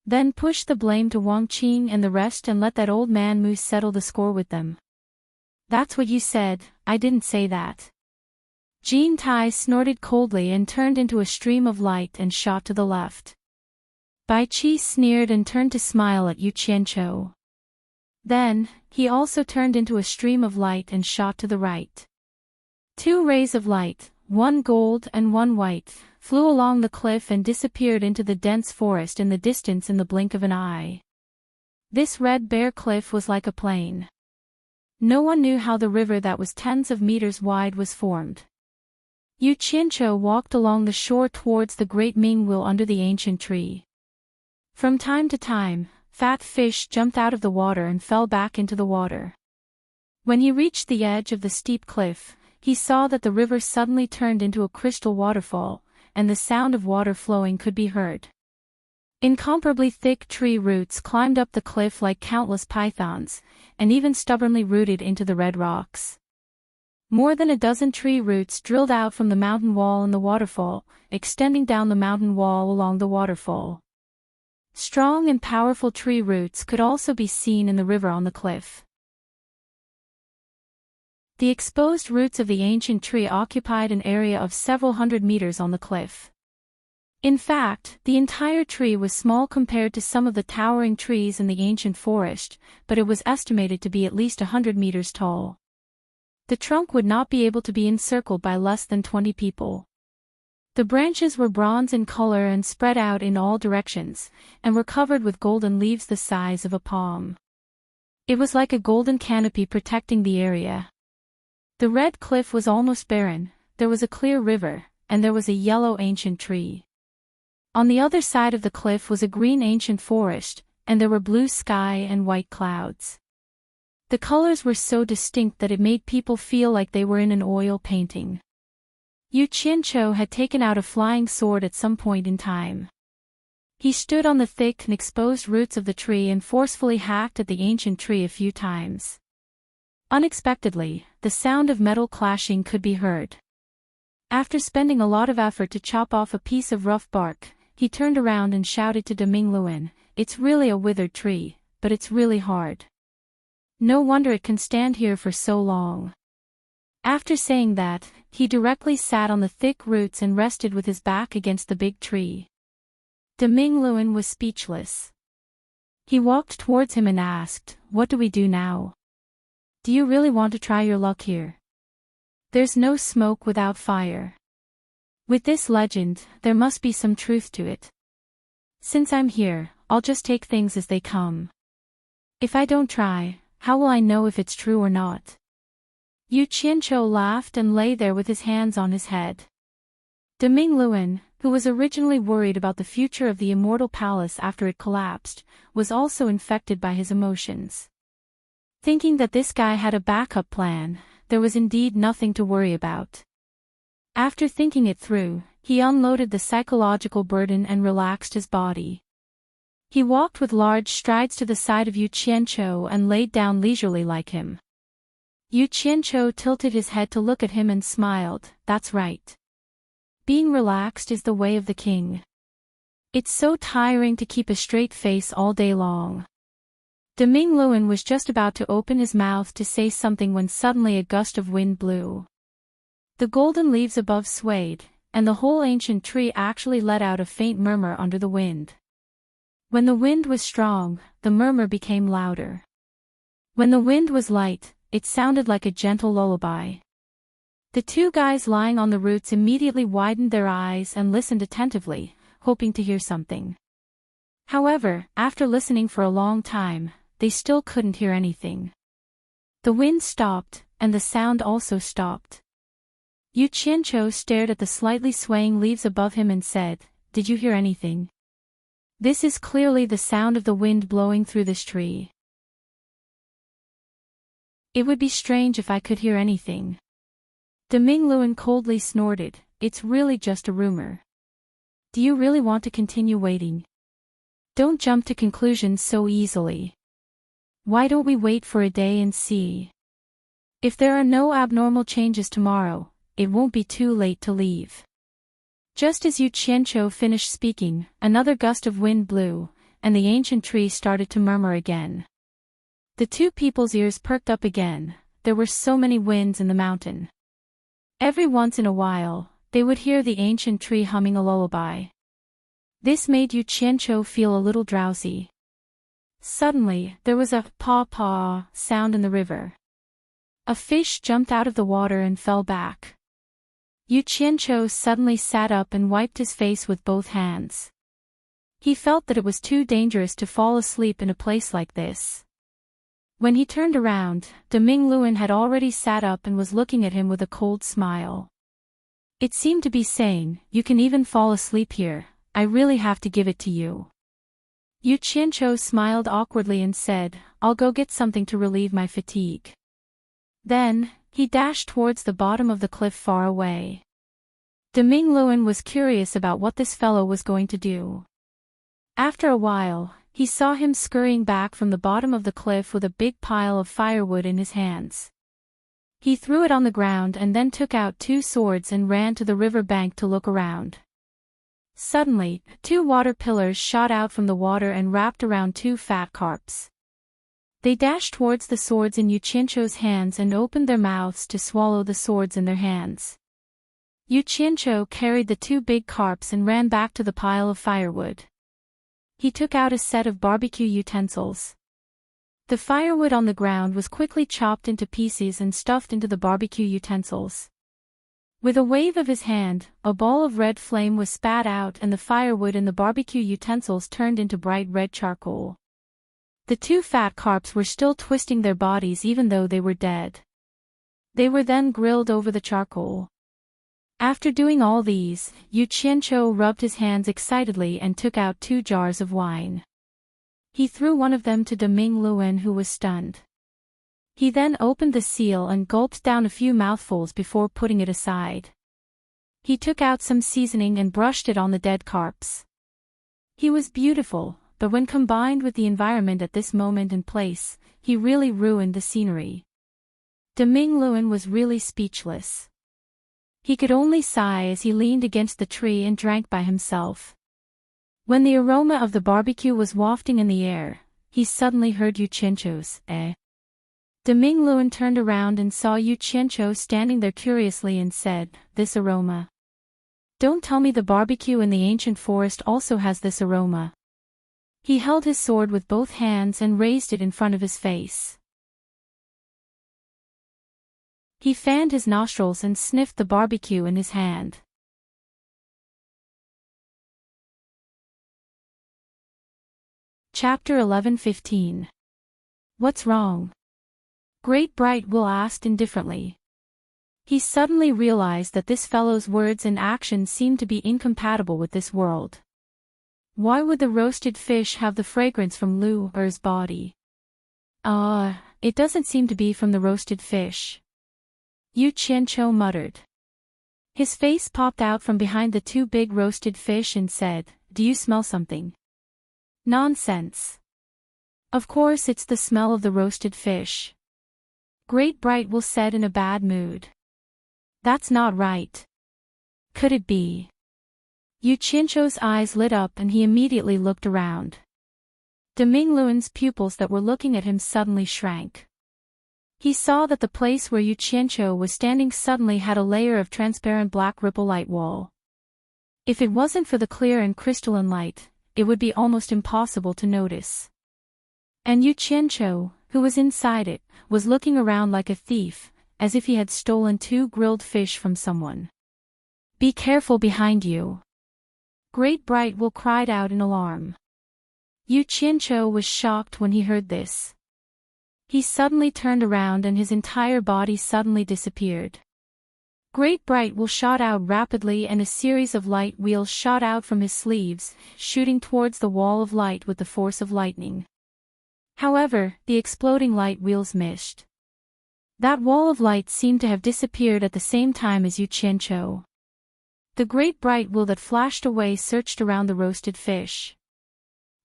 Then push the blame to Wang Qing and the rest and let that old man Mu settle the score with them. That's what you said, I didn't say that. Jean Tai snorted coldly and turned into a stream of light and shot to the left. Bai Qi sneered and turned to smile at Yu Qianqiu. Then, he also turned into a stream of light and shot to the right. Two rays of light, one gold and one white, flew along the cliff and disappeared into the dense forest in the distance in the blink of an eye. This red bare cliff was like a plain. No one knew how the river that was tens of meters wide was formed. Yu Qianqiu walked along the shore towards the great Ming Will under the ancient tree. From time to time, fat fish jumped out of the water and fell back into the water. When he reached the edge of the steep cliff, he saw that the river suddenly turned into a crystal waterfall, and the sound of water flowing could be heard. Incomparably thick tree roots climbed up the cliff like countless pythons, and even stubbornly rooted into the red rocks. More than a dozen tree roots drilled out from the mountain wall and the waterfall, extending down the mountain wall along the waterfall. Strong and powerful tree roots could also be seen in the river on the cliff. The exposed roots of the ancient tree occupied an area of several hundred meters on the cliff. In fact, the entire tree was small compared to some of the towering trees in the ancient forest, but it was estimated to be at least 100 meters tall. The trunk would not be able to be encircled by less than 20 people. The branches were bronze in color and spread out in all directions, and were covered with golden leaves the size of a palm. It was like a golden canopy protecting the area. The red cliff was almost barren, there was a clear river, and there was a yellow ancient tree. On the other side of the cliff was a green ancient forest, and there were blue sky and white clouds. The colors were so distinct that it made people feel like they were in an oil painting. Yu Qianqiu had taken out a flying sword at some point in time. He stood on the thick and exposed roots of the tree and forcefully hacked at the ancient tree a few times. Unexpectedly, the sound of metal clashing could be heard. After spending a lot of effort to chop off a piece of rough bark, he turned around and shouted to Deming Luan, "It's really a withered tree, but it's really hard. No wonder it can stand here for so long." After saying that, he directly sat on the thick roots and rested with his back against the big tree. Deming Luan was speechless. He walked towards him and asked, "What do we do now? Do you really want to try your luck here? There's no smoke without fire. With this legend, there must be some truth to it. Since I'm here, I'll just take things as they come. If I don't try, how will I know if it's true or not?" Yu Qianqiu laughed and lay there with his hands on his head. Deming Luan, who was originally worried about the future of the immortal palace after it collapsed, was also infected by his emotions. Thinking that this guy had a backup plan, there was indeed nothing to worry about. After thinking it through, he unloaded the psychological burden and relaxed his body. He walked with large strides to the side of Yu Qianqiu and laid down leisurely like him. Yu Qianqiu tilted his head to look at him and smiled, "That's right. Being relaxed is the way of the king. It's so tiring to keep a straight face all day long." Deming Luan was just about to open his mouth to say something when suddenly a gust of wind blew. The golden leaves above swayed, and the whole ancient tree actually let out a faint murmur under the wind. When the wind was strong, the murmur became louder. When the wind was light, it sounded like a gentle lullaby. The two guys lying on the roots immediately widened their eyes and listened attentively, hoping to hear something. However, after listening for a long time, they still couldn't hear anything. The wind stopped, and the sound also stopped. Yu Qianqiu stared at the slightly swaying leaves above him and said, "Did you hear anything? This is clearly the sound of the wind blowing through this tree. It would be strange if I could hear anything." Deming Luan coldly snorted, "It's really just a rumor. Do you really want to continue waiting? Don't jump to conclusions so easily. Why don't we wait for a day and see? If there are no abnormal changes tomorrow, it won't be too late to leave." Just as Yu Qianqiu finished speaking, another gust of wind blew, and the ancient tree started to murmur again. The two people's ears perked up again. There were so many winds in the mountain. Every once in a while, they would hear the ancient tree humming a lullaby. This made Yu Qianqiu feel a little drowsy. Suddenly, there was a paw-paw sound in the river. A fish jumped out of the water and fell back. Yu Qianqiu suddenly sat up and wiped his face with both hands. He felt that it was too dangerous to fall asleep in a place like this. When he turned around, Deming Luan had already sat up and was looking at him with a cold smile. It seemed to be saying, "You can even fall asleep here, I really have to give it to you." Yu Qianqiu smiled awkwardly and said, "I'll go get something to relieve my fatigue." Then, he dashed towards the bottom of the cliff far away. Deming Luan was curious about what this fellow was going to do. After a while, he saw him scurrying back from the bottom of the cliff with a big pile of firewood in his hands. He threw it on the ground and then took out two swords and ran to the river bank to look around. Suddenly, two water pillars shot out from the water and wrapped around two fat carps. They dashed towards the swords in Yu Qianqiu's hands and opened their mouths to swallow the swords in their hands. Yu Qianqiu carried the two big carps and ran back to the pile of firewood. He took out a set of barbecue utensils. The firewood on the ground was quickly chopped into pieces and stuffed into the barbecue utensils. With a wave of his hand, a ball of red flame was spat out and the firewood in the barbecue utensils turned into bright red charcoal. The two fat carps were still twisting their bodies even though they were dead. They were then grilled over the charcoal. After doing all these, Yu Qianqiu rubbed his hands excitedly and took out two jars of wine. He threw one of them to Deming Luan, who was stunned. He then opened the seal and gulped down a few mouthfuls before putting it aside. He took out some seasoning and brushed it on the dead carps. He was beautiful, but when combined with the environment at this moment and place, he really ruined the scenery. Deming Luan was really speechless. He could only sigh as he leaned against the tree and drank by himself. When the aroma of the barbecue was wafting in the air, he suddenly heard Yu Qianqiu's, "Eh?" Deming Luan turned around and saw Yu Qianqiu standing there curiously and said, "This aroma. Don't tell me the barbecue in the ancient forest also has this aroma." He held his sword with both hands and raised it in front of his face. He fanned his nostrils and sniffed the barbecue in his hand. Chapter 11:15. What's wrong? Great Bright Will asked indifferently. He suddenly realized that this fellow's words and actions seemed to be incompatible with this world. Why would the roasted fish have the fragrance from Lu Er's body? It doesn't seem to be from the roasted fish. Yu Qianqiu muttered. His face popped out from behind the two big roasted fish and said, "Do you smell something?" "Nonsense. Of course it's the smell of the roasted fish." Great Bright Will said in a bad mood. "That's not right. Could it be?" Yu Qianqiu's eyes lit up and he immediately looked around. Deming Luan's pupils that were looking at him suddenly shrank. He saw that the place where Yu Qianqiu was standing suddenly had a layer of transparent black ripple light wall. If it wasn't for the clear and crystalline light, it would be almost impossible to notice. And Yu Qianqiu, who was inside it, was looking around like a thief, as if he had stolen 2 grilled fish from someone. "Be careful behind you!" Great Bright Will cried out in alarm. Yu Qianqiu was shocked when he heard this. He suddenly turned around and his entire body suddenly disappeared. Great Bright Will shot out rapidly and a series of light wheels shot out from his sleeves, shooting towards the wall of light with the force of lightning. However, the exploding light wheels missed. That wall of light seemed to have disappeared at the same time as Yu Qianqiu. The great bright wheel that flashed away searched around the roasted fish.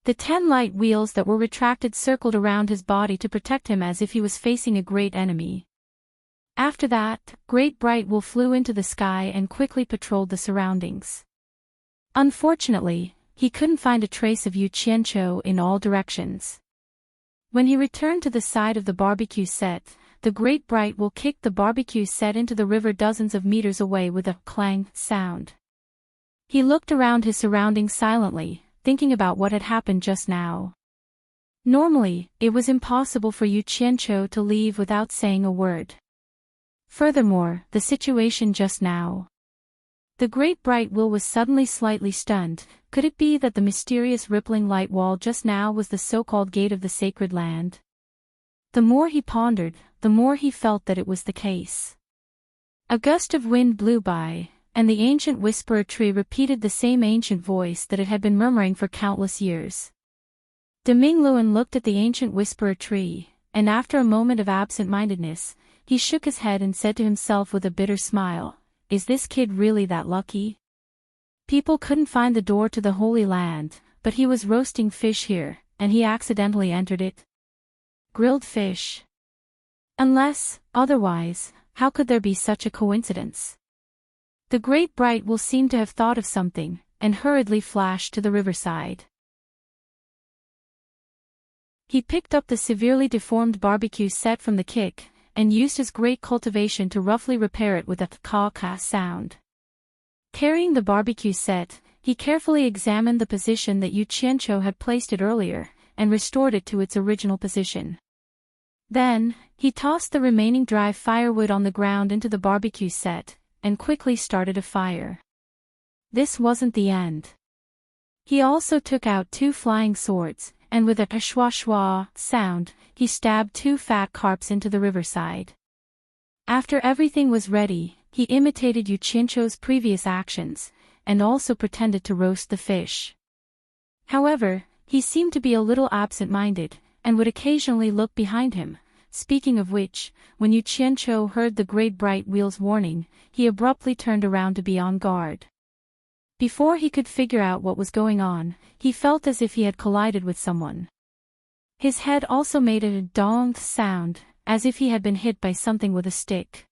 The 10 light wheels that were retracted circled around his body to protect him as if he was facing a great enemy. After that, Great Bright Will flew into the sky and quickly patrolled the surroundings. Unfortunately, he couldn't find a trace of Yu Qianqiu in all directions. When he returned to the side of the barbecue set, the Great Bright Will kicked the barbecue set into the river dozens of meters away with a clang sound. He looked around his surroundings silently, thinking about what had happened just now. Normally, it was impossible for Yu Qianqiu to leave without saying a word. Furthermore, the situation just now. The Great Bright Will was suddenly slightly stunned. Could it be that the mysterious rippling light wall just now was the so-called gate of the sacred land? The more he pondered, the more he felt that it was the case. A gust of wind blew by, and the ancient whisperer tree repeated the same ancient voice that it had been murmuring for countless years. De Mingluan looked at the ancient whisperer tree, and after a moment of absent-mindedness, he shook his head and said to himself with a bitter smile, "Is this kid really that lucky? People couldn't find the door to the Holy Land, but he was roasting fish here, and he accidentally entered it. Grilled fish. Unless, otherwise, how could there be such a coincidence?" The Great Bright Will seemed to have thought of something, and hurriedly flashed to the riverside. He picked up the severely deformed barbecue set from the kick, and used his great cultivation to roughly repair it with a caw-caw sound. Carrying the barbecue set, he carefully examined the position that Yu Qianqiu had placed it earlier, and restored it to its original position. Then, he tossed the remaining dry firewood on the ground into the barbecue set, and quickly started a fire. This wasn't the end. He also took out 2 flying swords, and with a shwa-shwa sound, he stabbed 2 fat carps into the riverside. After everything was ready, he imitated Yu Qianqiu's previous actions, and also pretended to roast the fish. However, he seemed to be a little absent-minded, and would occasionally look behind him. Speaking of which, when Yu Qianqiu heard the Great Bright Wheel's warning, he abruptly turned around to be on guard. Before he could figure out what was going on, he felt as if he had collided with someone. His head also made a dong sound, as if he had been hit by something with a stick.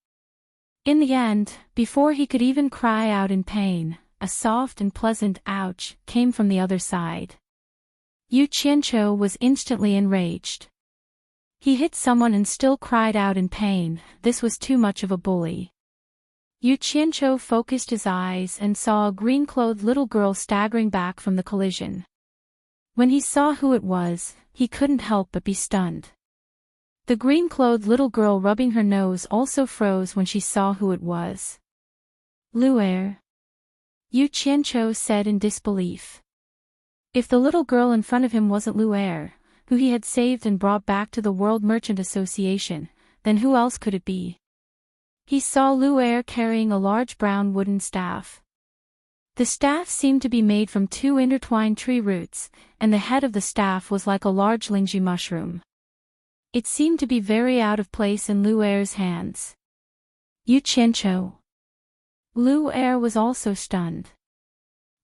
In the end, before he could even cry out in pain, a soft and pleasant ouch came from the other side. Yu Qianqiu was instantly enraged. He hit someone and still cried out in pain. This was too much of a bully. Yu Qianqiu focused his eyes and saw a green-clothed little girl staggering back from the collision. When he saw who it was, he couldn't help but be stunned. The green-clothed little girl rubbing her nose also froze when she saw who it was. "Lu'er," Yu Qianqiu said in disbelief. If the little girl in front of him wasn't Lu'er, who he had saved and brought back to the World Merchant Association, then who else could it be? He saw Lu'er carrying a large brown wooden staff. The staff seemed to be made from 2 intertwined tree roots, and the head of the staff was like a large lingji mushroom. It seemed to be very out of place in Lu'er's hands. Yu Qianqiu. Lu'er was also stunned.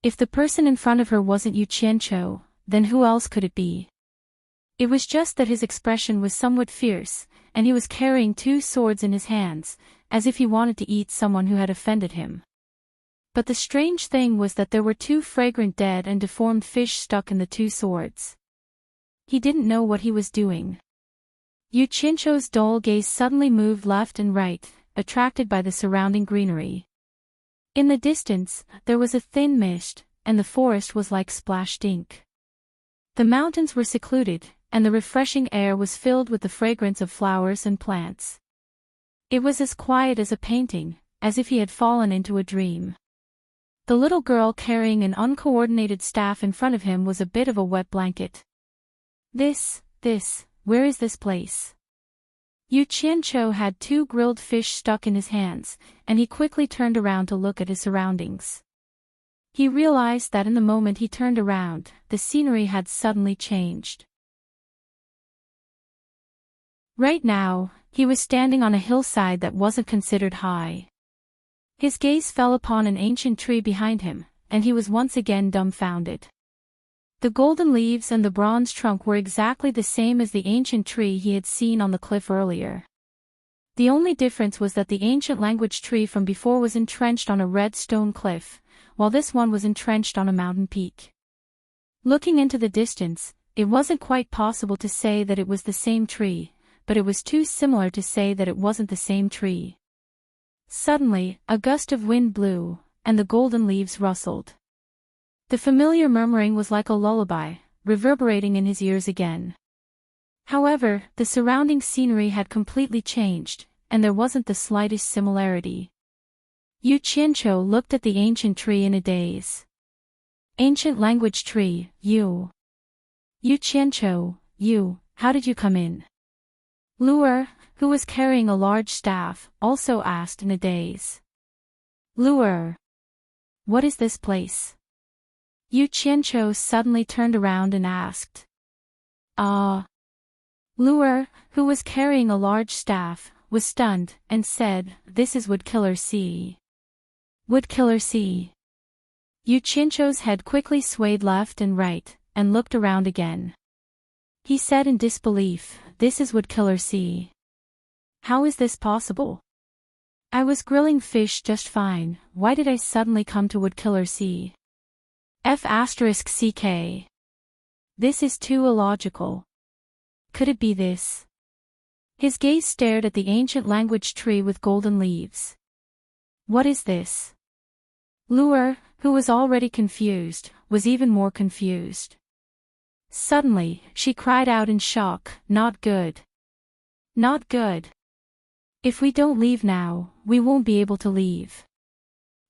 If the person in front of her wasn't Yu Qianqiu, then who else could it be? It was just that his expression was somewhat fierce, and he was carrying 2 swords in his hands, as if he wanted to eat someone who had offended him. But the strange thing was that there were 2 fragrant dead and deformed fish stuck in the 2 swords. He didn't know what he was doing. Yu Qianzhou's dull gaze suddenly moved left and right, attracted by the surrounding greenery. In the distance, there was a thin mist, and the forest was like splashed ink. The mountains were secluded, and the refreshing air was filled with the fragrance of flowers and plants. It was as quiet as a painting, as if he had fallen into a dream. The little girl carrying an uncoordinated staff in front of him was a bit of a wet blanket. Where is this place? Yu Qianzhou had 2 grilled fish stuck in his hands, and he quickly turned around to look at his surroundings. He realized that in the moment he turned around, the scenery had suddenly changed. Right now, he was standing on a hillside that wasn't considered high. His gaze fell upon an ancient tree behind him, and he was once again dumbfounded. The golden leaves and the bronze trunk were exactly the same as the ancient tree he had seen on the cliff earlier. The only difference was that the ancient language tree from before was entrenched on a red stone cliff, while this one was entrenched on a mountain peak. Looking into the distance, it wasn't quite possible to say that it was the same tree, but it was too similar to say that it wasn't the same tree. Suddenly, a gust of wind blew, and the golden leaves rustled. The familiar murmuring was like a lullaby, reverberating in his ears again. However, the surrounding scenery had completely changed, and there wasn't the slightest similarity. Yu Qianzhou looked at the ancient tree in a daze. Ancient language tree, Yu Qianzhou, how did you come in? Lu'er, who was carrying a large staff, also asked in a daze. Lu'er, what is this place? Yu Qianzhou suddenly turned around and asked. Lu'er, who was carrying a large staff, was stunned, and said, this is Woodkiller Sea. Woodkiller Sea. Yu Qianzhou's head quickly swayed left and right, and looked around again. He said in disbelief, this is Woodkiller Sea. How is this possible? I was grilling fish just fine, why did I suddenly come to Woodkiller Sea? F***ck. This is too illogical. Could it be this? His gaze stared at the ancient language tree with golden leaves. What is this? Lu'er, who was already confused, was even more confused. Suddenly, she cried out in shock, not good. Not good. If we don't leave now, we won't be able to leave.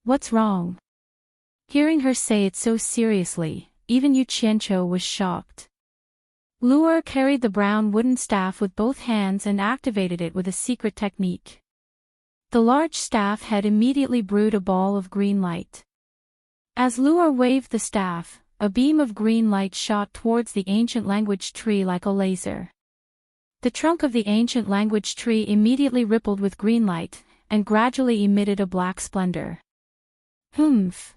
What's wrong? Hearing her say it so seriously, even Yu Qianzhou was shocked. Lu'er carried the brown wooden staff with both hands and activated it with a secret technique. The large staff head immediately brewed a ball of green light. As Lu'er waved the staff, a beam of green light shot towards the ancient language tree like a laser. The trunk of the ancient language tree immediately rippled with green light, and gradually emitted a black splendor. Humph!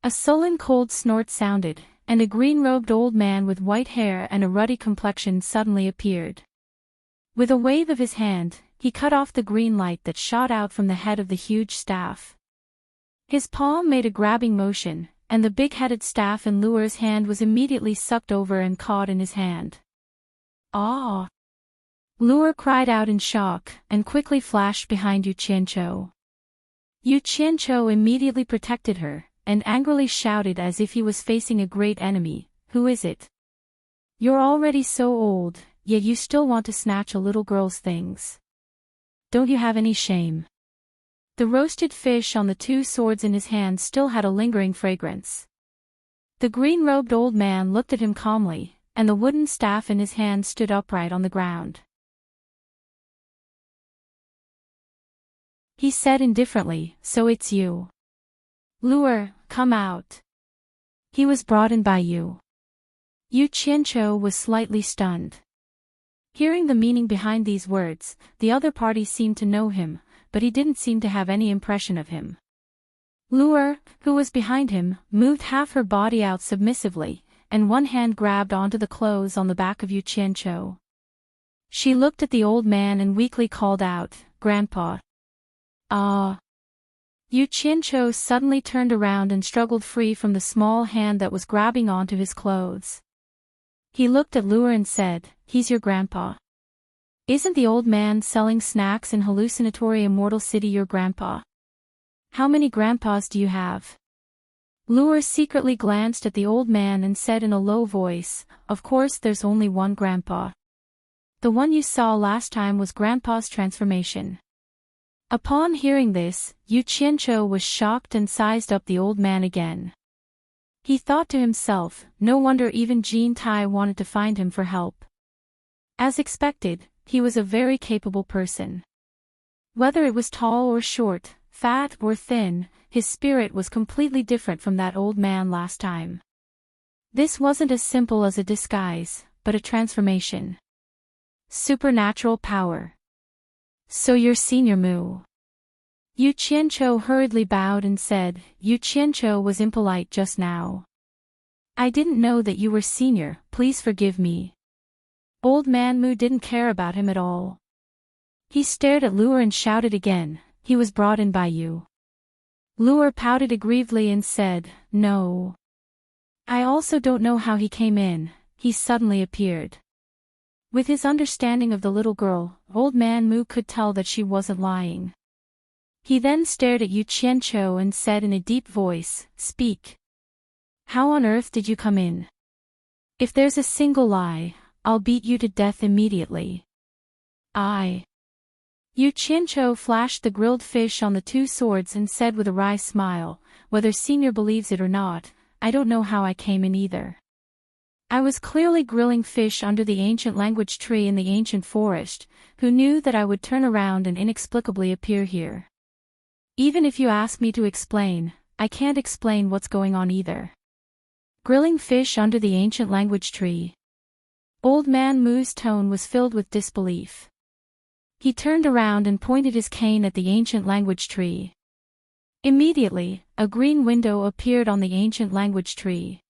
A sullen cold snort sounded, and a green-robed old man with white hair and a ruddy complexion suddenly appeared. With a wave of his hand, he cut off the green light that shot out from the head of the huge staff. His palm made a grabbing motion, and the big-headed staff in Lu'er's hand was immediately sucked over and caught in his hand. Ah! Lu'er cried out in shock, and quickly flashed behind Yu Qianzhou. Yu Qianzhou immediately protected her, and angrily shouted as if he was facing a great enemy, who is it? You're already so old, yet you still want to snatch a little girl's things. Don't you have any shame? The roasted fish on the 2 swords in his hand still had a lingering fragrance. The green-robed old man looked at him calmly, and the wooden staff in his hand stood upright on the ground. He said indifferently, so it's you. Lu'er, come out. He was brought in by you. Yu Qianzhou was slightly stunned. Hearing the meaning behind these words, the other party seemed to know him, but he didn't seem to have any impression of him. Lu'er, who was behind him, moved half her body out submissively, and one hand grabbed onto the clothes on the back of Yu Qianzhou. She looked at the old man and weakly called out, Grandpa. Ah! Yu Qianzhou suddenly turned around and struggled free from the small hand that was grabbing onto his clothes. He looked at Lu'er and said, he's your grandpa. Isn't the old man selling snacks in hallucinatory immortal city your grandpa? How many grandpas do you have? Lure secretly glanced at the old man and said in a low voice, "Of course there's only one grandpa. The one you saw last time was grandpa's transformation." Upon hearing this, Yu Qianzhou was shocked and sized up the old man again. He thought to himself, no wonder even Jean Tai wanted to find him for help. As expected, he was a very capable person. Whether it was tall or short, fat or thin, his spirit was completely different from that old man last time. This wasn't as simple as a disguise, but a transformation. Supernatural power. "So you're Senior Mu." Yu Qianzhou hurriedly bowed and said, "Yu Qianzhou was impolite just now. I didn't know that you were senior, please forgive me." Old man Mu didn't care about him at all. He stared at Lure and shouted again, "He was brought in by you." Lure pouted aggrievedly and said, "No. I also don't know how he came in, he suddenly appeared." With his understanding of the little girl, old man Mu could tell that she wasn't lying. He then stared at Yu Qianzhou and said in a deep voice, "Speak. How on earth did you come in? If there's a single lie, I'll beat you to death immediately." Yu Qianzhou flashed the grilled fish on the two swords and said with a wry smile, "Whether Senior believes it or not, I don't know how I came in either. I was clearly grilling fish under the ancient language tree in the ancient forest, who knew that I would turn around and inexplicably appear here. Even if you ask me to explain, I can't explain what's going on either." Grilling fish under the ancient language tree. Old man Mu's tone was filled with disbelief. He turned around and pointed his cane at the ancient language tree. Immediately, a green window appeared on the ancient language tree.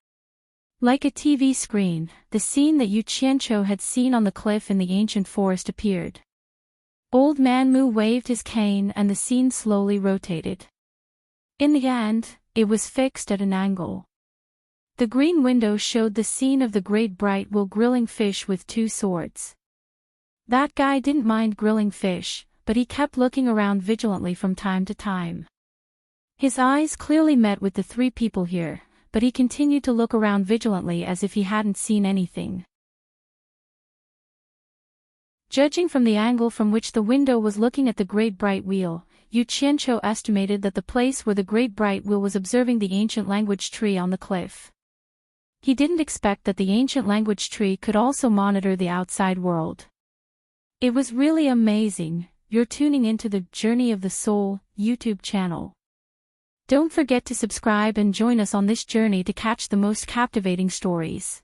Like a TV screen, the scene that Yu Qianzhou had seen on the cliff in the ancient forest appeared. Old man Mu waved his cane and the scene slowly rotated. In the end, it was fixed at an angle. The green window showed the scene of the great bright will grilling fish with two swords. That guy didn't mind grilling fish, but he kept looking around vigilantly from time to time. His eyes clearly met with the three people here, but he continued to look around vigilantly as if he hadn't seen anything. Judging from the angle from which the window was looking at the great bright wheel, Yu Qianzhou estimated that the place where the great bright wheel was observing the ancient language tree on the cliff. He didn't expect that the ancient language tree could also monitor the outside world. It was really amazing. You're tuning into the Journey of the Soul YouTube channel. Don't forget to subscribe and join us on this journey to catch the most captivating stories.